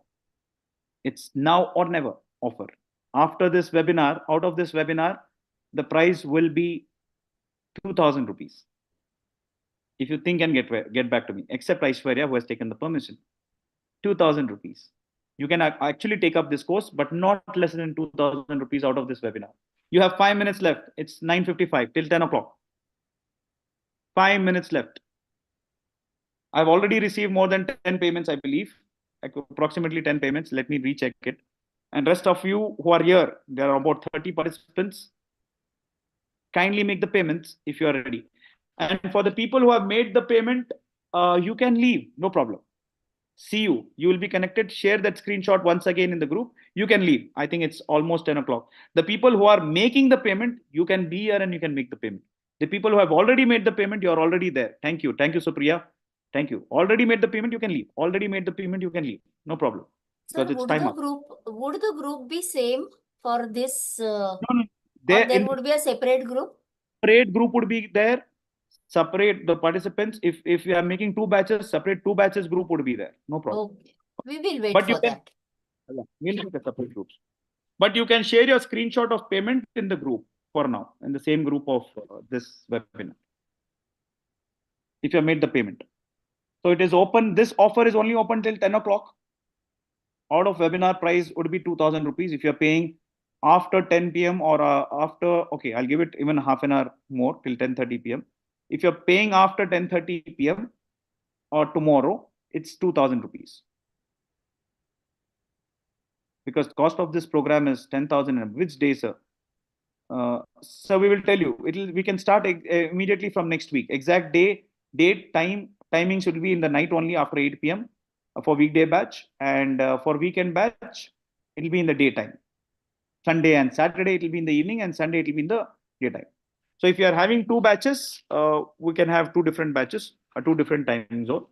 It's now or never offer. After this webinar, out of this webinar, the price will be 2,000 rupees. If you think and get back to me, except Aishwarya who has taken the permission. 2,000 rupees. You can actually take up this course, but not less than 2,000 rupees out of this webinar. You have 5 minutes left. It's 9:55 till 10 o'clock. 5 minutes left. I've already received more than 10 payments, I believe. Approximately 10 payments. Let me recheck it. And rest of you who are here, there are about 30 participants. Kindly make the payments if you are ready. And for the people who have made the payment, you can leave, no problem. See you. You will be connected. Share that screenshot once again in the group. You can leave. I think it's almost 10 o'clock. The people who are making the payment, you can be here and you can make the payment. The people who have already made the payment, you are already there. Thank you. Thank you, Supriya. Thank you. Already made the payment, you can leave. Already made the payment, you can leave. No problem. Sir, would the group be same for this? No. There would be a separate group? Separate group would be there. Separate the participants. If you are making 2 batches, separate 2 batches group would be there. No problem. Okay. We will wait for that. We'll make the separate groups. But you can share your screenshot of payment in the group for now, in the same group of this webinar. if you have made the payment. So it is open. This offer is only open till 10 o'clock. Out of webinar price would be 2,000 rupees. If you're paying after 10 p.m. or after, okay, I'll give it even half an hour more till 10:30 p.m. If you're paying after 10:30 p.m. or tomorrow, it's 2,000 rupees. Because cost of this program is 10,000. Which day, sir? So we will tell you. We can start immediately from next week. Exact day, date, timing should be in the night only after 8 p.m. For weekday batch, and for weekend batch, it will be in the daytime. Sunday and Saturday it will be in the evening, and Sunday it will be in the daytime. So if you are having two batches, we can have two different batches, two different time zone.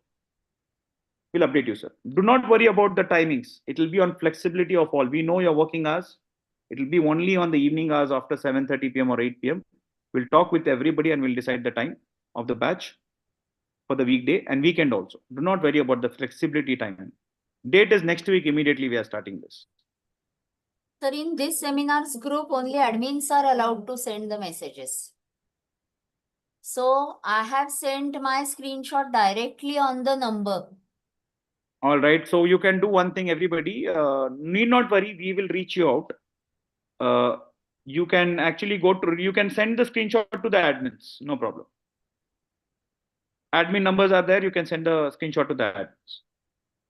We'll update you, sir. Do not worry about the timings. It will be on flexibility of all. We know your working hours. It will be only on the evening hours after 7:30 p.m. or 8 p.m. We'll talk with everybody and we'll decide the time of the batch for the weekday and weekend also. Do not worry about the flexibility timing. Date is next week. Immediately we are starting this. Sir, in this seminars group, only admins are allowed to send the messages. So I have sent my screenshot directly on the number. All right. So you can do one thing, everybody. Need not worry. We will reach you out. You can actually you can send the screenshot to the admins. No problem. Admin numbers are there. You can send the screenshot to the admins.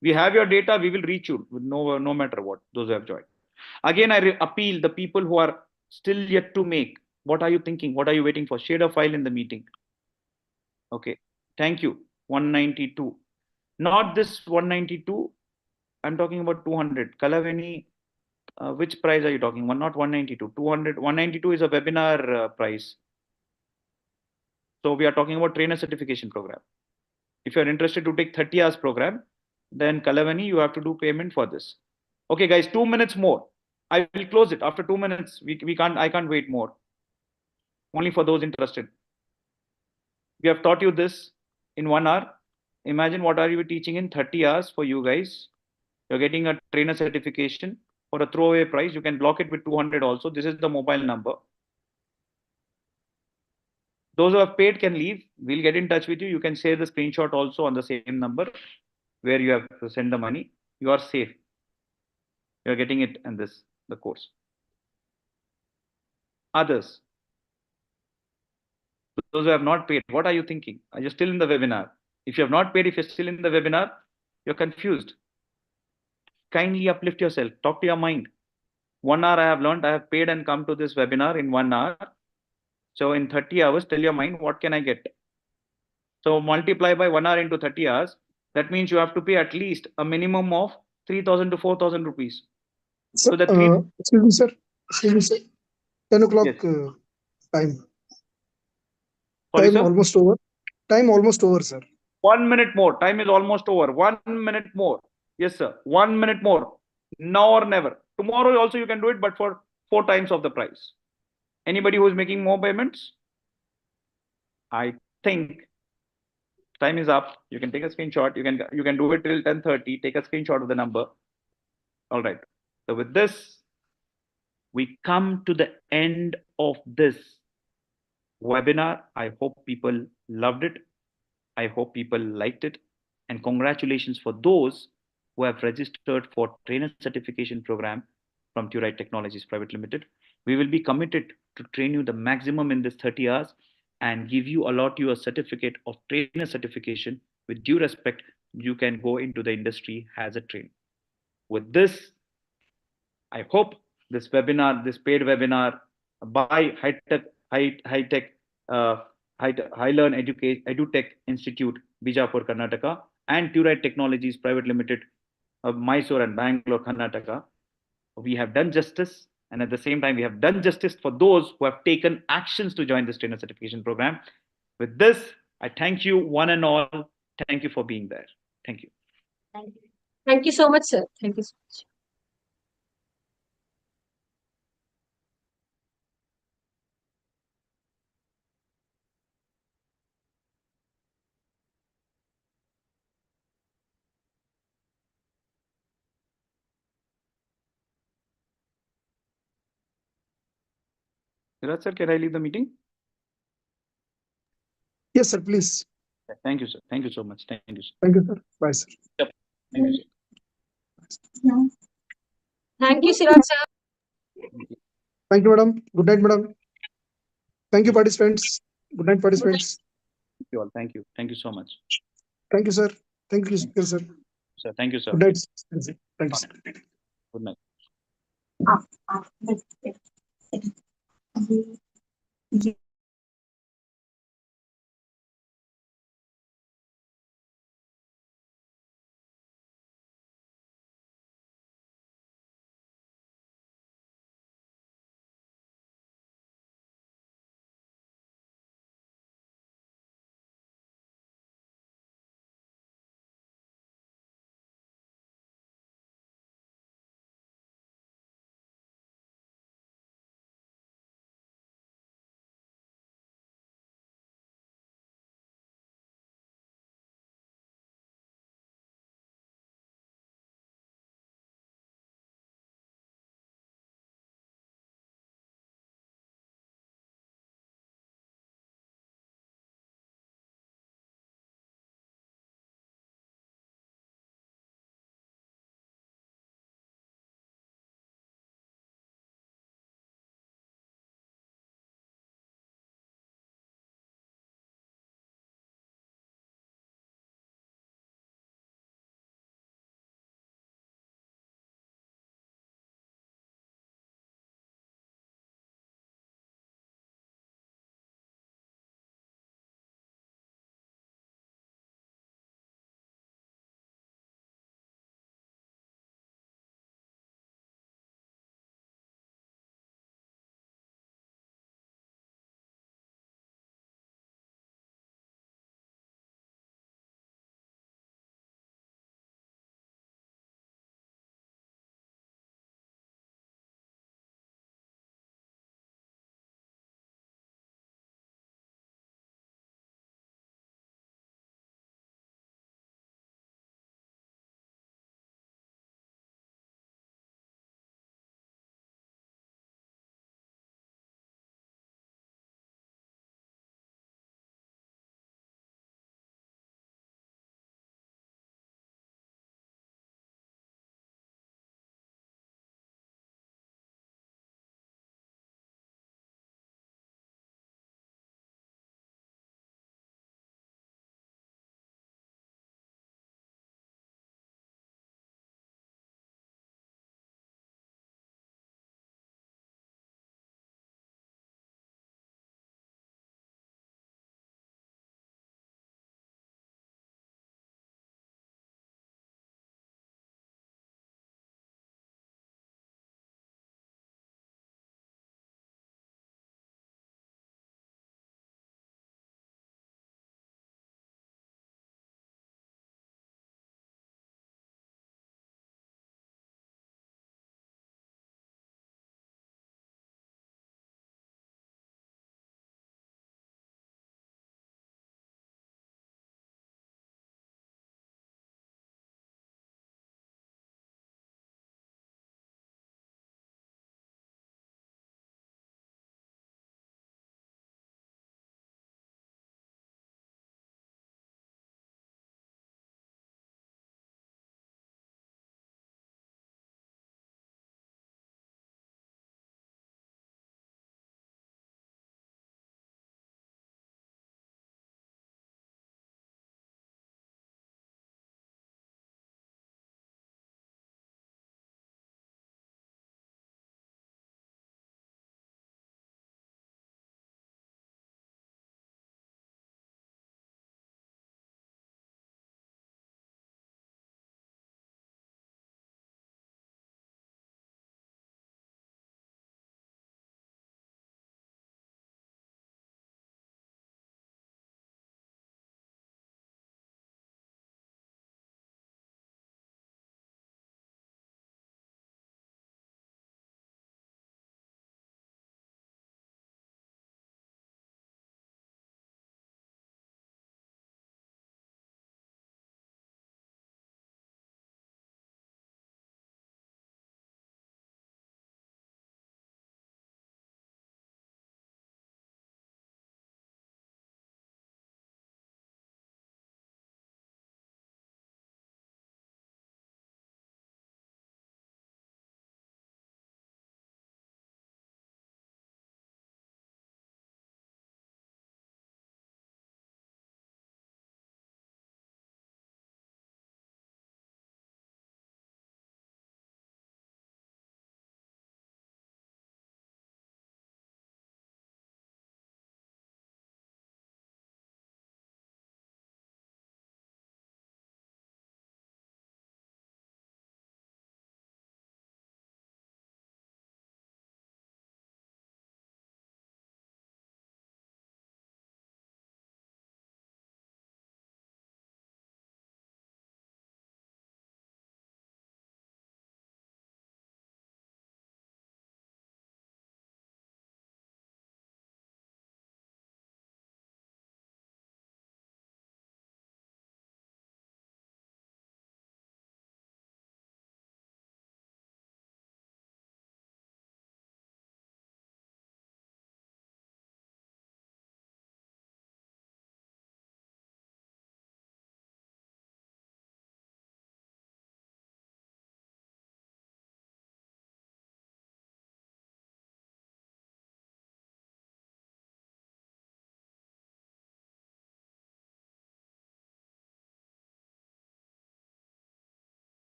We have your data. We will reach you no matter what, those who have joined. Again, I appeal the people who are still yet to make. What are you thinking? What are you waiting for? Share a file in the meeting. Okay. Thank you. 192. Not this 192. I'm talking about 200. Kalavani, which price are you talking? Not 192. 200. 192 is a webinar price. So we are talking about trainer certification program. If you are interested to take 30 hours program, then Kalavani, you have to do payment for this. Okay, guys, 2 minutes more. I will close it after 2 minutes. I can't wait more. Only for those interested. We have taught you this in 1 hour. Imagine what are you teaching in 30 hours for you guys. You're getting a trainer certification for a throwaway price. You can block it with 200 also. This is the mobile number. Those who have paid can leave. We'll get in touch with you. You can share the screenshot also on the same number where you have to send the money. You are safe. You are getting it in the course. Others. Those who have not paid, what are you thinking? Are you still in the webinar? If you have not paid, if you're still in the webinar, you're confused. Kindly uplift yourself. Talk to your mind. 1 hour I have learned. I have paid and come to this webinar in 1 hour. So in 30 hours, tell your mind, what can I get? So multiply by 1 hour into 30 hours. That means you have to pay at least a minimum of 3,000 to 4,000 rupees. So the excuse me, sir. 10 o'clock yes. Time. Sorry, time sir? almost over. Time almost over, sir. 1 minute more. Time is almost over. 1 minute more. Yes, sir. 1 minute more. Now or never. Tomorrow also you can do it, but for 4 times of the price. Anybody who is making more payments? I think time is up. You can take a screenshot. You can do it till 10:30. Take a screenshot of the number. All right. So with this, we come to the end of this webinar. I hope people loved it. I hope people liked it. And congratulations for those who have registered for trainer certification program from Turite Technologies Private Limited. We will be committed to train you the maximum in this 30 hours and allot you a certificate of trainer certification. With due respect, you can go into the industry as a trainer. With this, I hope this webinar, this paid webinar by Highlearn EduTech Institute, Bijapur, Karnataka, and Turite Technologies Private Limited of Mysore and Bangalore, Karnataka. We have done justice, and at the same time, we have done justice for those who have taken actions to join this trainer certification program. With this, I thank you one and all. Thank you for being there. Thank you. Thank you. Thank you so much, sir. Thank you so much. Siraj sir, can I leave the meeting? Yes, sir, please. Thank you, sir. Thank you so much. Thank you, sir. Thank you, sir. Bye, sir. Thank you, sir. Thank you, Siraj sir. Thank you, madam. Good night, madam. Thank you, participants. Good night, participants. Thank you all. Thank you. Thank you so much. Thank you, sir. Thank you, sir. Sir, thank you, sir. Good night. Thank you, sir. Good night.